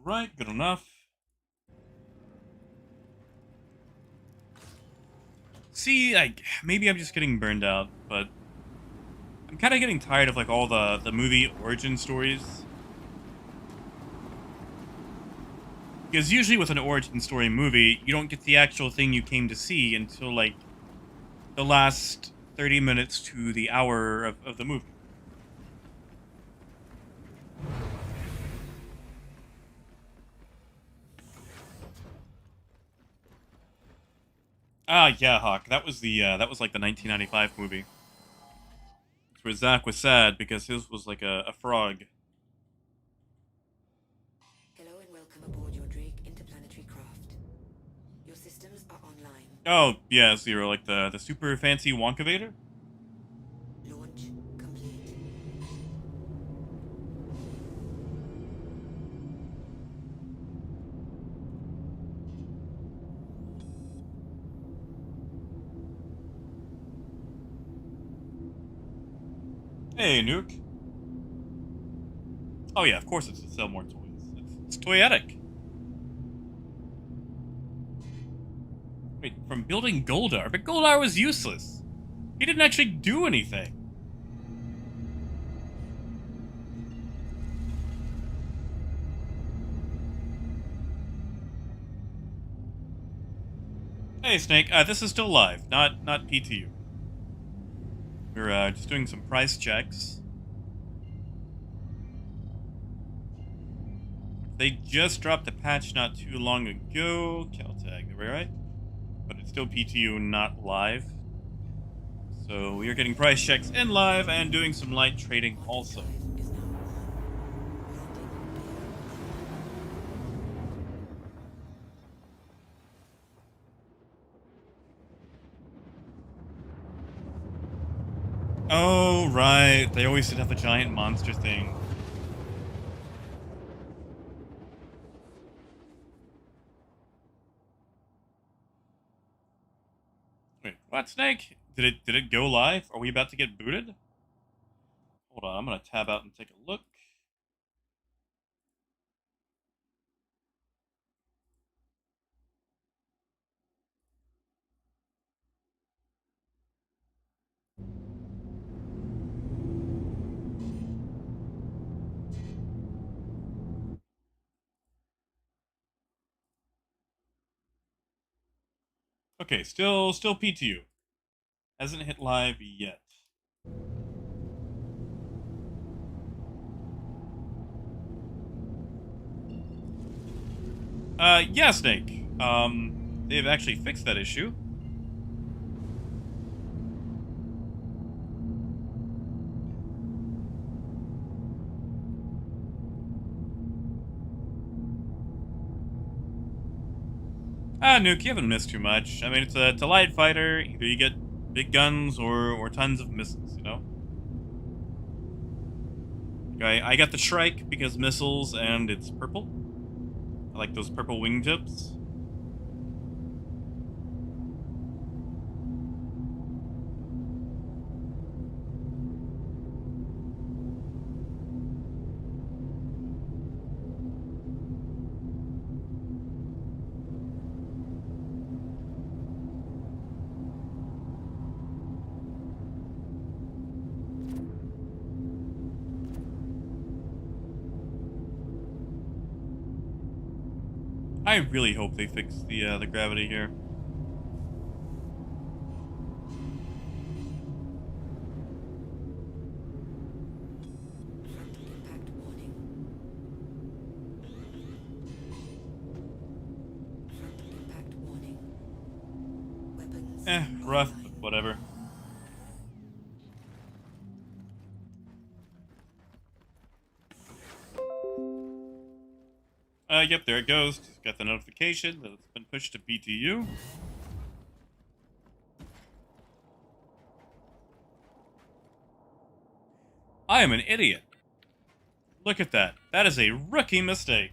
Speaker 1: Alright, good enough. See, maybe I'm just getting burned out, but I'm kind of getting tired of like all the movie origin stories. Because usually with an origin story movie, you don't get the actual thing you came to see until, like, the last 30 minutes to the hour of the movie. Ah, yeah, Hawk. That was that was like the 1995 movie. It's where Zach was sad because his was like a frog.
Speaker 4: Hello and welcome aboard your Drake interplanetary craft. Your systems are online.
Speaker 1: Oh, yeah, Zero, like the super fancy Wonkavator?
Speaker 4: Launch complete.
Speaker 1: Hey, Nuke. Oh yeah, of course it's to sell more toys. It's toyetic. Wait, from building Goldar, but Goldar was useless. He didn't actually do anything. Hey, Snake. This is still live, not PTU. We're just doing some price checks. They just dropped a patch not too long ago. Caltag, am I right? But it's still PTU, not live. So we are getting price checks in live and doing some light trading also.
Speaker 4: Drive is now on. Landing.
Speaker 1: Oh, right. They always did have a giant monster thing. Wait, what, Snake? Did it go live? Are we about to get booted? Hold on, I'm gonna tab out and take a look. Okay, still PTU. Hasn't hit live yet. Yeah, Snake. They've actually fixed that issue. Ah, Nuke, you haven't missed too much. I mean, it's a light fighter. Either you get big guns or tons of missiles, you know? I got the Shrike because missiles and it's purple. I like those purple wingtips. I really hope they fix the gravity here.
Speaker 4: Frontal impact warning. Frontal impact warning. Weapons.
Speaker 1: Rough,
Speaker 4: online.
Speaker 1: but whatever. Yep, there it goes. Just got the notification that it's been pushed to PTU. I am an idiot. Look at that. That is a rookie mistake.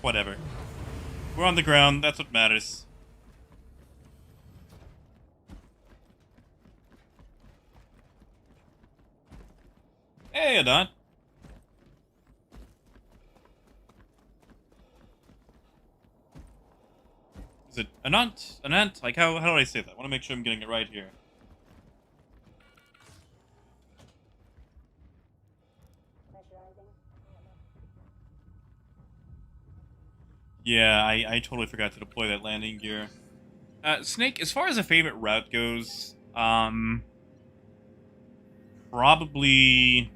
Speaker 1: Whatever. We're on the ground. That's what matters. Hey, Adon. Is it Anant? Anant? Like, how do I say that? I want to make sure I'm getting it right here. Yeah, I totally forgot to deploy that landing gear. Snake, as far as a favorite route goes, probably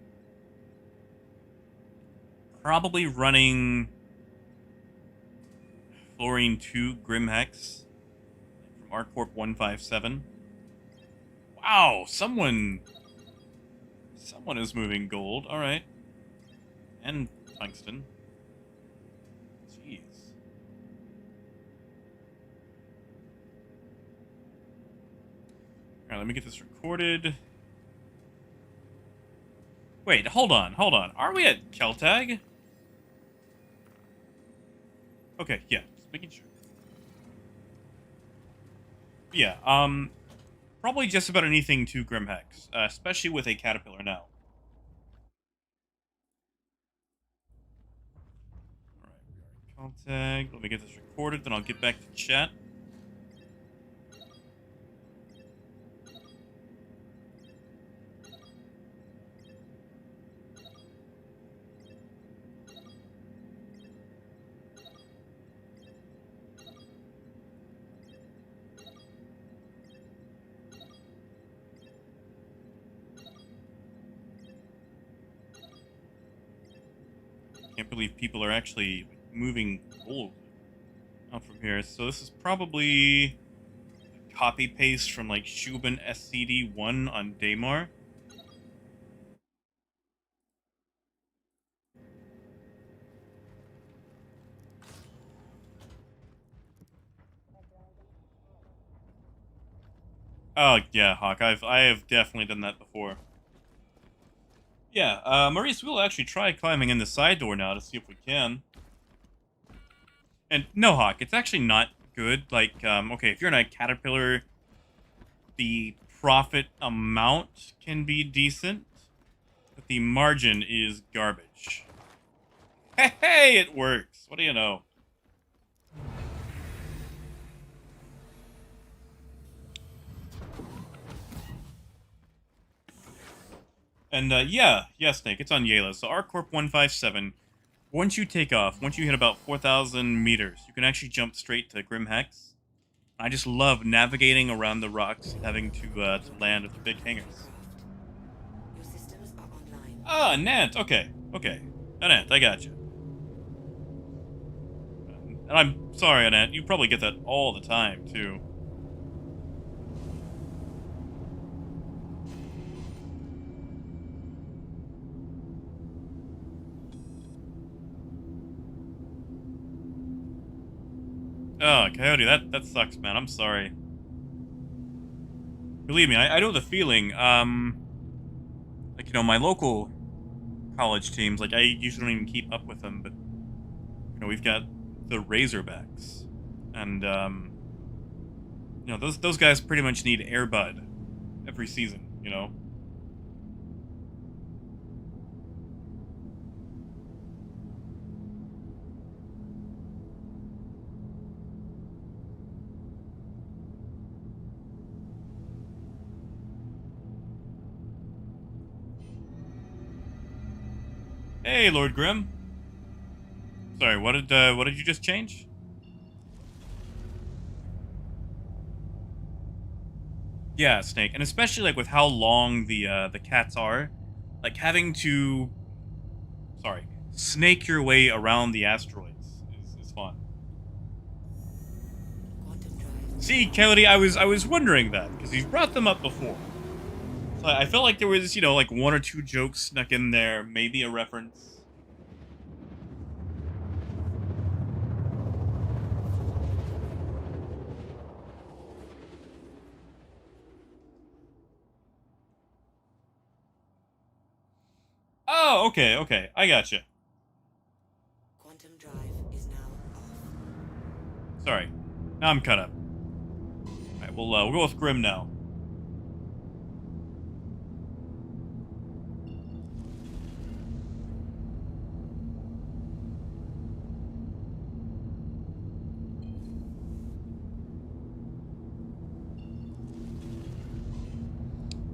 Speaker 1: running Fluorine 2 Grim Hex from ArcCorp 157. Wow, someone is moving gold. All right, and tungsten. Jeez. All right, let me get this recorded. Wait, hold on. Are we at Keltag? Okay, yeah, just making sure. Yeah, probably just about anything to Grim Hex, especially with a caterpillar now. Alright, we are in Keltag. Let me get this recorded, then I'll get back to chat. Can't believe people are actually moving gold out from here. So this is probably a copy paste from like Shubin SCD-1 on Daymar. Oh yeah, Hawk. I have definitely done that before. Yeah, Maurice, we'll actually try climbing in the side door now to see if we can. And no, Hawk, it's actually not good. Like, okay, if you're in a caterpillar, the profit amount can be decent, but the margin is garbage. Hey, it works. What do you know? And yeah, Snake, it's on Yayla. So ArcCorp 157. Once you take off, once you hit about 4,000 meters, you can actually jump straight to Grim Hex. I just love navigating around the rocks, having to land at the big hangars.
Speaker 4: Your systems are online.
Speaker 1: Ah, Nant. Okay. Nant, I got you. And I'm sorry, Nant. You probably get that all the time, too. Oh, Coyote, that sucks, man. I'm sorry. Believe me, I know the feeling. Like, you know, my local college teams, like, I usually don't even keep up with them, but, you know, we've got the Razorbacks. And, you know, those guys pretty much need Air Bud every season, you know? Hey, Lord Grim. Sorry, what did you just change? Yeah, Snake, and especially like with how long the cats are, like having to, sorry, snake your way around the asteroids is fun.
Speaker 4: Quantum drive.
Speaker 1: See, Kelly, I was wondering that because he's brought them up before. So I felt like there was, you know, like one or two jokes snuck in there, maybe a reference. Oh, okay, I gotcha.
Speaker 4: Quantum drive is now off.
Speaker 1: Sorry, now I'm caught up. All right, we'll go with Grim now.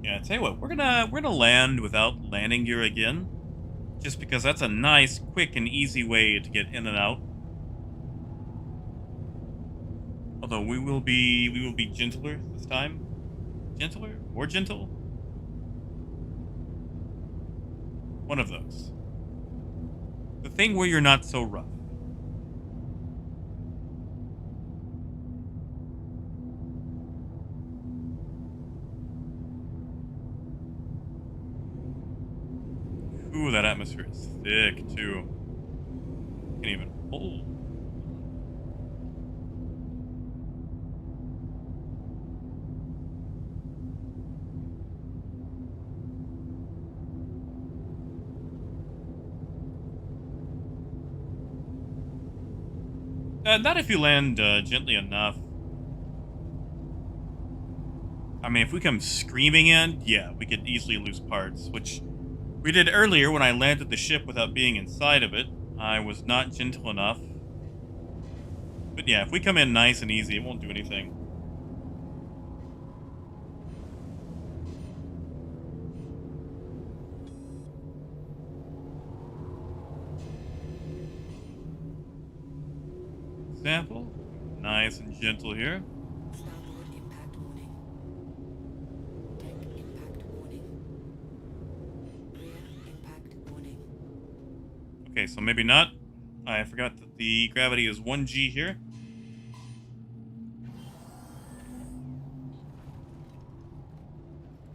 Speaker 1: Yeah, tell you what, we're gonna land without landing gear again, just because that's a nice, quick, and easy way to get in and out. Although we will be gentler this time. Gentler? More gentle? One of those. The thing where you're not so rough. Ooh, that atmosphere is thick too. Can't even hold. Not if you land gently enough. I mean, if we come screaming in, yeah, we could easily lose parts, which we did earlier when I landed the ship without being inside of it. I was not gentle enough. But yeah, if we come in nice and easy, it won't do anything. Example. Nice and gentle here.
Speaker 4: Starboard impact warning. Deck impact warning. Rear impact warning.
Speaker 1: Okay, so maybe not. I forgot that the gravity is 1G here.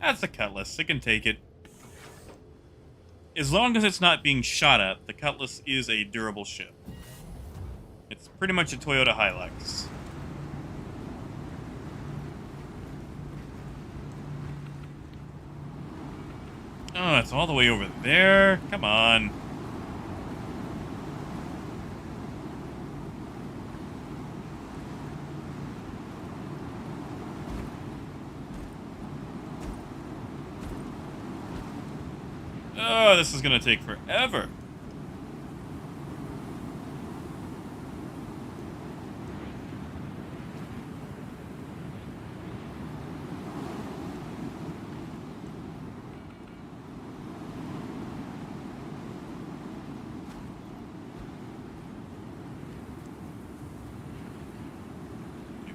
Speaker 1: That's a Cutlass. It can take it. As long as it's not being shot at, the Cutlass is a durable ship. It's pretty much a Toyota Hilux. Oh, it's all the way over there? Come on. Oh, this is gonna take forever.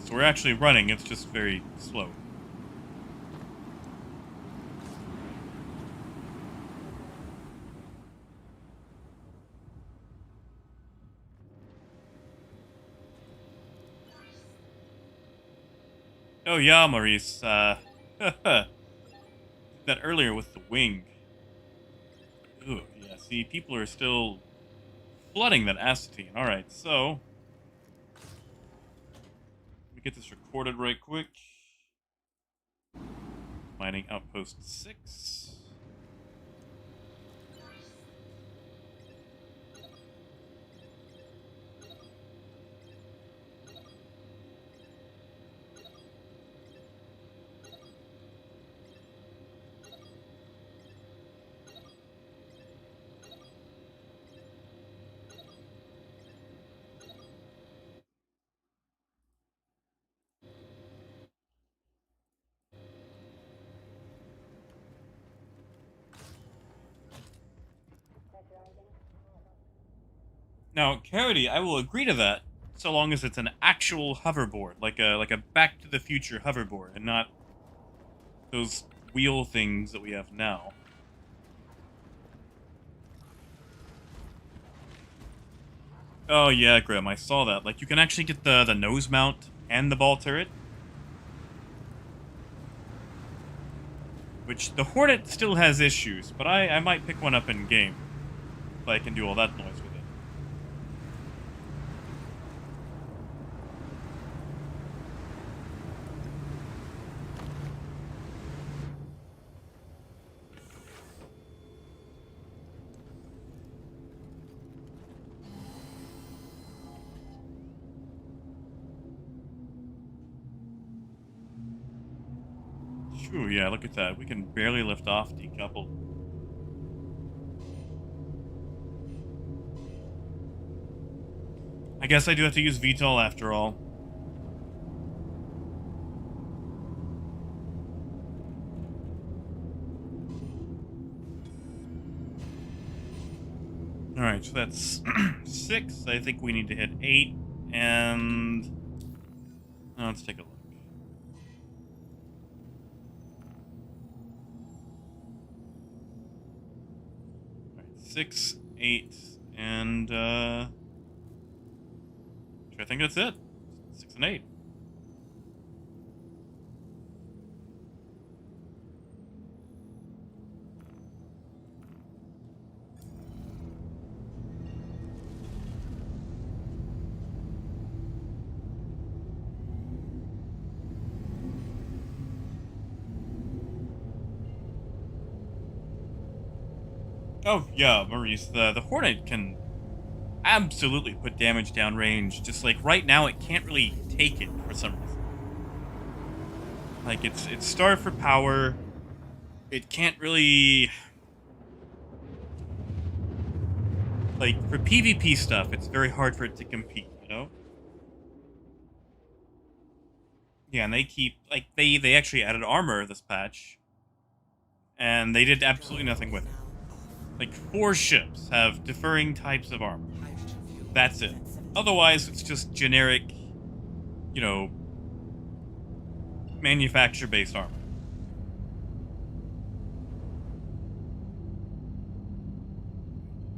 Speaker 1: So we're actually running, it's just very slow. Oh yeah, Maurice, did that earlier with the wing. Ooh, yeah, see, people are still flooding that acetine. Alright, so let me get this recorded right quick. Mining outpost 6. Now, Carity, I will agree to that, so long as it's an actual hoverboard, like a Back to the Future hoverboard, and not those wheel things that we have now. Oh yeah, Grim, I saw that. Like, you can actually get the nose mount and the ball turret. Which, the Hornet still has issues, but I might pick one up in game. If I can do all that noise with it. Phew, yeah, look at that. We can barely lift off decoupled. I guess I do have to use VTOL after all. Alright, so that's 6. I think we need to hit 8, and Let's take a look. Alright, 6, 8, and I think that's it. 6 and 8. Oh yeah, Maurice, the Hornet can absolutely put damage downrange. Just like right now, it can't really take it for some reason. Like it's starved for power. It can't really like for PvP stuff. It's very hard for it to compete. You know. Yeah, and they keep like they actually added armor this patch, and they did absolutely nothing with it. Like 4 ships have differing types of armor. That's it. Otherwise, it's just generic, you know, manufacture-based armor.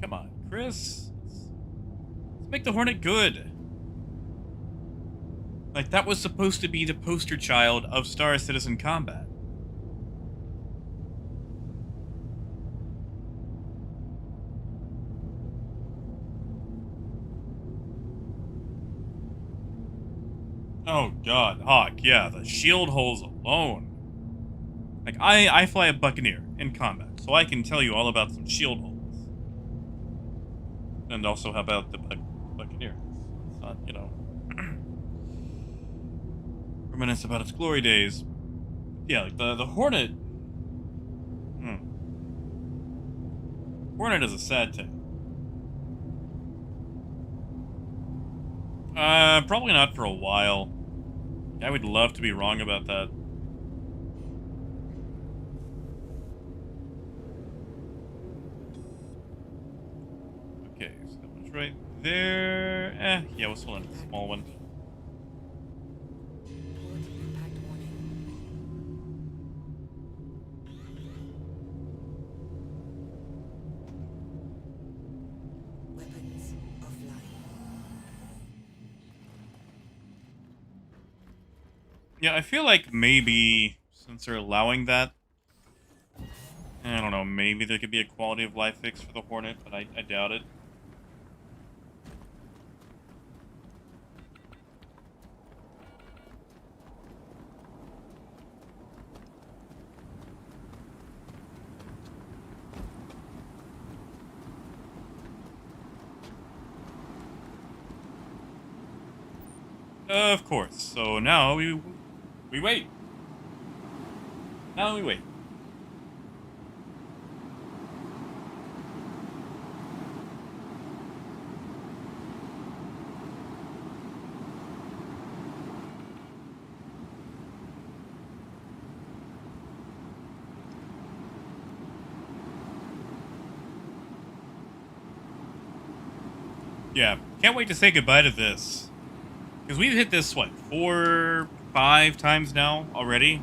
Speaker 1: Come on, Chris. Let's make the Hornet good. Like, that was supposed to be the poster child of Star Citizen combat. Oh god, Hawk, yeah, the shield holes alone. Like, I fly a Buccaneer in combat, so I can tell you all about some shield holes. And also, how about the Buccaneer? It's not, you know, reminisce about its glory days. Yeah, like the Hornet. Hornet is a sad tale. Probably not for a while. I would love to be wrong about that. Okay, so that one's right there. Yeah, we'll still end the small one.
Speaker 4: Port impact warning. Weapons offline.
Speaker 1: Yeah, I feel like maybe since they're allowing that, I don't know, maybe there could be a quality of life fix for the Hornet, but I doubt it. Of course. So now we wait. Now we wait. Yeah, can't wait to say goodbye to this. Because we've hit this, what, 4, 5 times now already?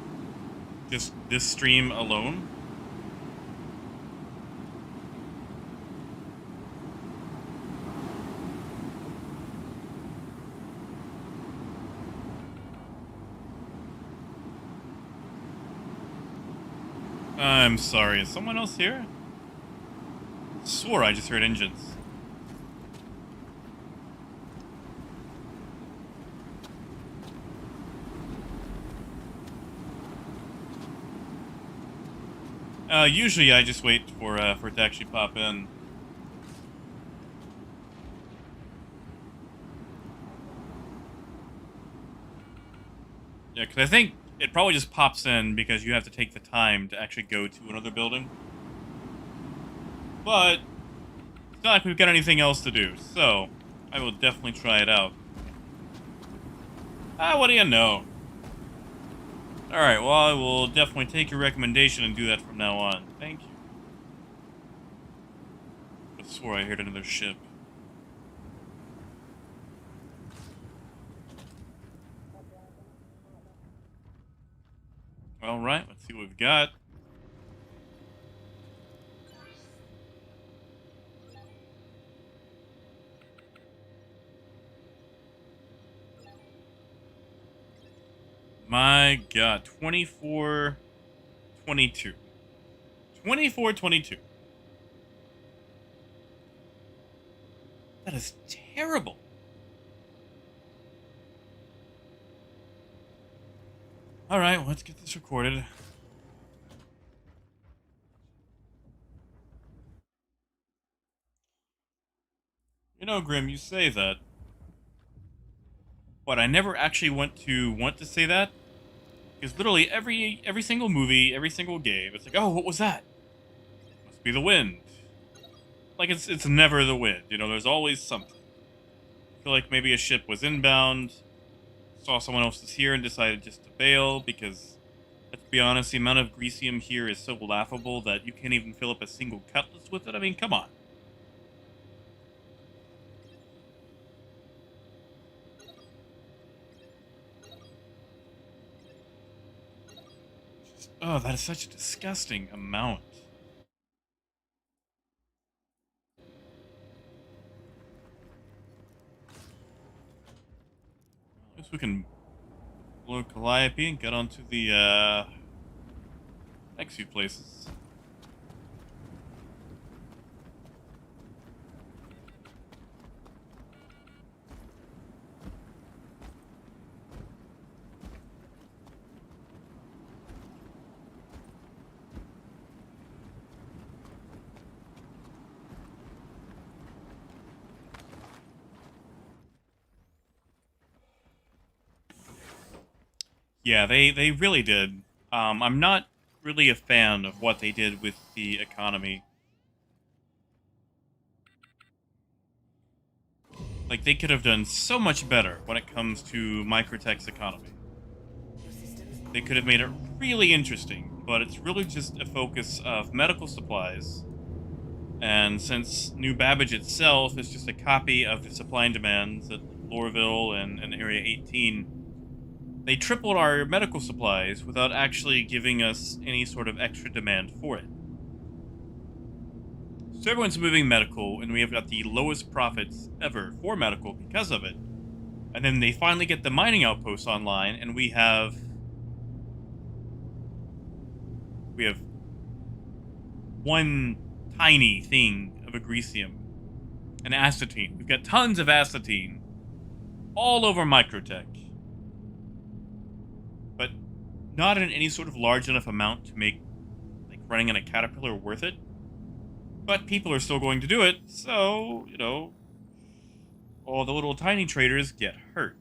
Speaker 1: Just this stream alone? I'm sorry, is someone else here? Swore I just heard engines. Usually I just wait for it to actually pop in. Yeah, because I think it probably just pops in because you have to take the time to actually go to another building. But it's not like we've got anything else to do, so I will definitely try it out. What do you know? Alright, well, I will definitely take your recommendation and do that from now on. Thank you. I swore I heard another ship. All right, let's see what we've got. My God, 24, 22. 24, 22. That is terrible. All right, well, let's get this recorded. You know, Grim, you say that, but I never actually want to say that, because literally every single movie, every single game, it's like, oh, what was that? Must be the wind. Like it's never the wind. You know, there's always something. I feel like maybe a ship was inbound, saw someone else was here, and decided just to bail because, let's be honest, the amount of greasium here is so laughable that you can't even fill up a single cutlass with it. I mean, come on. Oh, that is such a disgusting amount. I guess we can blow Calliope and get onto the next few places. Yeah, they really did. I'm not really a fan of what they did with the economy. Like, they could have done so much better when it comes to Microtech's economy.
Speaker 4: Your systems are
Speaker 1: They could have made it really interesting, but it's really just a focus of medical supplies. And since New Babbage itself is just a copy of the supply and demands at Lorville and Area 18, they tripled our medical supplies without actually giving us any sort of extra demand for it. So everyone's moving medical, and we have got the lowest profits ever for medical because of it. And then they finally get the mining outposts online, and we have one tiny thing of agresium, and acetine. We've got tons of acetine all over Microtech, but not in any sort of large enough amount to make like running in a caterpillar worth it. But people are still going to do it, so you know, all the little tiny traders get hurt.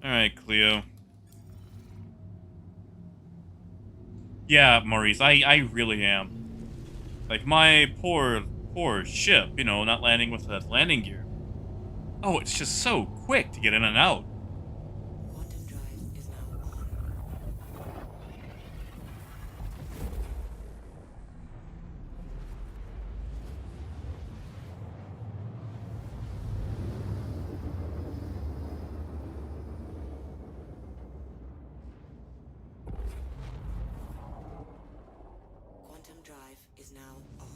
Speaker 1: All right, Cleo. Yeah, Maurice, I really am. Like, my poor ship, you know, not landing with that landing gear. Oh, it's just so quick to get in and out.
Speaker 4: quantum drive is now on. Quantum drive is now off.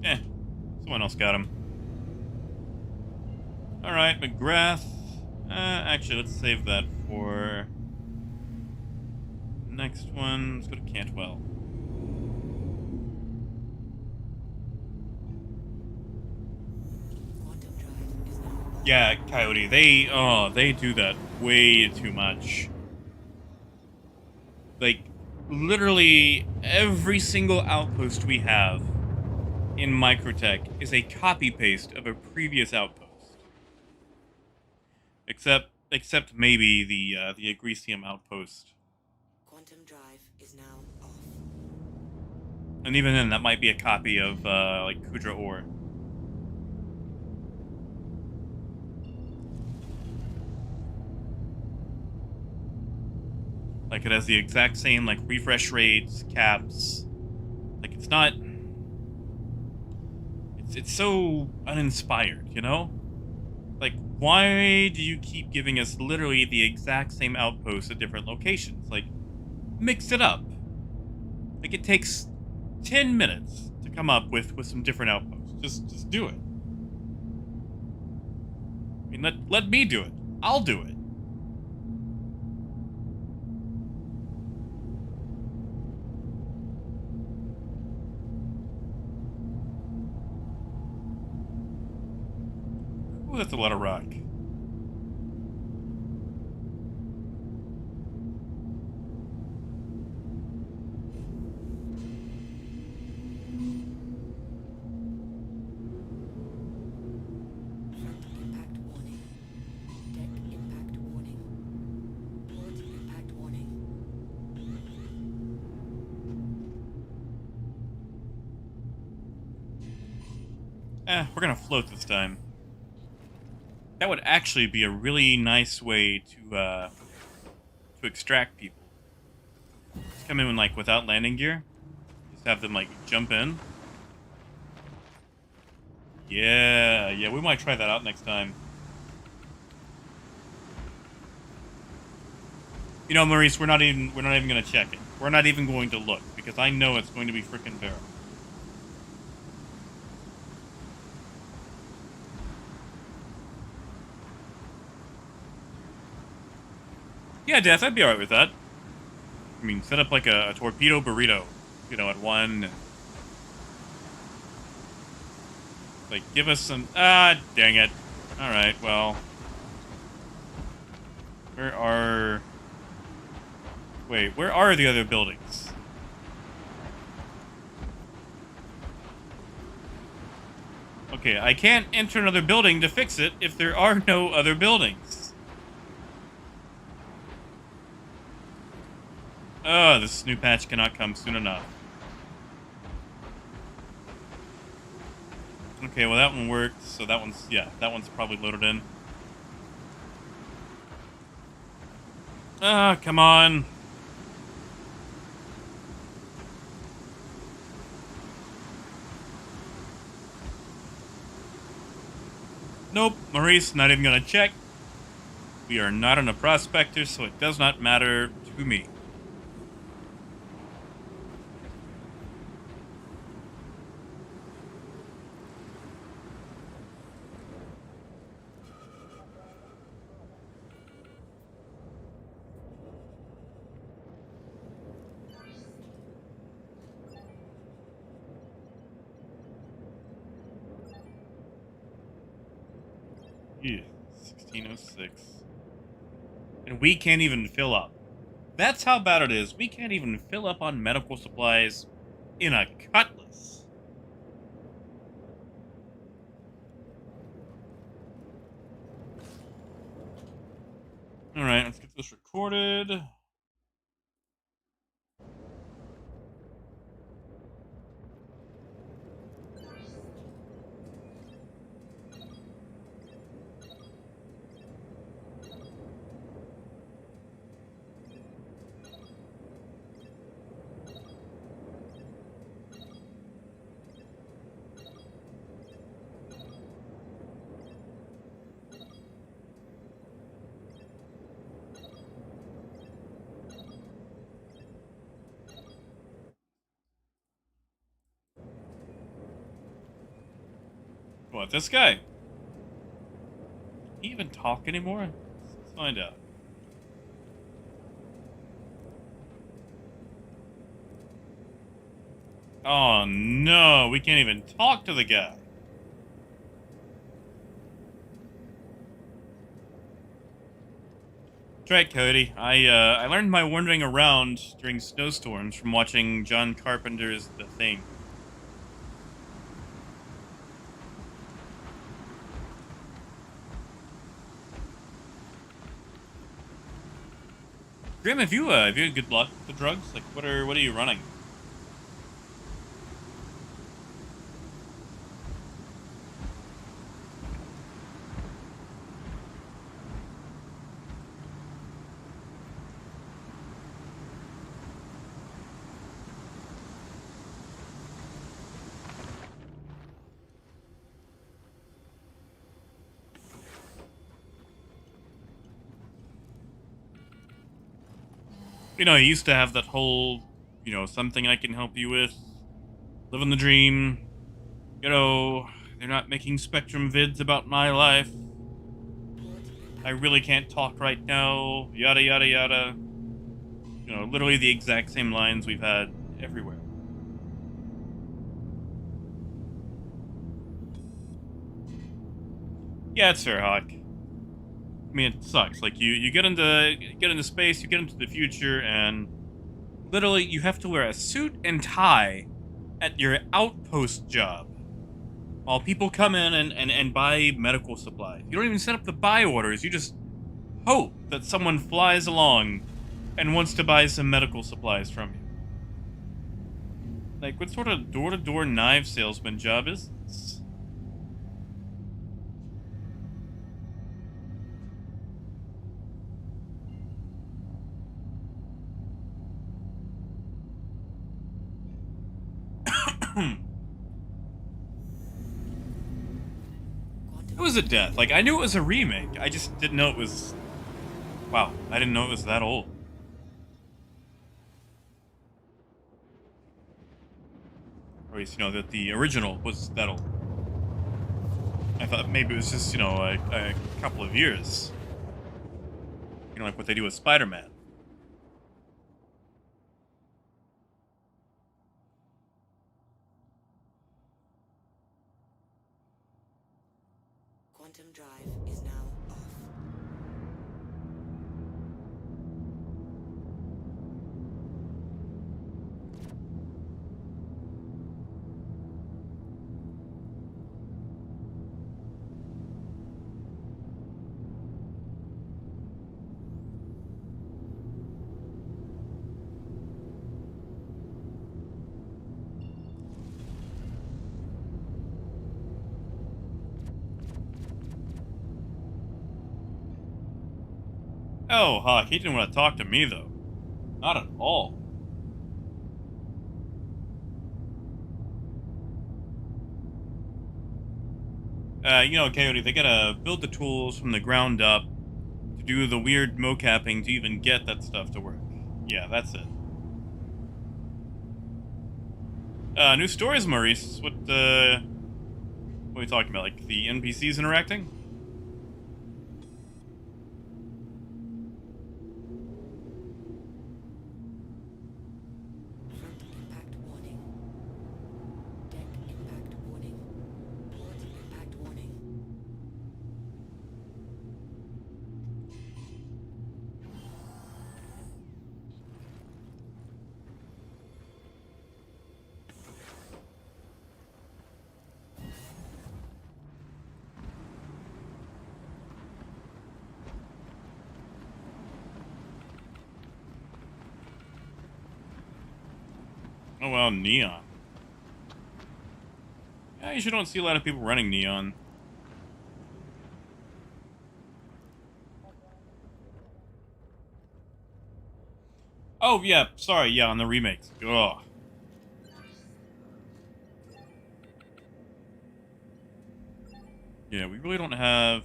Speaker 1: Eh, someone else got him. Alright, McGrath. Actually, let's save that for next one. Let's go to Cantwell.
Speaker 4: Quantum drive is now on.
Speaker 1: Yeah, Coyote, they do that way too much. Like, literally every single outpost we have in Microtech is a copy-paste of a previous outpost. Except maybe the Agresium outpost.
Speaker 4: Quantum drive is now off.
Speaker 1: And even then, that might be a copy of, like, Kudra Ore. Like, it has the exact same, like, refresh rates, caps. Like, it's not... It's so uninspired, you know? Like, why do you keep giving us literally the exact same outposts at different locations? Like, mix it up. Like, it takes 10 minutes to come up with some different outposts. Just do it. I mean, let me do it. I'll do it. Ooh, that's a lot of rock.
Speaker 4: Frontal impact warning. Deck impact warning. Port impact warning.
Speaker 1: We're gonna float this time. That would actually be a really nice way to extract people. Just come in like without landing gear. Just have them like jump in. Yeah, we might try that out next time. You know, Maurice, we're not even gonna check it. We're not even going to look because I know it's going to be freaking barrel. Yeah, Death, I'd be alright with that. I mean, set up like a torpedo burrito, you know, at one. Like, give us some... Ah, dang it. Alright, well... Where are... Wait, where are the other buildings? Okay, I can't enter another building to fix it if there are no other buildings. Oh, this new patch cannot come soon enough. Okay, well that one worked, so that one's probably loaded in. Ah, come on. Nope, Maurice, not even gonna check. We are not on a prospector, so it does not matter to me. Yeah, 1606. And we can't even fill up. That's how bad it is. We can't even fill up on medical supplies in a cutlass. Alright, let's get this recorded. What, this guy? Can he even talk anymore? Let's find out. Oh no, we can't even talk to the guy. That's right, Cody. I learned my wandering around during snowstorms from watching John Carpenter's The Thing. Grim, have you had good luck with the drugs? Like, what are you running? You know, he used to have that whole, something I can help you with, living the dream. You know, they're not making Spectrum vids about my life. I really can't talk right now. Yada yada yada. Literally the exact same lines we've had everywhere. Yeah, it's fair, Hawk. I mean, it sucks. Like you get into space, you get into the future, and literally you have to wear a suit and tie at your outpost job while people come in and buy medical supplies. You don't even set up the buy orders. You just hope that someone flies along and wants to buy some medical supplies from you. Like, what sort of door-to-door knife salesman job is this? It was a death. Like, I knew it was a remake. I just didn't know it was... Wow, I didn't know it was that old. Or at least, that the original was that old. I thought maybe it was just, a couple of years. Like what they do with Spider-Man.
Speaker 4: Quantum drive is now off.
Speaker 1: Oh, Hawk, he didn't want to talk to me, though. Not at all. Coyote, they gotta build the tools from the ground up to do the weird mocapping to even get that stuff to work. Yeah, that's it. New stories, Maurice. What are we talking about? Like the NPCs interacting?
Speaker 4: Front impact warning. Deck impact warning. Port impact warning.
Speaker 1: Oh, well, neon. Yeah, you usually don't see a lot of people running neon. Oh, yeah, sorry, yeah, on the remakes. Ugh. Yeah, we really don't have...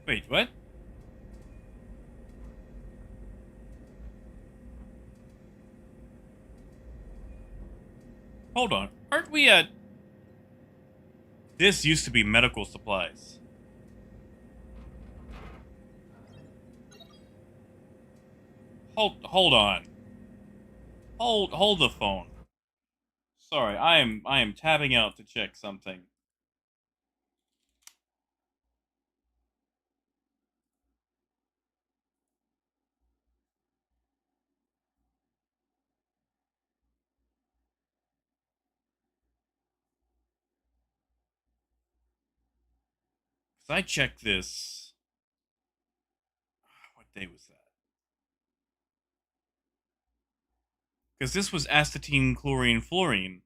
Speaker 1: Wait, what? Hold on. Aren't we at... This used to be medical supplies. Hold on. Hold the phone. Sorry, I am tabbing out to check something. Cause I checked this. What day was that? Because this was astatine, chlorine, fluorine.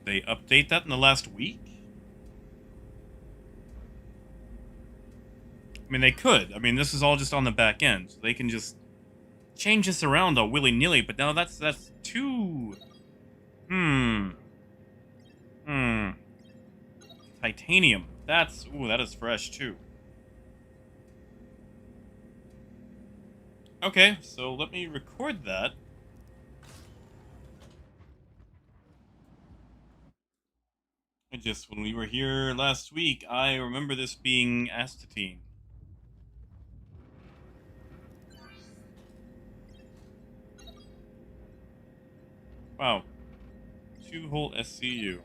Speaker 1: they update that in the last week? I mean, they could. I mean, this is all just on the back end, so they can just change this around all willy-nilly, but now that's too... Hmm. Titanium. That's... Ooh, that is fresh, too. Okay, so let me record that. When we were here last week, I remember this being astatine. Wow. 2-hole SCU.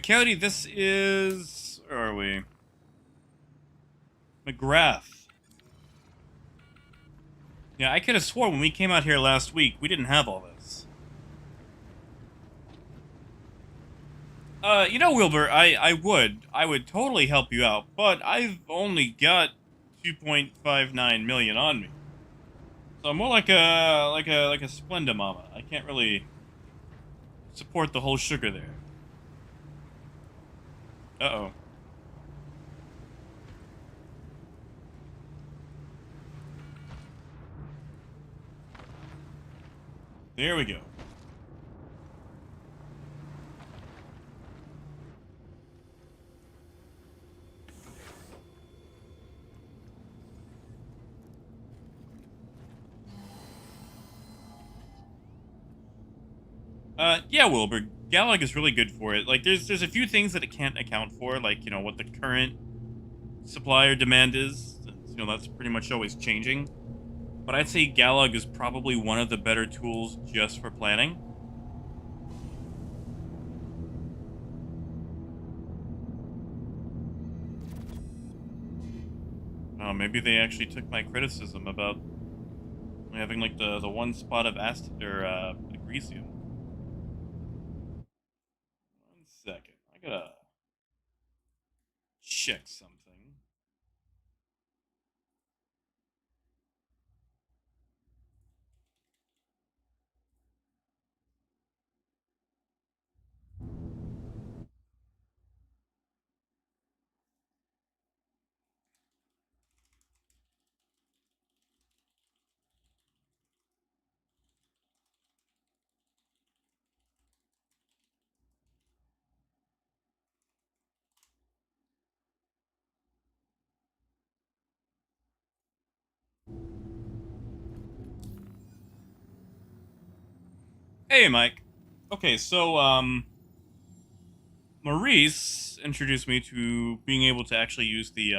Speaker 1: County, this is... Where are we? McGrath. Yeah, I could have sworn when we came out here last week, we didn't have all this. You know, Wilbur, I would totally help you out, but I've only got 2.59 million on me. So I'm more like a Splenda Mama. I can't really support the whole sugar there. Uh-oh. There we go. Yeah, Wilbur. Gallag is really good for it. Like, there's a few things that it can't account for, like, you know, what the current supply or demand is. You know, that's pretty much always changing. But I'd say Gallag is probably one of the better tools just for planning. Oh, maybe they actually took my criticism about having, like, the one spot of Agresium. 1 second. I gotta check something. Hey, Mike. Okay, so, Maurice introduced me to being able to actually use the,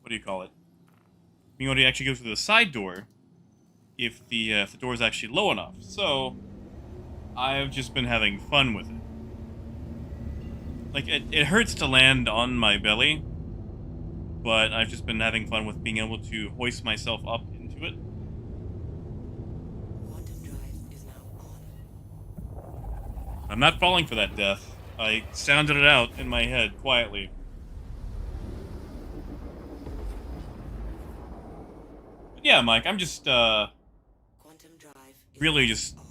Speaker 1: what do you call it? Being able to actually go through the side door if the door is actually low enough. So, I've just been having fun with it. Like, it hurts to land on my belly, but I've just been having fun with being able to hoist myself up into it.
Speaker 4: Quantum drive is now on.
Speaker 1: I'm not falling for that death. I sounded it out in my head quietly. But yeah, Mike, I'm just
Speaker 4: Quantum drive is
Speaker 1: really just
Speaker 4: off.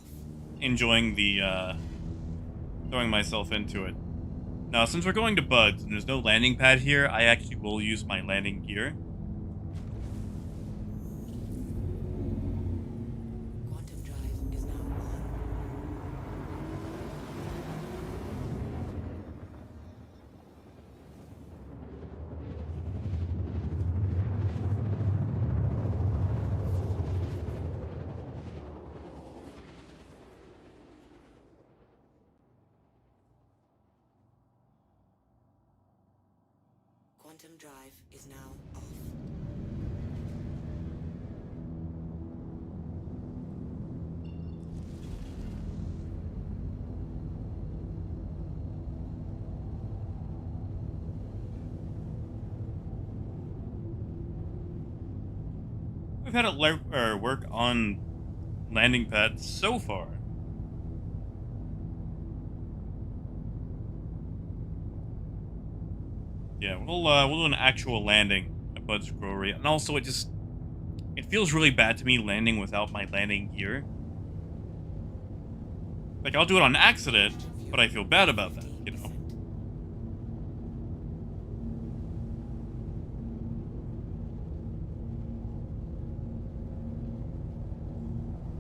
Speaker 1: enjoying the throwing myself into it. Now, since we're going to Buds and there's no landing pad here, I actually will use my landing gear.
Speaker 4: Quantum drive is now on. Quantum drive is now off.
Speaker 1: we've had it work on landing pads so far. Yeah, we'll do an actual landing at Bud's Brewery, and also it feels really bad to me landing without my landing gear. Like, I'll do it on accident, but I feel bad about that, you know?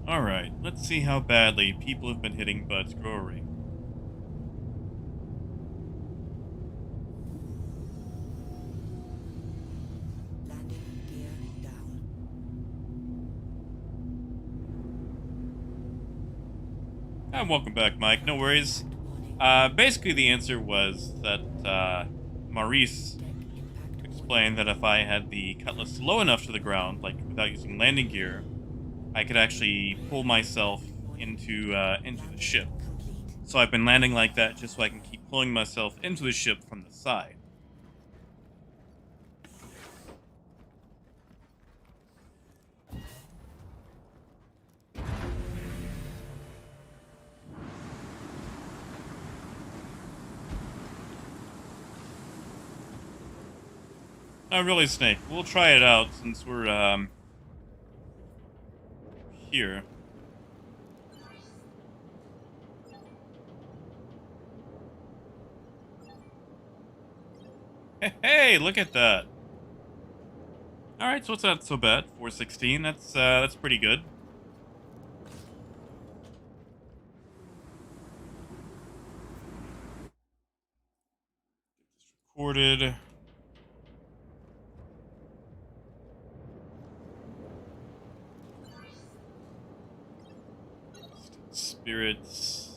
Speaker 1: Alright, let's see how badly people have been hitting Bud's Brewery.
Speaker 4: Landing gear down.
Speaker 1: And welcome back, Mike. No worries.
Speaker 4: Warning.
Speaker 1: Basically, the answer was that Maurice
Speaker 4: Deck impact
Speaker 1: explained that if I had the cutlass low enough to the ground, like without using landing gear, I could actually pull myself into the ship.
Speaker 4: complete.
Speaker 1: So I've been landing like that just so I can keep pulling myself into the ship from the side. Not really, Snake. We'll try it out since we're here. Hey, look at that. All right, so it's not so bad. 416. That's pretty good. Recorded. Spirits.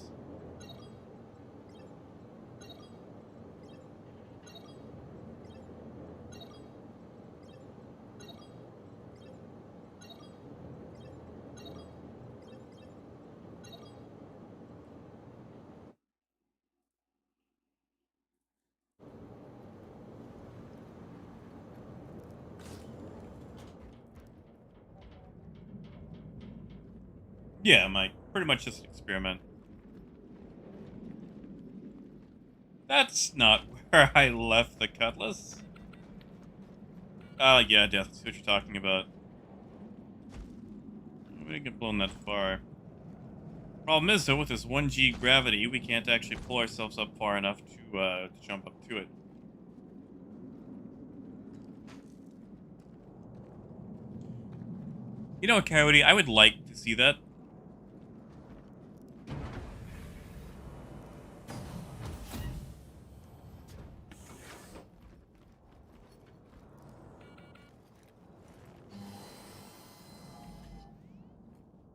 Speaker 1: Yeah, Mike. Pretty much just an experiment. That's not where I left the cutlass. Yeah, Death. That's what you're talking about. We didn't get blown that far. Problem is, though, with this 1G gravity, we can't actually pull ourselves up far enough to jump up to it. You know, Coyote, I would like to see that.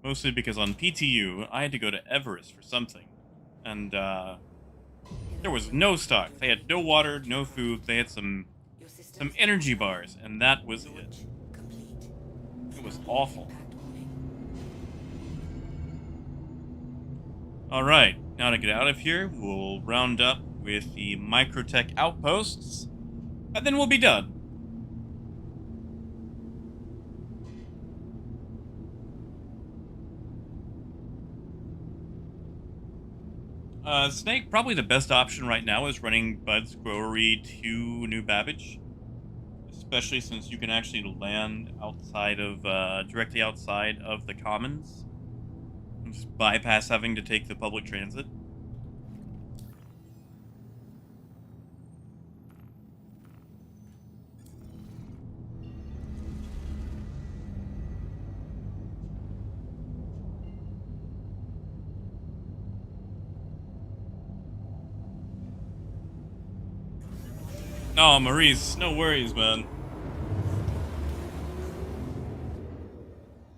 Speaker 1: Mostly because on PTU, I had to go to Everest for something. And, there was no stock. They had no water, no food. They had some
Speaker 4: Your systems
Speaker 1: energy bars, and that was it.
Speaker 4: launch complete.
Speaker 1: It was awful.
Speaker 4: Impact warning.
Speaker 1: Alright, now to get out of here, we'll round up with the Microtech outposts, and then we'll be done. Snake, probably the best option right now is running Bud's Growery to New Babbage. Especially since you can actually land outside of, directly outside of the Commons. And just bypass having to take the public transit. Oh, Maurice, no worries, man.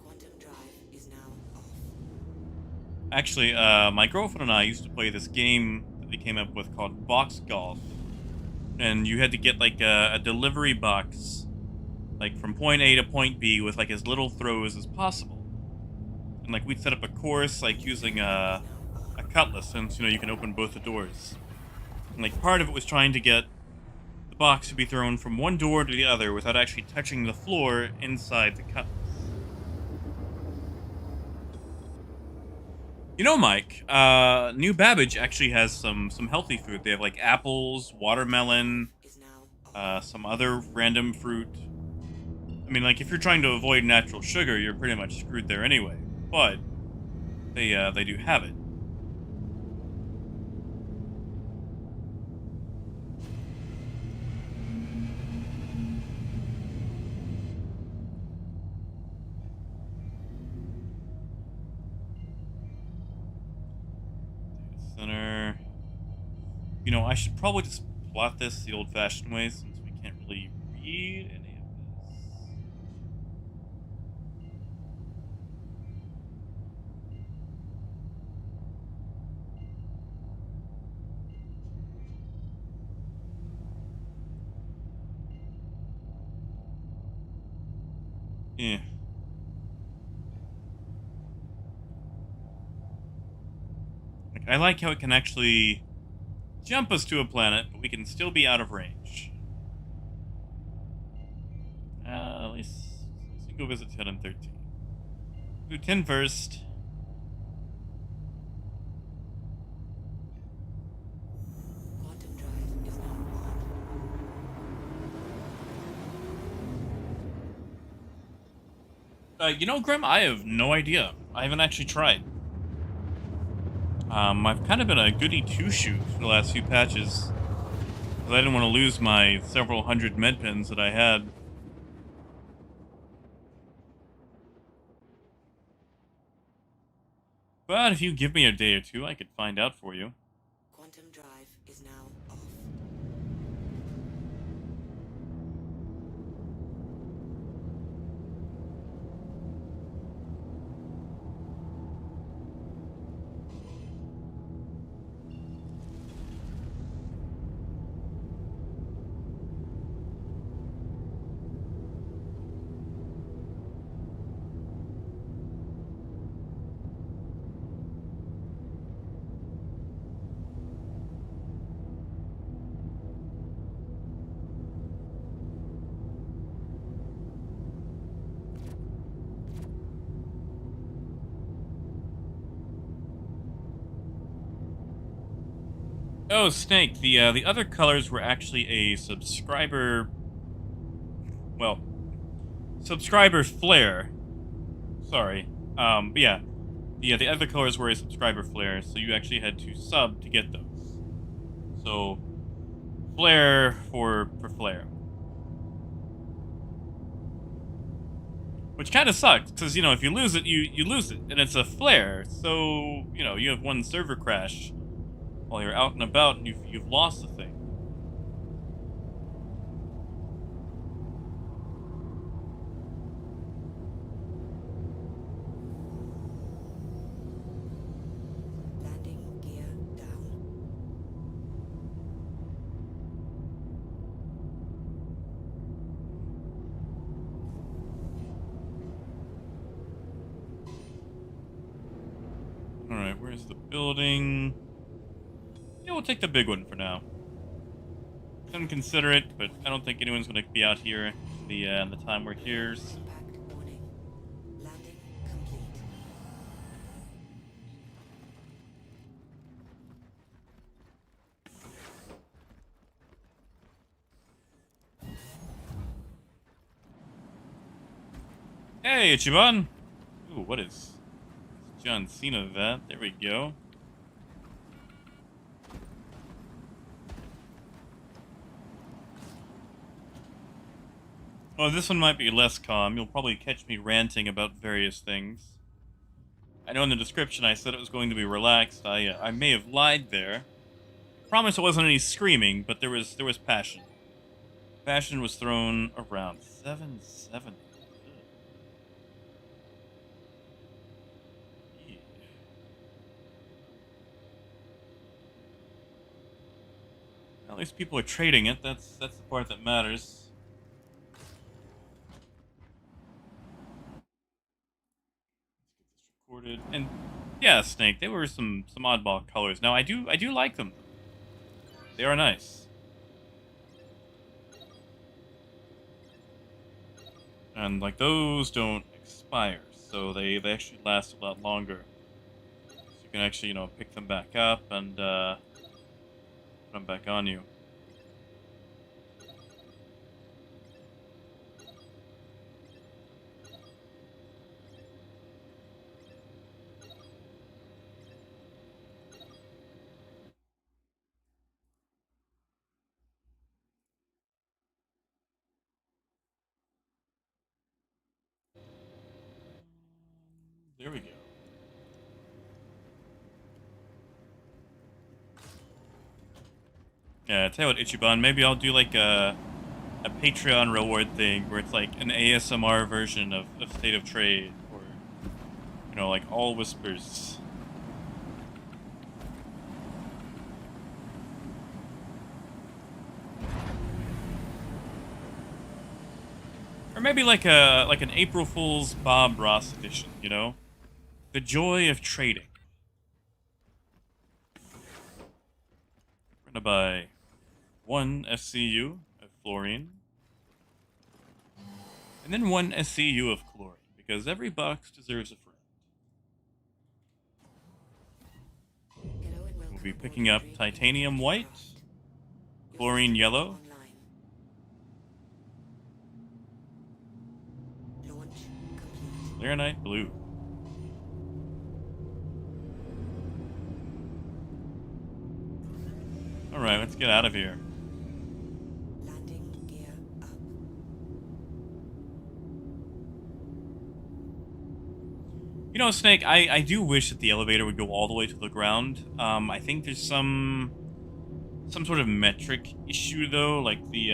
Speaker 4: Quantum drive is now off.
Speaker 1: Actually, my girlfriend and I used to play this game that they came up with called Box Golf. And you had to get, like, a delivery box, like, from point A to point B with, like, as little throws as possible. And, like, we'd set up a course, like, using a cutlass, since, you know, you can open both the doors. And, like, part of it was trying to get the box to be thrown from one door to the other without actually touching the floor inside the cutlass. You know, Mike, New Babbage actually has some healthy food. They have like apples, watermelon,
Speaker 4: Is now off.
Speaker 1: some other random fruit. I mean, like if you're trying to avoid natural sugar, you're pretty much screwed there anyway. But they do have it. Center. You know, I should probably just plot this the old-fashioned way since we can't really read any of this. Yeah. Like, I like how it can actually jump us to a planet, but we can still be out of range. At least we can go visit 10 and 13. Do 10 first.
Speaker 4: Quantum drive is now on.
Speaker 1: You know, Grim, I have no idea. I haven't actually tried. I've kind of been a goody two-shoot for the last few patches. Because I didn't want to lose my several hundred medpens that I had. But if you give me a day or two, I could find out for you.
Speaker 4: Quantum drive is now off.
Speaker 1: Oh, Snake, the other colors were actually a subscriber... Well, subscriber flare. Sorry. But yeah. The other colors were a subscriber flare, so you actually had to sub to get those. So, flare for flare. Which kind of sucks, because, you know, if you lose it, you lose it. And it's a flare, so, you know, you have one server crash while you're out and about, and you've lost the thing.
Speaker 4: Landing gear down.
Speaker 1: Alright, where's the building? Yeah, we'll take the big one for now. Couldn't consider it, but I don't think anyone's going to be out here the time we're here.
Speaker 4: Impact warning. Landing complete.
Speaker 1: Hey, Ichiban! Ooh, what is John Cena that? There we go. Oh, this one might be less calm. You'll probably catch me ranting about various things. I know in the description I said it was going to be relaxed. I may have lied there. Promise it wasn't any screaming, but there was passion. Passion was thrown around. 7-7. Yeah. At least people are trading it. That's the part that matters. Recorded. And yeah, Snake, they were some oddball colors. Now I do like them. They are nice. And like those don't expire, so they actually last a lot longer. So you You can actually, pick them back up and put them back on you. There we go. Yeah, tell you what, Ichiban, maybe I'll do like a Patreon reward thing where it's like an ASMR version of State of Trade, or like all whispers. Or maybe like an April Fool's Bob Ross edition, The joy of trading. We're gonna buy 1 SCU of fluorine. And then 1 SCU of chlorine, because every box deserves a friend.
Speaker 4: Hello and welcome
Speaker 1: We'll be
Speaker 4: aboard
Speaker 1: picking
Speaker 4: your
Speaker 1: up
Speaker 4: Drake
Speaker 1: titanium
Speaker 4: interplanetary
Speaker 1: white,
Speaker 4: craft. Your
Speaker 1: chlorine
Speaker 4: systems are
Speaker 1: yellow,
Speaker 4: online. Launch complete.
Speaker 1: Laranite blue. Alright, let's get out of here.
Speaker 4: Landing gear up.
Speaker 1: Snake, I do wish that the elevator would go all the way to the ground. I think there's some sort of metric issue though, like the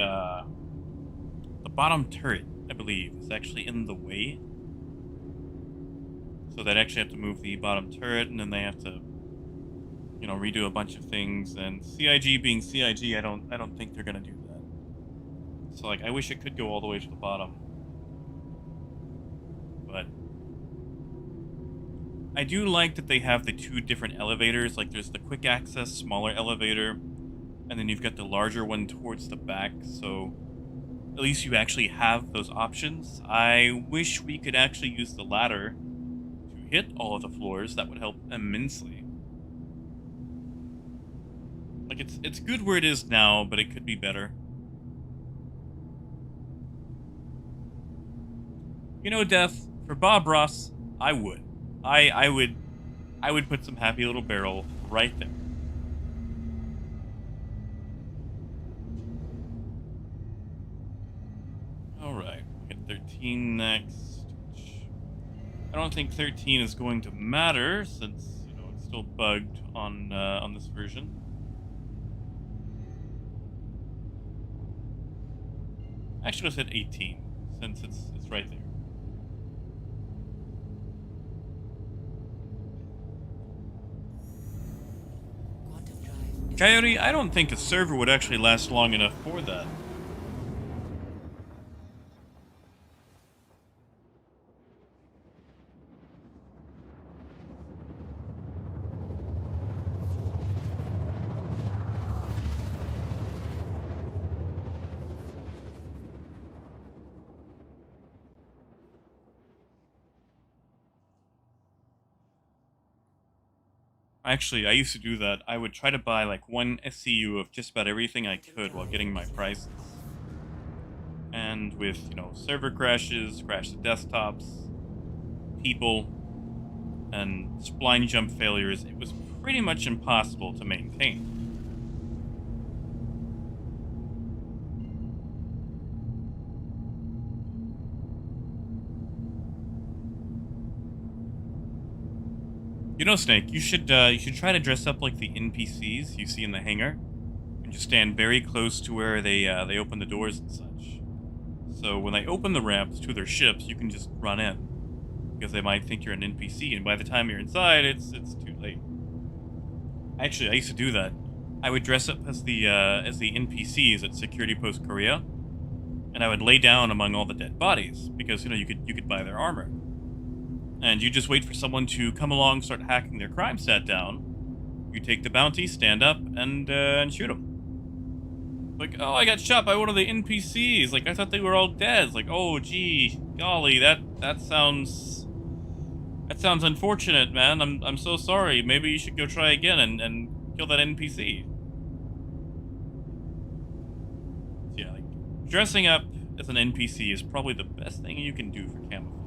Speaker 1: bottom turret, I believe, is actually in the way. So they'd actually have to move the bottom turret, and then they have to, redo a bunch of things. And CIG being CIG, I don't think they're gonna do that. So like, I wish it could go all the way to the bottom, but I do like that they have the 2 different elevators. Like, there's the quick access smaller elevator, and then you've got the larger one towards the back. So at least you actually have those options. I wish we could actually use the ladder to hit all of the floors. That would help immensely. Like, it's good where it is now, but it could be better. Death, for Bob Ross, I would. I would put some happy little barrel right there. Alright, we get 13 next. I don't think 13 is going to matter since, it's still bugged on this version. Actually, let's hit 18 since it's right there.
Speaker 4: Quantum drive is
Speaker 1: Coyote, I don't think a server would actually last long enough for that. Actually, I used to do that. I would try to buy like 1 SCU of just about everything I could while getting my prices. And with, server crashes, crash the desktops, people, and spline jump failures, it was pretty much impossible to maintain. Snake, you should try to dress up like the NPCs you see in the hangar, and just stand very close to where they open the doors and such. So when they open the ramps to their ships, you can just run in, because they might think you're an NPC, and by the time you're inside, it's too late. Actually, I used to do that. I would dress up as the NPCs at Security Post Korea, and I would lay down among all the dead bodies because you could buy their armor. And you just wait for someone to come along, start hacking their crime stat down. You take the bounty, stand up, and shoot them. Like, oh, I got shot by one of the NPCs. Like, I thought they were all dead. It's like, oh, gee, golly, that sounds That sounds unfortunate, man. I'm so sorry. Maybe you should go try again and kill that NPC. Yeah, like dressing up as an NPC is probably the best thing you can do for camouflage.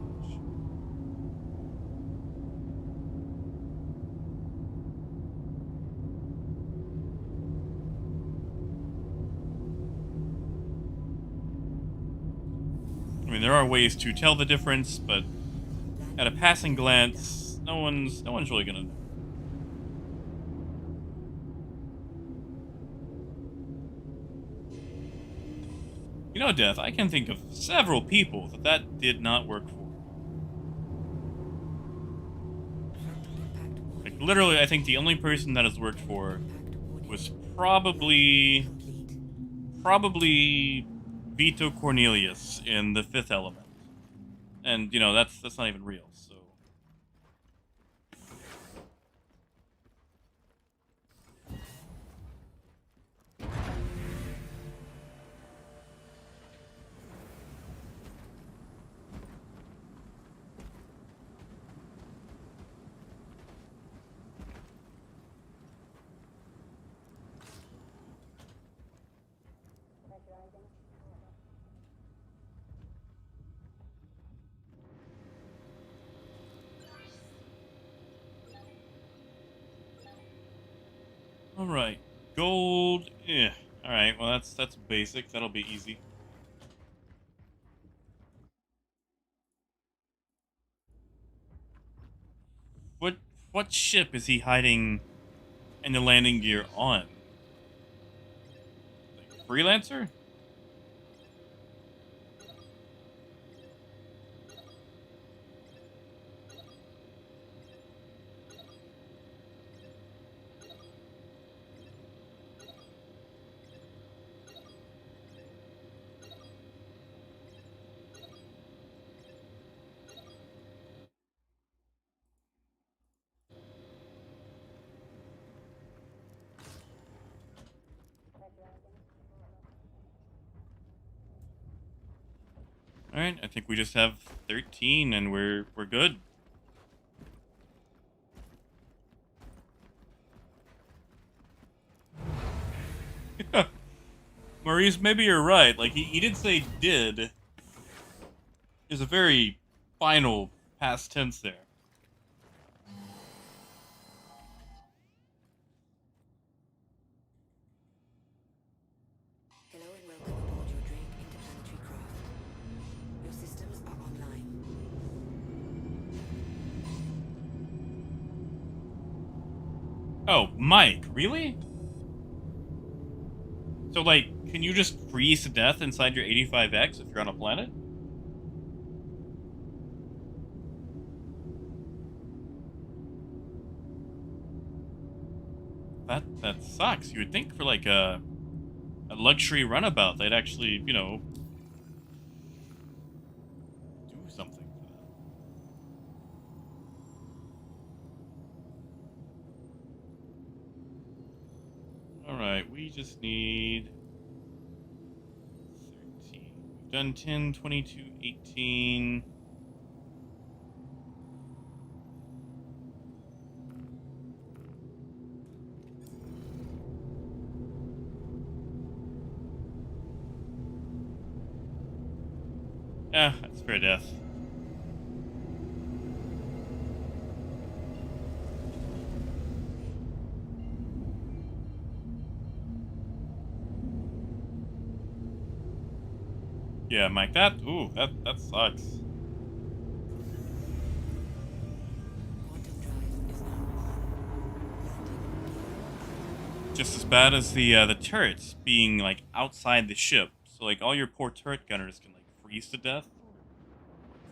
Speaker 1: I mean, there are ways to tell the difference, but at a passing glance, no one's really gonna know. You know, Death, I can think of several people that did not work for. Like, literally, I think the only person that has worked for was probably Vito Cornelius in The Fifth Element. And, you know, that's not even real, so... Alright. Gold... Eh. Alright, well that's basic. That'll be easy. What ship is he hiding in the landing gear on? Like, Freelancer? Alright, I think we just have 13 and we're good. Maurice, maybe you're right. Like, he did say did. Is a very final past tense there.
Speaker 4: Hello and welcome aboard your drink interplanetary craft. Your systems are online.
Speaker 1: Oh, Mike, really? So, like, can you just freeze to death inside your 85X if you're on a planet? That sucks. You would think for, like, a luxury runabout, they'd actually, you know, do something for that. Alright, we just need 13. We've done 10, 22, 18. Yeah, that's fair death. Yeah, Mike, that sucks.
Speaker 4: Quantum drive is now on. Landing.
Speaker 1: Just as bad as the turrets being like outside the ship. So like all your poor turret gunners can like freeze to death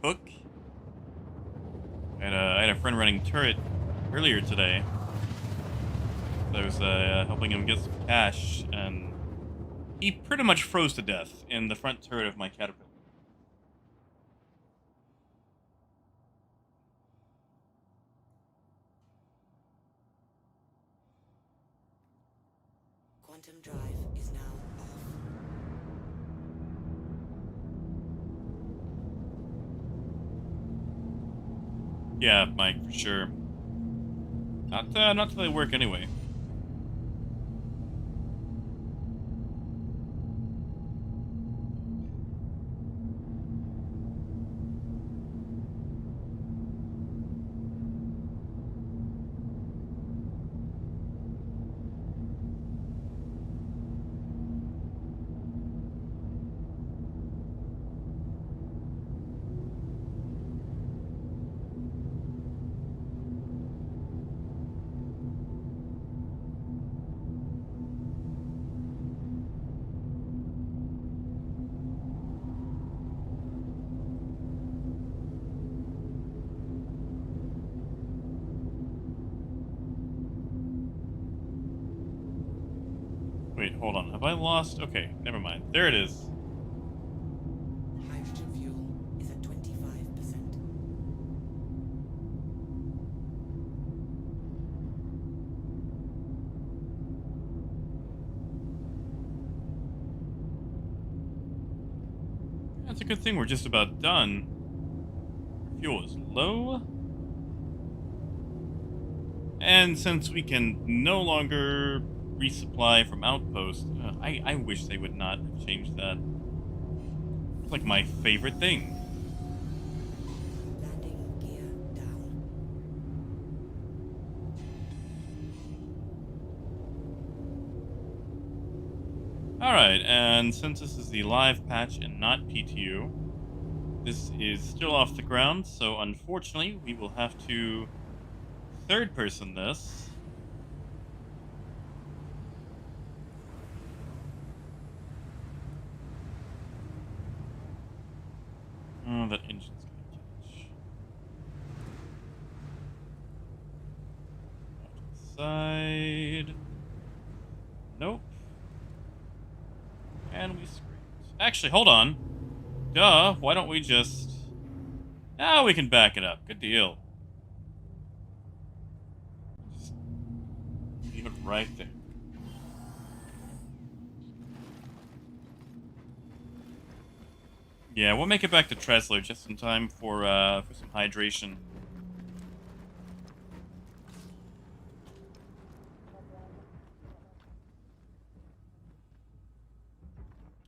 Speaker 1: or cook. I had a friend running turret earlier today. I was helping him get some cash, and he pretty much froze to death in the front turret of my Caterpillar.
Speaker 4: Quantum drive is now off.
Speaker 1: Yeah, Mike, for sure. Not till they work anyway. Wait, hold on. Have I lost? Okay, never mind. There it is.
Speaker 4: Hydrogen fuel is at 25%.
Speaker 1: That's a good thing we're just about done. Fuel is low. And since we can no longer resupply from outpost, I wish they would not have changed that. It's like my favorite thing.
Speaker 4: Landing gear down.
Speaker 1: Alright, and since this is the live patch and not PTU, this is still off the ground, so unfortunately we will have to third person this. Oh, that engine's gonna catch. Off to the side. Nope. And we scraped. Actually, hold on. Duh, why don't we just... Now we can back it up. Good deal. Just leave it right there. Yeah, we'll make it back to Tresler just in time for some hydration.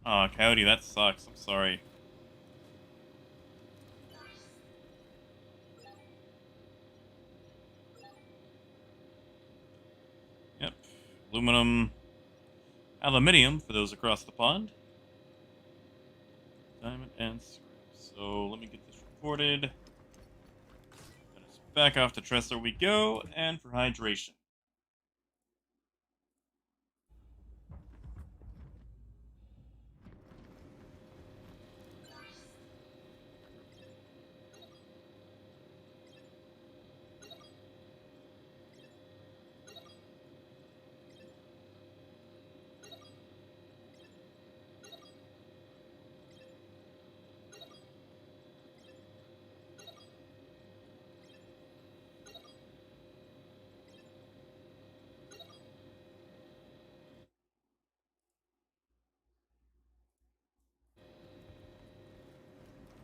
Speaker 1: Aw, Coyote, that sucks. I'm sorry. Yep. Aluminum. Aluminium for those across the pond. Diamond and scrap. So let me get this recorded. Then it's back off to Tresler we go, and for hydration.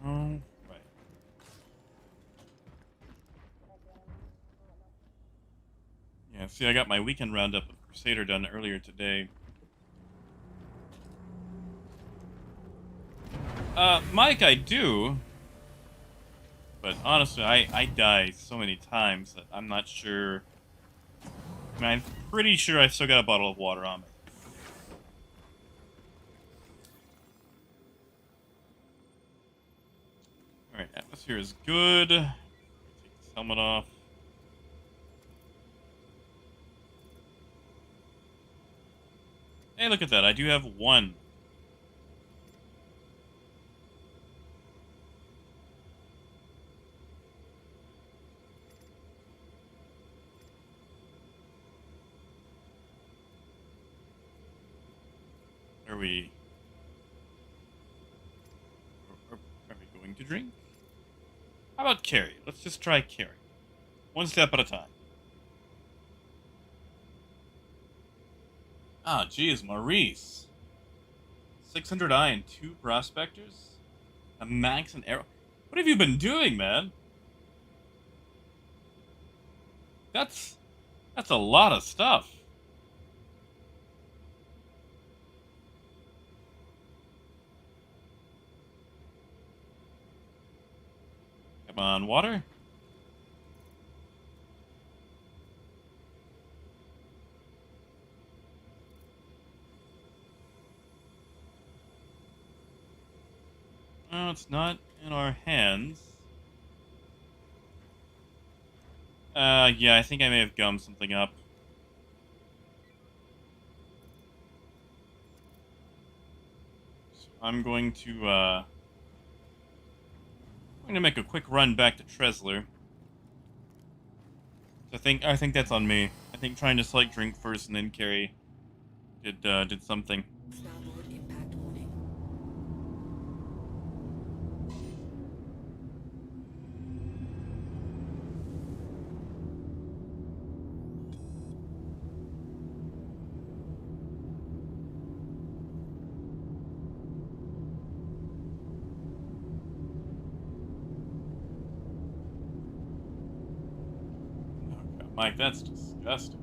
Speaker 1: Oh, right. Yeah, see, I got my weekend roundup of Crusader done earlier today. Mike, I do. But honestly, I die so many times that I'm not sure. I mean, I'm pretty sure I still got a bottle of water on me. Alright, atmosphere is good. Take this helmet off. Hey, look at that. I do have one. Are we... Are we going to drink? How about carry? Let's just try carry. One step at a time. Ah, geez, Maurice. 600 eye and 2 prospectors? A max and arrow. What have you been doing, man? That's a lot of stuff. Come on, water. No, it's not in our hands. Yeah, I think I may have gummed something up. So I'm going to make a quick run back to Tresler. So I think that's on me. I think trying to like drink first and then carry did something.
Speaker 4: Starboard impact warning.
Speaker 1: Okay, Mike, that's disgusting.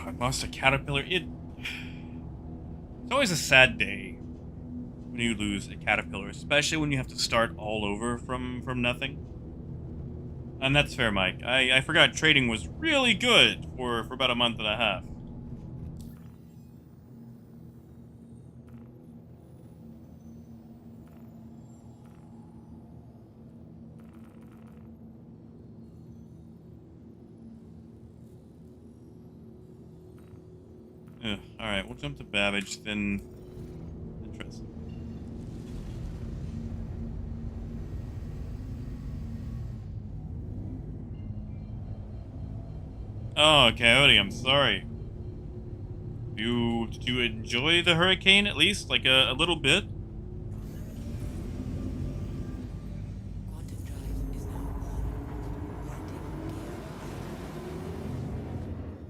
Speaker 1: I lost a caterpillar. It's always a sad day when you lose a caterpillar, especially when you have to start all over from nothing. And that's fair, Mike. I forgot trading was really good for about a month and a half. Alright, we'll jump to Babbage, then Trestle. Oh, Coyote, I'm sorry. Did you enjoy the hurricane at least? Like a little bit?
Speaker 4: Quantum drive is now on. Landing gear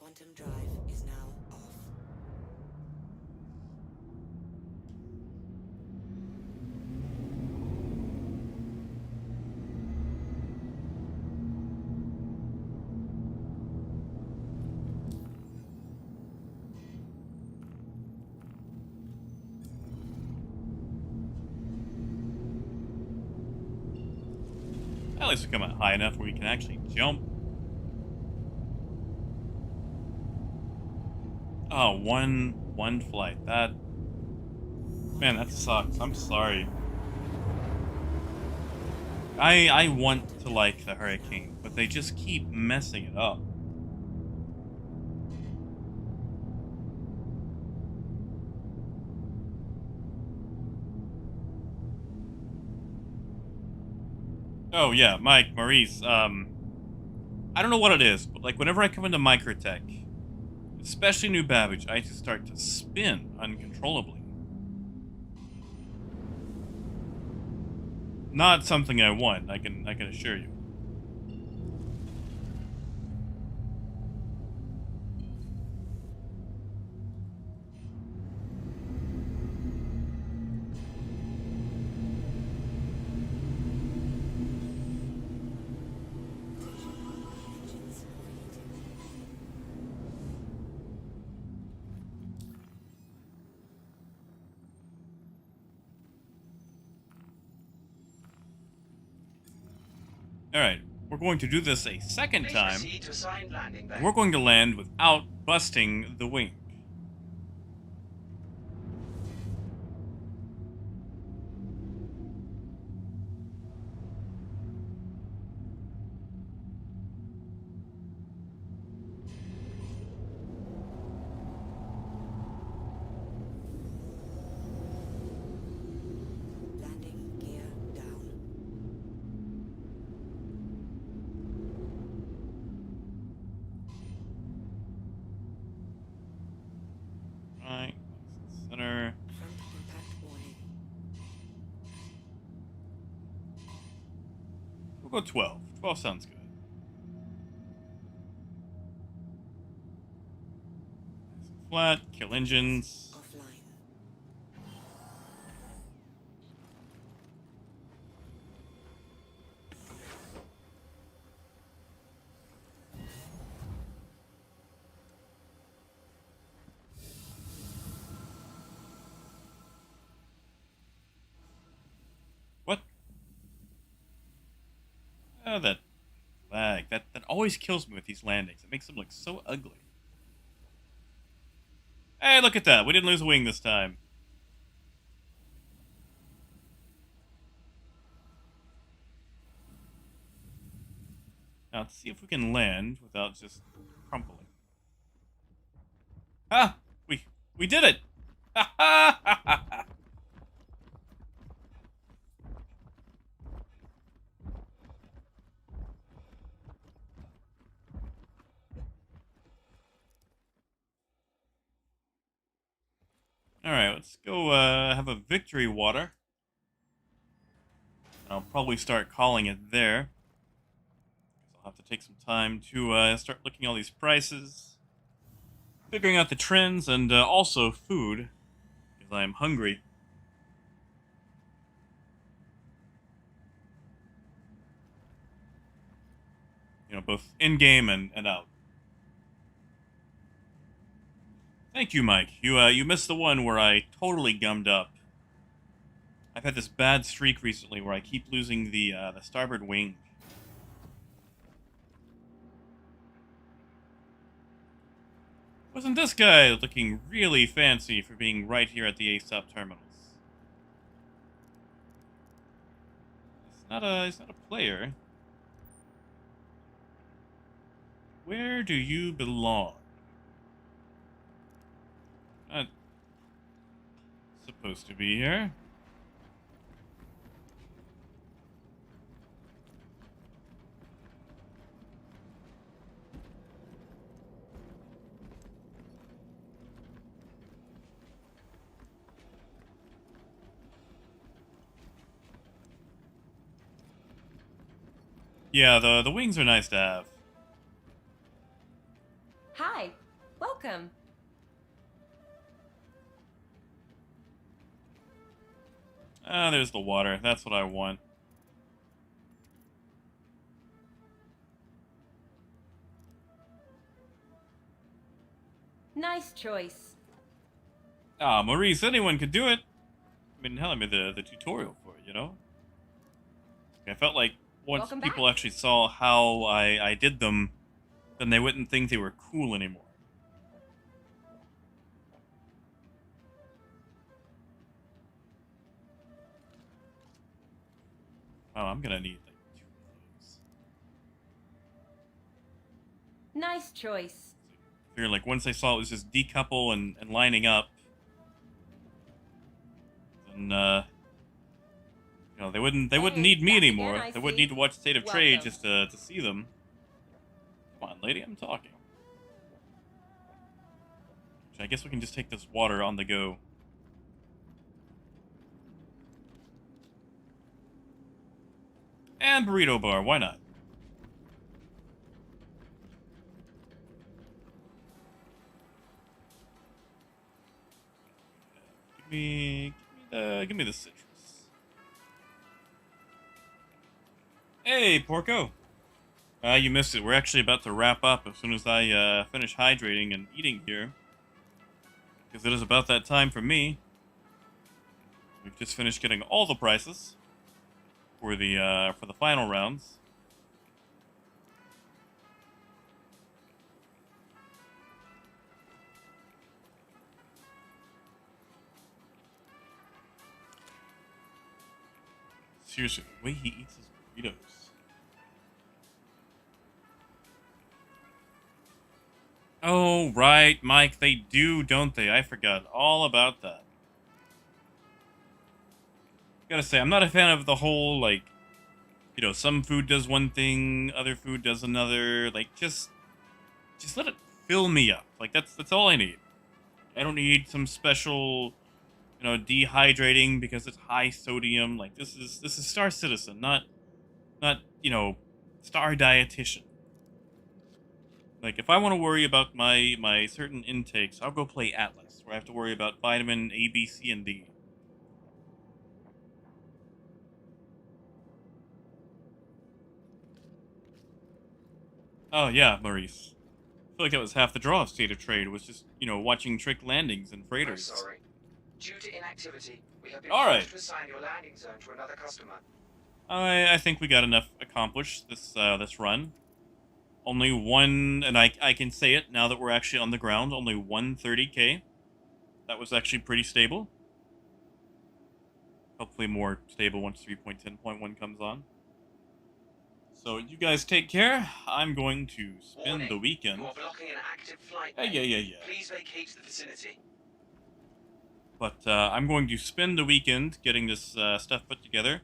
Speaker 4: Quantum drive is now off.
Speaker 1: At least we come out high enough where we can actually jump. Oh, one flight. Man, that sucks. I'm sorry. I want to like the hurricane, but they just keep messing it up. Oh yeah, Mike, Maurice, I don't know what it is, but like whenever I come into Microtech, especially New Babbage, I just start to spin uncontrollably. Not something I want, I can assure you.
Speaker 4: Engines overheating.
Speaker 1: Alright, we're going to do this a second
Speaker 5: Please
Speaker 1: time,
Speaker 5: proceed to assigned landing bay.
Speaker 1: and we're going to land without busting the wing.
Speaker 4: Landing gear down.
Speaker 1: Right, center.
Speaker 4: Front impact warning.
Speaker 1: We'll go 12. 12 sounds good. Flat, kill engines.
Speaker 4: Offline.
Speaker 1: What? Oh, that lag. That always kills me with these landings. It makes them look so ugly. Hey, look at that. We didn't lose a wing this time. Now, let's see if we can land without just crumpling. Ah! We did it! Ha ha ha ha ha! Alright, let's go have a victory water. I'll probably start calling it there. I'll have to take some time to start looking at all these prices, figuring out the trends, and also food, because I am hungry. You know, both in-game and out. Thank you, Mike. You missed the one where I totally gummed up. I've had this bad streak recently where I keep losing the starboard wing. Wasn't this guy looking really fancy for being right here at the ASAP terminals? He's not a player. Where do you belong? Not supposed to be here. Yeah, the wings are nice to have.
Speaker 7: Hi, welcome.
Speaker 1: Ah, there's the water. That's what I want.
Speaker 7: Nice choice.
Speaker 1: Ah, Maurice, anyone could do it. I mean, hell, I made the tutorial for it, you know? I felt like once
Speaker 7: Welcome
Speaker 1: people
Speaker 7: back.
Speaker 1: actually saw how I did them, then they wouldn't think they were cool anymore. Oh, I'm gonna need like 2 of those.
Speaker 7: Nice choice.
Speaker 1: Figure like once they saw it was just decouple and lining up, then you know, they wouldn't
Speaker 7: Hey,
Speaker 1: need me
Speaker 7: back again,
Speaker 1: anymore.
Speaker 7: I
Speaker 1: They wouldn't
Speaker 7: see.
Speaker 1: need to watch State of Trade
Speaker 7: Welcome.
Speaker 1: just to see them. Come on, lady, I'm talking. I guess we can just take this water on the go. And burrito bar, why not? Give me the citrus. Hey, Porco. You missed it. We're actually about to wrap up as soon as I finish hydrating and eating here. Because it is about that time for me. We've just finished getting all the prices for the final rounds. Seriously, the way he eats his burritos. Oh, right, Mike, they do, don't they? I forgot all about that. Gotta say, I'm not a fan of the whole, like, you know, some food does one thing, other food does another. Like, just let it fill me up. Like, that's all I need. I don't need some special, you know, dehydrating because it's high sodium. Like, this is Star Citizen, not you know, Star Dietitian. Like, if I want to worry about my certain intakes, I'll go play Atlas, where I have to worry about vitamin A, B, C, and D. Oh yeah, Maurice. I feel like that was half the draw of State of Trade, was just, you know, watching trick landings and
Speaker 5: I'm
Speaker 1: freighters.
Speaker 5: sorry. Due to inactivity, we have been
Speaker 1: All right.
Speaker 5: forced to assign your landing zone to another customer.
Speaker 1: I think we got enough accomplished this run. Only one, and I can say it now that we're actually on the ground, only 130K. That was actually pretty stable. Hopefully more stable once 3.10.1 comes on. So you guys take care. I'm going to spend
Speaker 5: Warning,
Speaker 1: the weekend.
Speaker 5: You are blocking an active flight.
Speaker 1: Yeah.
Speaker 5: Please vacate the vicinity.
Speaker 1: But I'm going to spend the weekend getting this stuff put together.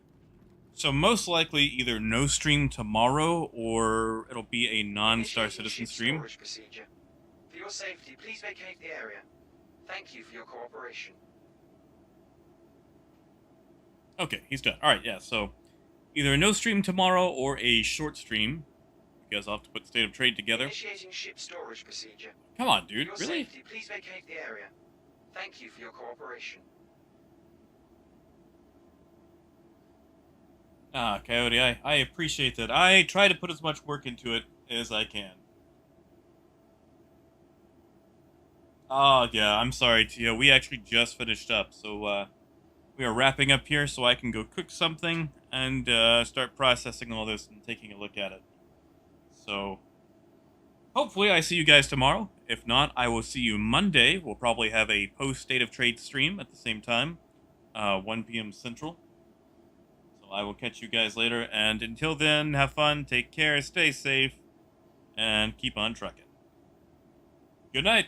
Speaker 1: So most likely either no stream tomorrow or it'll be a non-Star
Speaker 5: Initiating
Speaker 1: Citizen
Speaker 5: ship
Speaker 1: stream.
Speaker 5: storage procedure. For your safety, please vacate the area. Thank you for your cooperation.
Speaker 1: Okay, he's done. Alright, yeah, so either no stream tomorrow or a short stream. Because I'll have to put State of Trade together.
Speaker 5: Initiating ship storage procedure.
Speaker 1: Come on, dude,
Speaker 5: For your
Speaker 1: really?
Speaker 5: safety, please vacate the area. Thank you for your cooperation.
Speaker 1: Ah, Coyote, I appreciate that. I try to put as much work into it as I can. Oh, yeah, I'm sorry, Tia. We actually just finished up, so, we are wrapping up here so I can go cook something and, start processing all this and taking a look at it. So, hopefully I see you guys tomorrow. If not, I will see you Monday. We'll probably have a post-State of Trade stream at the same time, 1 p.m. Central. So I will catch you guys later, and until then, have fun, take care, stay safe, and keep on trucking. Good night.